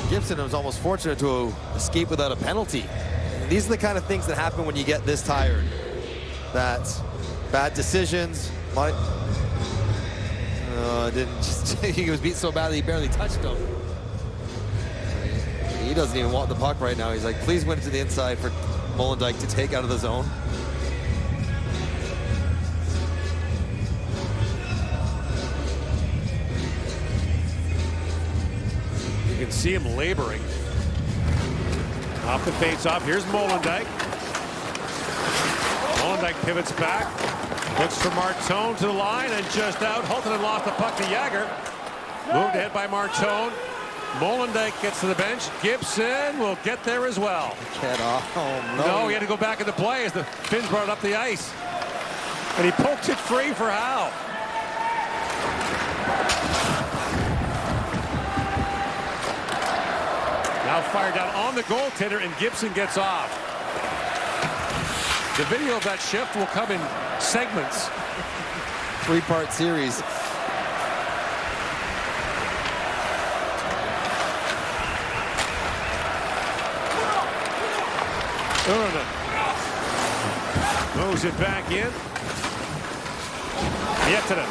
Gibson was almost fortunate to escape without a penalty. And these are the kind of things that happen when you get this tired. That's bad decisions. He was beat so badly he barely touched him. He doesn't even want the puck right now. He's like, please win it to the inside for Molendyk to take out of the zone. You can see him laboring. Off the face-off. Here's Molendyk. Molendyk pivots back. Looks for Martone to the line and just out. Hultinen lost the puck to Jagger. Moved ahead by Martone. Molendyk gets to the bench. Gibson will get there as well. Get off. Oh, no. No, he had to go back into play as the Finns brought it up the ice. And he poked it free for Howe. Now fired down on the goaltender, and Gibson gets off. The video of that shift will come in segments. 3-part series. Moves it back in. Jokinen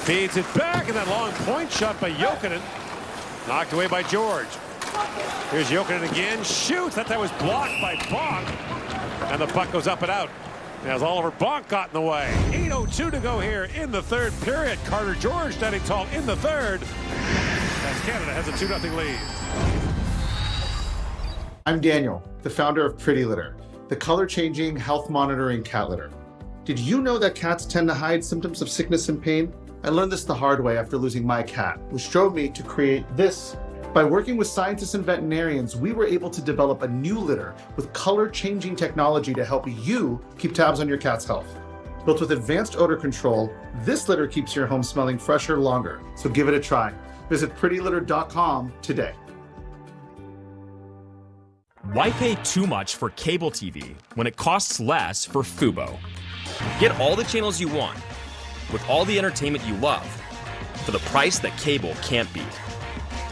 feeds it back, and that long point shot by Jokinen. Knocked away by George. Here's Jokinen again. Shoots. That was blocked by Bonk. And the puck goes up and out. As Oliver Bonk got in the way. 8:02 to go here in the third period. Carter George standing tall in the third. As Canada has a 2-0 lead. I'm Daniel, the founder of Pretty Litter, the color-changing, health-monitoring cat litter. Did you know that cats tend to hide symptoms of sickness and pain? I learned this the hard way after losing my cat, which drove me to create this. By working with scientists and veterinarians, we were able to develop a new litter with color-changing technology to help you keep tabs on your cat's health. Built with advanced odor control, this litter keeps your home smelling fresher longer. So give it a try. Visit prettylitter.com today. Why pay too much for cable TV when it costs less for Fubo? Get all the channels you want with all the entertainment you love for the price that cable can't beat.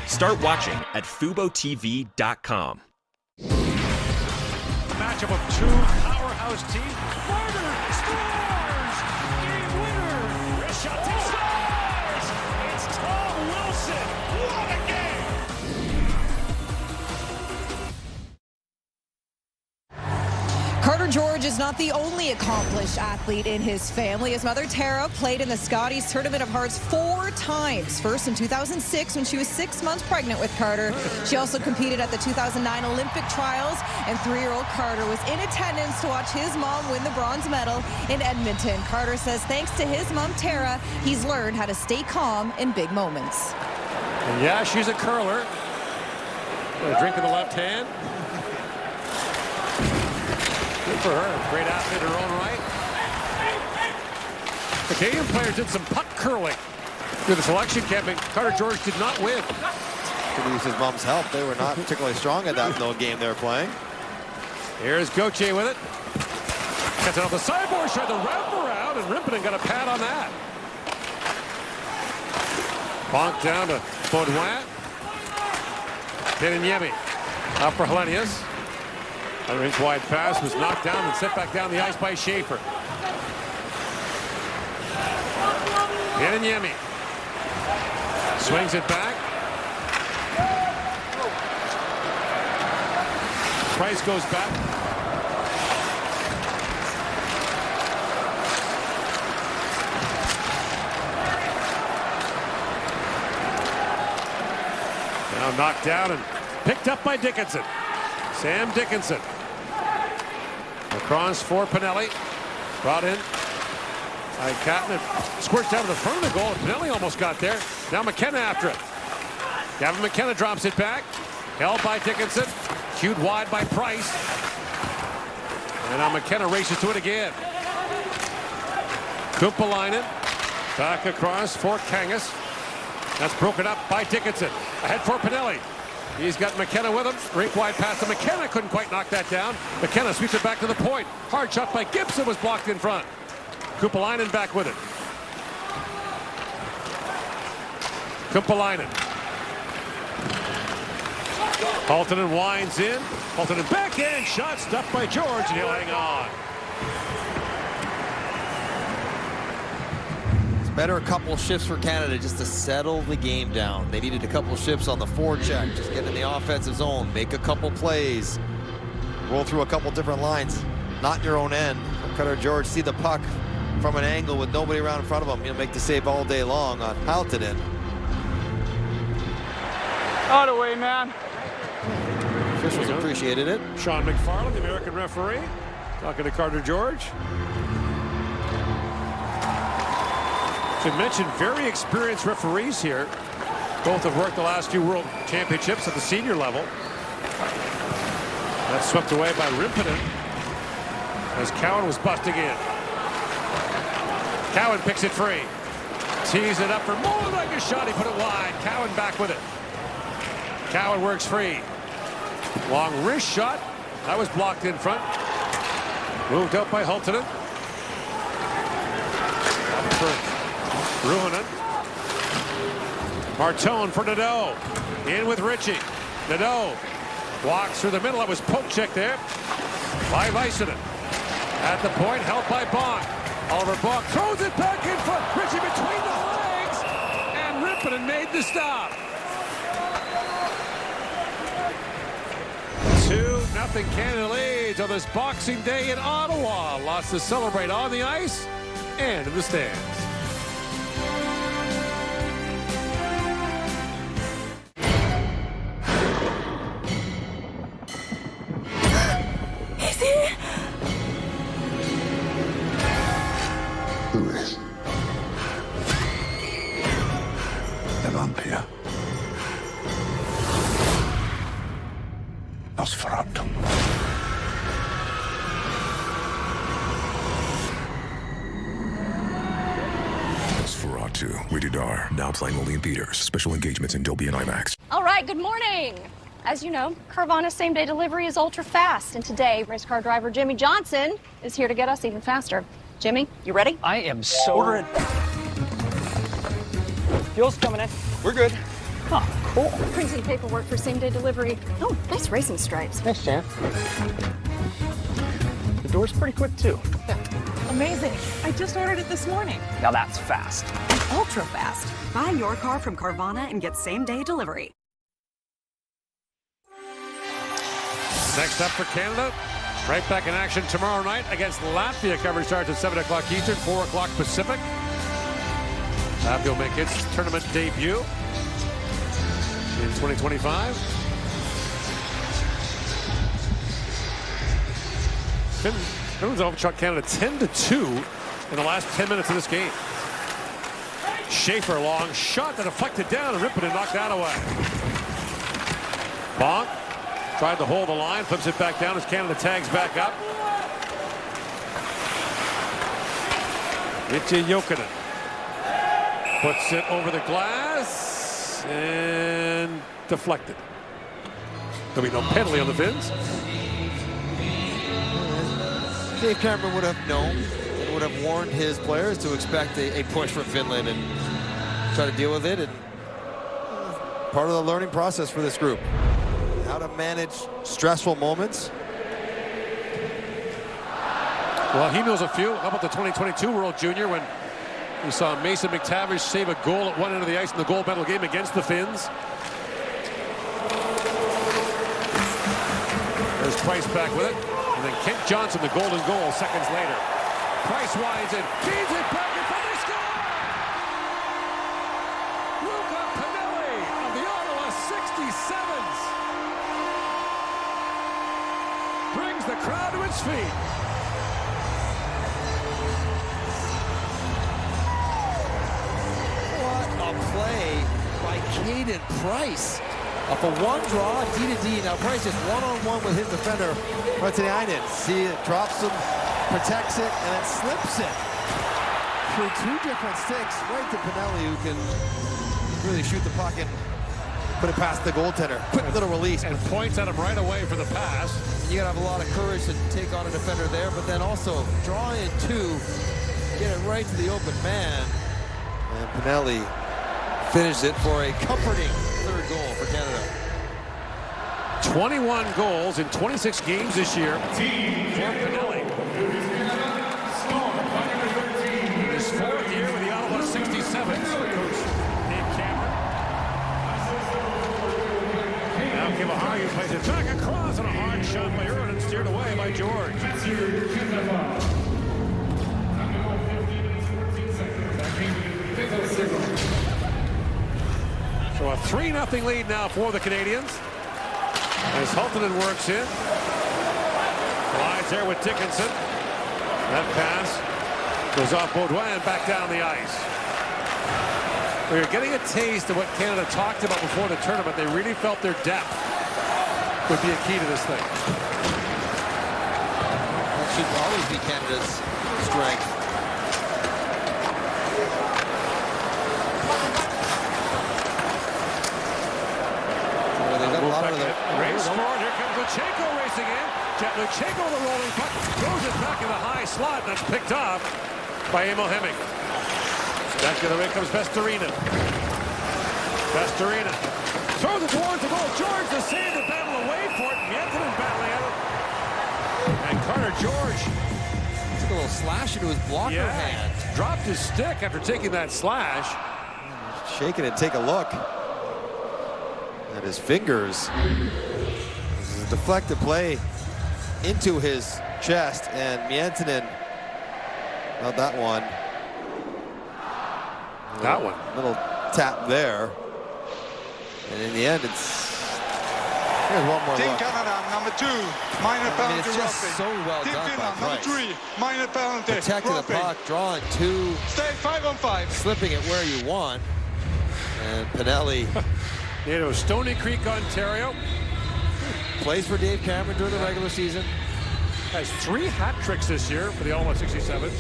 Start watching at FuboTV.com. Matchup of 2 powerhouse teams. Marner scores! Game winner! Wrist shot scores! It's Tom Wilson. What a game! Carter George is not the only accomplished athlete in his family. His mother, Tara, played in the Scotties Tournament of Hearts 4 times. First in 2006 when she was 6 months pregnant with Carter. She also competed at the 2009 Olympic trials, and 3-year-old Carter was in attendance to watch his mom win the bronze medal in Edmonton. Carter says thanks to his mom, Tara, he's learned how to stay calm in big moments. And yeah, she's a curler. A drink in the left hand. Good for her. Great athlete in her own right. The Canadian players did some puck curling through the selection camp, and Carter George did not win. Could use his mom's help. They were not particularly strong at that little game they were playing. Here's Gauthier with it. Gets it off the sideboard, tried to wrap around, and Rimpinen got a pad on that. Bonk down to Baudouin. Yemi up for Helenius. Another inch wide pass was knocked down and set back down the ice by Schaefer. Yemi swings it back. Price goes back. Now knocked down and picked up by Dickinson. Sam Dickinson. Across for Pinelli. Brought in by Catton. Squirts down to the front of the goal. Pinelli almost got there. Now McKenna after it. Gavin McKenna drops it back. Held by Dickinson. Cued wide by Price. And now McKenna races to it again. Kumpalainen. Back across for Kangas. That's broken up by Dickinson. Ahead for Pinelli. He's got McKenna with him. Rink wide pass to McKenna. Couldn't quite knock that down. McKenna sweeps it back to the point. Hard shot by Gibson was blocked in front. Kumpalainen back with it. Kumpalainen. Haltonen winds in. Haltonen backhand shot stuffed by George, and he'll hang on. Better a couple shifts for Canada just to settle the game down. They needed a couple shifts on the forecheck, just get in the offensive zone, make a couple plays, roll through a couple different lines, not in your own end. Cutter George see the puck from an angle with nobody around in front of him. He'll make the save all day long on Haltonen. Out of the way, man. Officials appreciated it. Sean McFarland, the American referee, talking to Carter George. To mention very experienced referees here. Both have worked the last few World Championships at the senior level. That's swept away by Rimpinen as Cowan was busting in. Cowan picks it free. Tees it up for more like a shot. He put it wide. Cowan back with it. Cowan works free. Long wrist shot. That was blocked in front. Moved up by Haltonen. Ruohonen. Martone for Nadeau. In with Ritchie. Nadeau walks through the middle. That was poke check there by Väisänen. At the point, held by Bonk. Oliver Bonk throws it back in front. Ritchie between the legs. And Rimpinen made the stop. 2-0 Canada leads on this Boxing Day in Ottawa. Lots to celebrate on the ice and in the stands. Who is? The vampire. Nosferatu. Nosferatu. Rated R. Now playing only in theaters. Special engagements in Dolby and IMAX. All right, good morning. As you know, Carvana same-day delivery is ultra fast, and today, race car driver Jimmy Johnson is here to get us even faster. Jimmy, you ready? I am so... Fuel's coming in. We're good. Oh, cool. Printing paperwork for same-day delivery. Oh, nice racing stripes. Thanks, Jan. The door's pretty quick, too. Amazing. I just ordered it this morning. Now that's fast. Ultra fast. Buy your car from Carvana and get same-day delivery. Next up for Canada, right back in action tomorrow night against Latvia. Coverage starts at 7 o'clock Eastern, 4 o'clock Pacific. Latvia will make its tournament debut in 2025. Finland's overshot Canada 10-2 in the last 10 minutes of this game. Schaefer, long shot that deflected down and Rimpinen knocked that away. Bonk tried to hold the line, flips it back down as Canada tags back up. Itse Jokinen puts it over the glass and deflected. There'll be no penalty on the Finns. Dave Cameron would have known and would have warned his players to expect a push from Finland and try to deal with it. And part of the learning process for this group. How to manage stressful moments. Well, he knows a few. How about the 2022 World Junior when we saw Mason McTavish save a goal at one end of the ice in the gold medal game against the Finns. There's Price back with it. And then Kent Johnson, the golden goal, seconds later. Price winds it, feeds it back in front of the score! Luca Pinelli of the Ottawa 16 67s. Brings the crowd to its feet. What a play by Caden Price. Off a one draw, D-to-D. Now Price just one-on-one with his defender, Martiniainen. See it, drops him, protects it, and then slips it. Through two different sticks, right to Pinelli, who can really shoot the puck and put it past the goaltender. Quick little release. And points at him right away for the pass. And you gotta have a lot of courage to take on a defender there, but then also draw in two, get it right to the open man. And Pinelli finishes it for a comforting third goal for Canada. 21 goals in 26 games this year for Pinelli. His fourth year with the Ottawa 67s for Coach Dave Cameron. Now Kivaharu plays it back across on a hard shot by Irwin and steered away by George. So a 3-0 lead now for the Canadians. As Hultinen works in. Slides there with Dickinson. That pass goes off Baudouin and back down the ice. We're getting a taste of what Canada talked about before the tournament. They really felt their depth would be a key to this thing. That should always be Canada's strength. Race forward, here comes Luchenko racing in. Luchenko with a rolling puck, throws it back in the high slot, and that's picked off by Emil Hemming. Back to the ring comes Vestorina. Vestorina throws it towards the goal. George the save, the battle away for it. Mietinen battling out. And Carter George took a little slash into his blocker hand. Dropped his stick after taking that slash. Shaking it, take a look at his fingers. This is a deflected play into his chest, and Mietinen held that one. That one. Little tap there. And in the end, it's... Here's one more Team look. Canada, number 2, minor penalty It's just roughing. so well Team done Finland, by number Price. 3, minor penalty Protecting the roughing. puck, drawing two. Stay 5-on-5. Slipping it where you want. And Pinelli... Into Stony Creek, Ontario. Plays for Dave Cameron during the regular season. Has 3 hat tricks this year for the Ottawa 67s.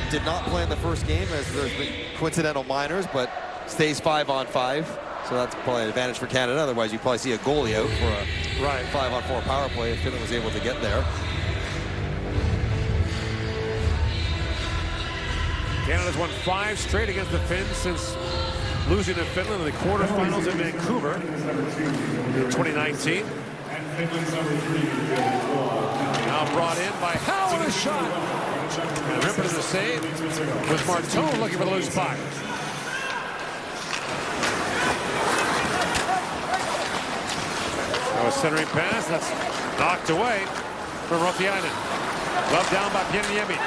Did not play in the first game as there's been coincidental minors, but stays 5-on-5. So that's probably an advantage for Canada. Otherwise, you probably see a goalie out for a 5-on-4 power play if Finland was able to get there. Canada's won 5 straight against the Finns since losing to Finland in the quarterfinals in Vancouver in 2019. Now brought in by Howe with a shot. And ripping the save was Martone looking for the loose puck. Now a centering pass that's knocked away from Rothiainen. Glove down by Pieniemi.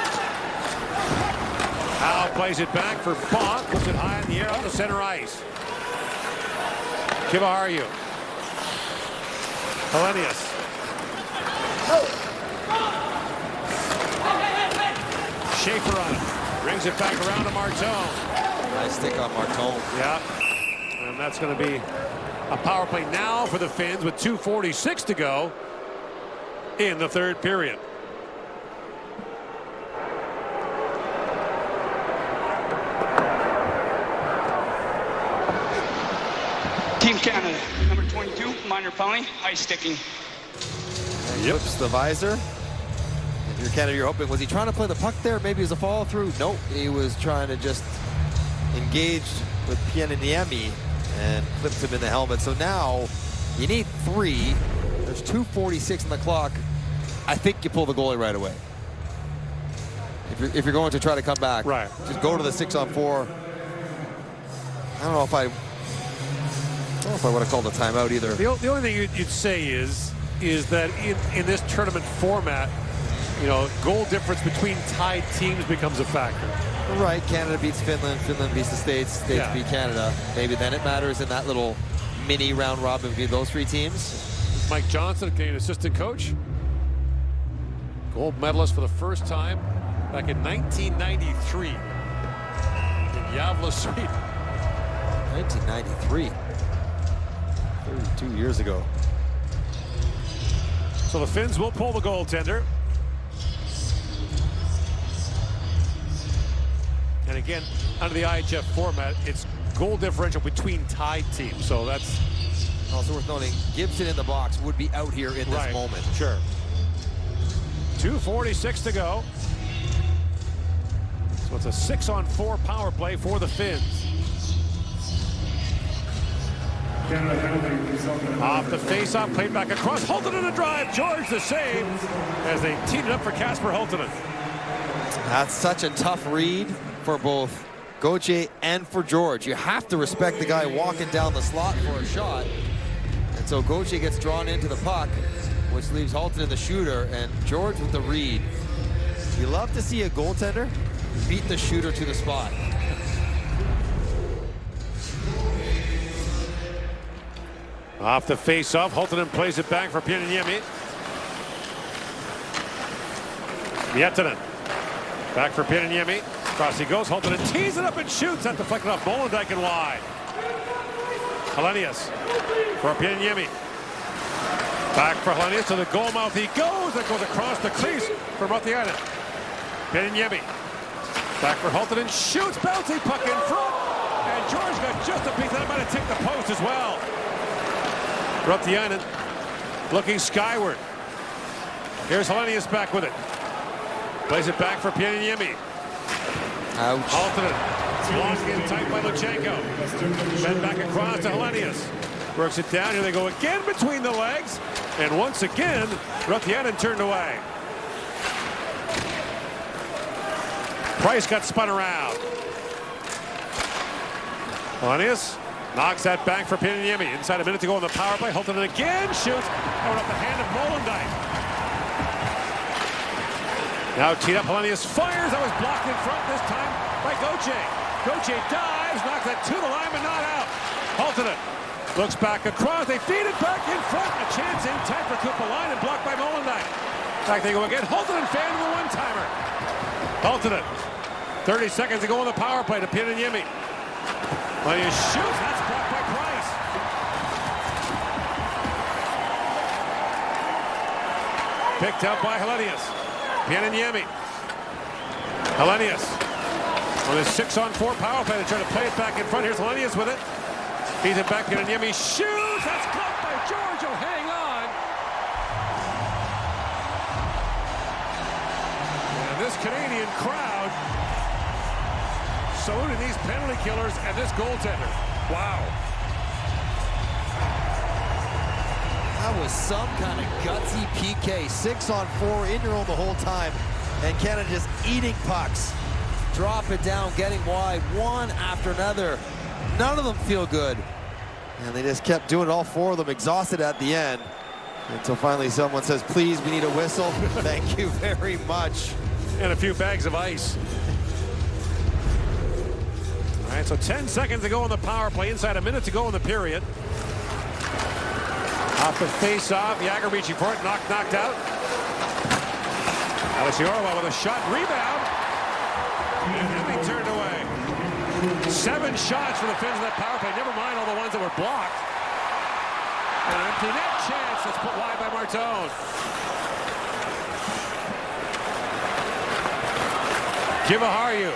Howe plays it back for Bach, puts it high in the air on the center ice. Kivaharu. Helenius. Schaefer on it. Brings it back around to Martone. Nice stick on Martone. Yeah. And that's going to be a power play now for the Finns with 2:46 to go in the third period. Team Canada, number 22, minor penalty, high sticking. Flips the visor. If you're Canada, you're hoping, was he trying to play the puck there? Maybe it was a follow through. Nope, he was trying to just engage with Pieniemi and flipped him in the helmet. So now you need 3. There's 2:46 on the clock. I think you pull the goalie right away. If you're going to try to come back, just go to the 6-on-4. I don't know if I would have called a timeout either. The only thing you'd say is that in this tournament format, you know, goal difference between tied teams becomes a factor. Right, Canada beats Finland, Finland beats the States, States beat Canada. Maybe then it matters in that little mini round robin between those three teams. Mike Johnson, Canadian assistant coach. Gold medalist for the first time back in 1993 in Gävle, Sweden. 1993. 32 years ago. So the Finns will pull the goaltender. And again, under the IHF format, it's goal differential between tied teams. So that's also worth noting, Gibson in the box would be out here in this moment. Sure. 2:46 to go. So it's a 6-on-4 power play for the Finns. Off the face-off, played back across. Hultinen a drive. George the save as they teed it up for Kasper Hultinen. That's such a tough read for both Gauthier and for George. You have to respect the guy walking down the slot for a shot. And so Gauthier gets drawn into the puck, which leaves Hultinen the shooter, and George with the read. You love to see a goaltender beat the shooter to the spot. Off the face-off, Hultinen plays it back for Pieniemi. Miettinen. Back for Pieniemi. Across he goes. Hultinen tees it up and shoots. That deflected off Molendijk and wide. Helenius for Pieniemi. Back for Helenius to the goal mouth he goes. That goes across the crease for Rutiainen. Pieniemi. Back for Hultinen. Shoots. Bouncy puck in front. And George got just a piece. That might have tipped the post as well. Rutiainen looking skyward. Here's Helenius back with it. Plays it back for Pieniemi. Ouch. Hultinen blocking in tight by Luchenko. Fed back across to Helenius. Works it down. Here they go again between the legs. And once again, Rutiainen turned away. Price got spun around. Helenius knocks that back for Pieniemi. Inside a minute to go on the power play. Hultinen again shoots. Out off the hand of Molendijk. Now teed up, Helenius fires. That was blocked in front this time by Gauthier. Gauthier dives, knocks that to the line, but not out. Hultinen looks back across. They feed it back in front. A chance in time for Kupalainen and blocked by Molendijk. Back they go again. Hultinen fan with a one-timer. Hultinen. 30 seconds to go on the power play to Pieniemi. Helenius shoots. That's blocked by Price. Picked up by Helenius. Pieniemi. Helenius with a 6-on-4 power play to try to play it back in front. Here's Helenius with it. Feeds it back. Pieniemi shoots. That's blocked by George. Oh, hang on. And this Canadian crowd saluting these penalty killers and this goaltender. Wow. That was some kind of gutsy PK. 6-on-4 in your own the whole time. And Canada just eating pucks. Drop it down, getting wide, one after another. None of them feel good. And they just kept doing it, all four of them exhausted at the end. Until finally someone says, please, we need a whistle. Thank you very much. And a few bags of ice. All right, so 10 seconds to go on the power play. Inside a minute to go in the period. Off the face-off, Jagger reaching for it, knocked out. Alessiorla with a shot, rebound. And they turned away. 7 shots for the Finns in that power play. Never mind all the ones that were blocked. And an empty net chance that's put wide by Martone. Kivaharju.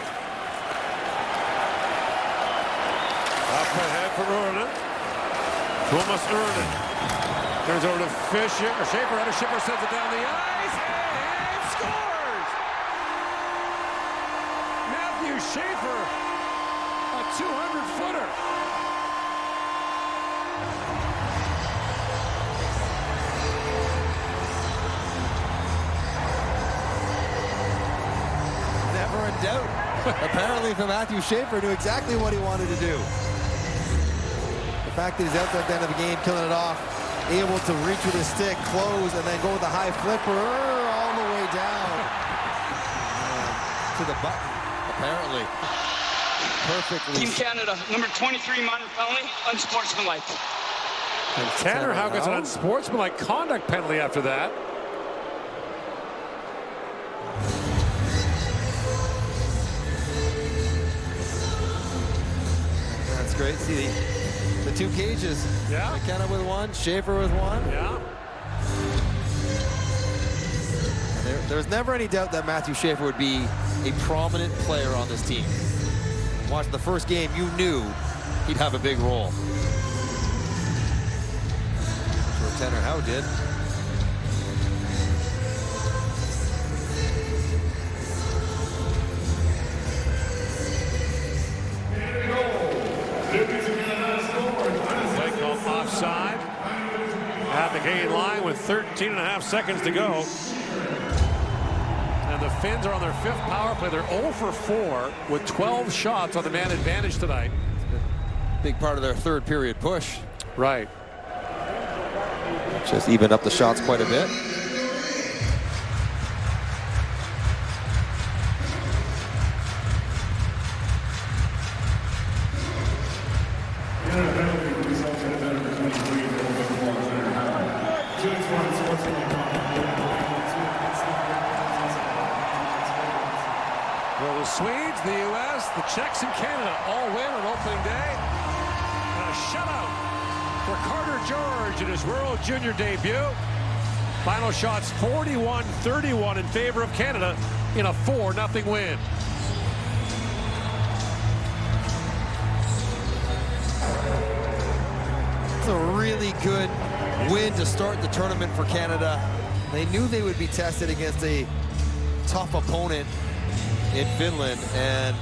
Up ahead for Uronen. Tuomas Uronen. Turns over to Fisher, or Schaefer. Under Schiffer sends it down the ice and scores! Matthew Schaefer, a 200-footer. Never in doubt. Apparently for Matthew Schaefer, knew exactly what he wanted to do. The fact that he's out there at the end of the game, killing it off, able to reach with his stick, close, and then go with a high flipper all the way down to the button, apparently. Perfectly. Team Canada, number 23, minor penalty, unsportsmanlike. And Tanner Howe gets an unsportsmanlike conduct penalty after that. That's great. See the two cages. Yeah. McKenna with one, Schaefer with one. Yeah. There's never any doubt that Matthew Schaefer would be a prominent player on this team. Watching the first game, you knew he'd have a big role. I'm sure Tanner Howe did. Play called offside at the Canadian line with 13.5 seconds to go. And the Finns are on their 5th power play. They're 0 for 4 with 12 shots on the man advantage tonight. Big part of their third period push. Right. Just even up the shots quite a bit. Well, the Swedes, the U.S., the Czechs, and Canada all win on opening day. And a shutout for Carter George in his World Junior debut. Final shots 41-31 in favor of Canada in a 4-0 win. It's a really good win to start the tournament for Canada. They knew they would be tested against a tough opponent in Finland, and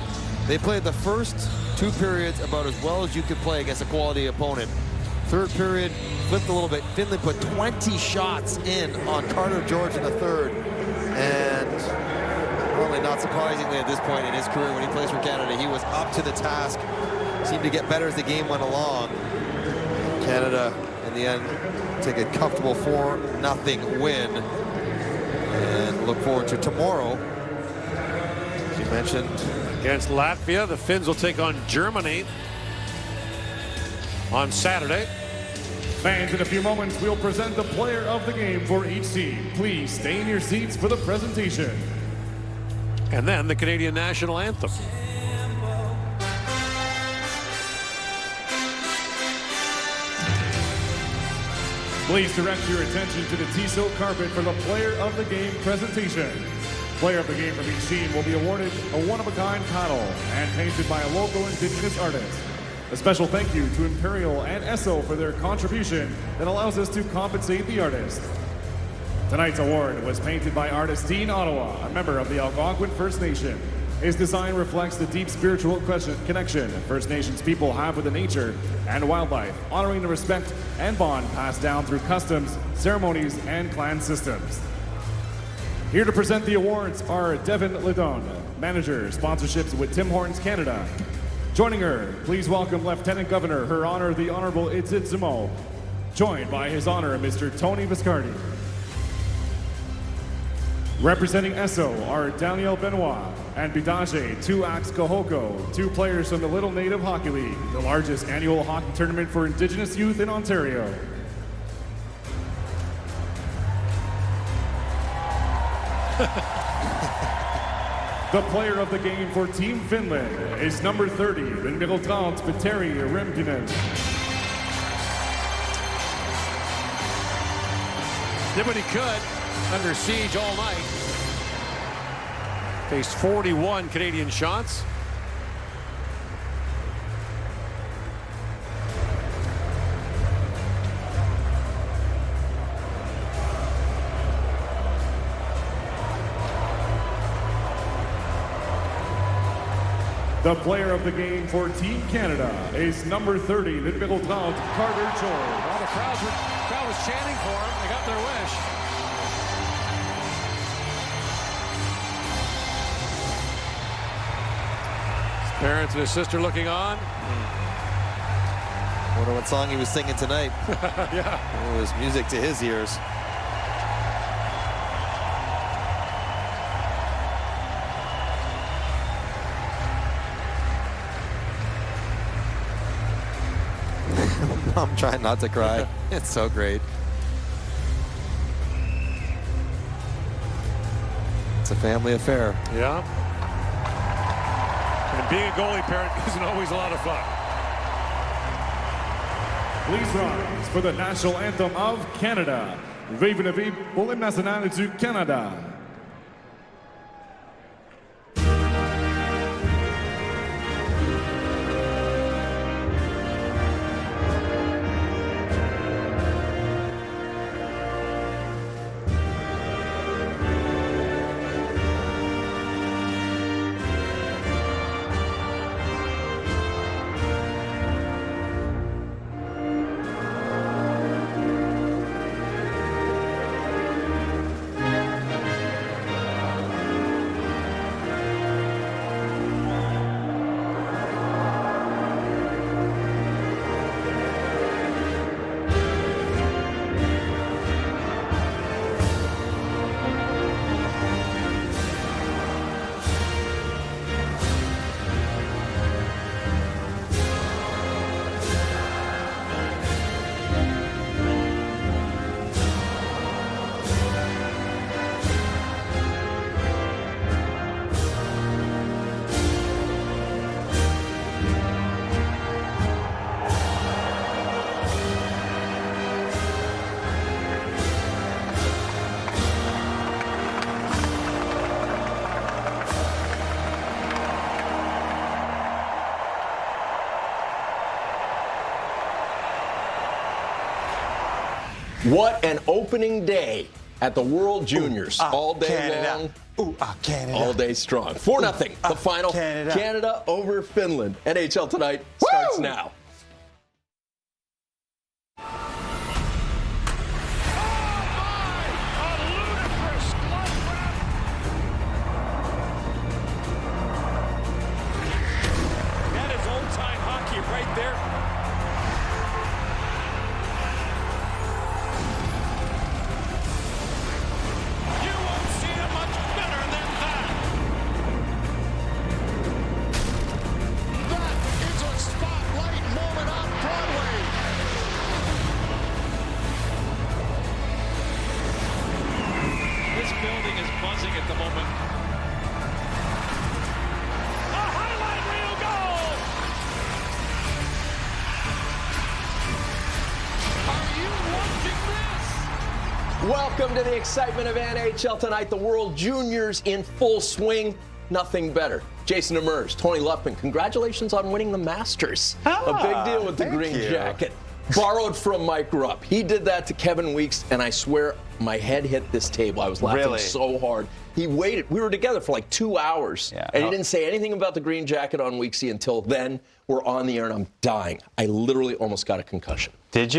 they played the first 2 periods about as well as you could play against a quality opponent. Third period flipped a little bit. Finland put 20 shots in on Carter George in the third, and probably not surprisingly at this point in his career when he plays for Canada, he was up to the task. Seemed to get better as the game went along. Canada, in the end, take a comfortable 4-0 win, and look forward to tomorrow. As you mentioned, against Latvia, the Finns will take on Germany on Saturday. Fans, in a few moments, we'll present the player of the game for each team. Please stay in your seats for the presentation. And then the Canadian national anthem. Please direct your attention to the Tissot carpet for the player of the game presentation. Player of the game from each team will be awarded a one-of-a-kind paddle and painted by a local Indigenous artist. A special thank you to Imperial and Esso for their contribution that allows us to compensate the artist. Tonight's award was painted by artist Dean Ottawa, a member of the Algonquin First Nation. His design reflects the deep spiritual connection First Nations people have with the nature and wildlife, honoring the respect and bond passed down through customs, ceremonies, and clan systems. Here to present the awards are Devin Ledon, manager, sponsorships with Tim Hortons Canada. Joining her, please welcome Lieutenant Governor, Her Honor the Honorable Itzit Zimo, joined by His Honor Mr. Tony Viscardi. Representing Esso are Daniel Benoit and Bidaje Tuax Kohoko, 2 players from the Little Native Hockey League, the largest annual hockey tournament for Indigenous youth in Ontario. The player of the game for Team Finland is number 30, numéro 30, Petteri Rempinen. Did what he could, under siege all night. Faced 41 Canadian shots. The player of the game for Team Canada is number 30, the numéro 30, Carter George. Well, the crowd was chanting for him. They got their wish. His parents and his sister looking on. Wonder what song he was singing tonight. Yeah. It was music to his ears. I'm trying not to cry. It's so great. It's a family affair. Yeah. And being a goalie parent isn't always a lot of fun. Please rise for the national anthem of Canada. Vive la vie pour l'hymne national du Canada. What an opening day at the World Juniors. All day Canada. long. Canada. All day strong. 4-0. The final. Canada over Finland. NHL Tonight starts now. That is old-time hockey right there. Building is buzzing at the moment. A highlight reel goal! Are you watching this? Welcome to the excitement of NHL Tonight. The World Juniors in full swing. Nothing better. Jason Demers, Tony Luppman, congratulations on winning the Masters. A big deal with the green jacket. Borrowed from Mike Rupp. He did that to Kevin Weeks, and I swear my head hit this table. I was laughing so hard. He waited. We were together for like 2 hours, and he didn't say anything about the green jacket on Weeksy until then. We're on the air, and I'm dying. I literally almost got a concussion. Did you?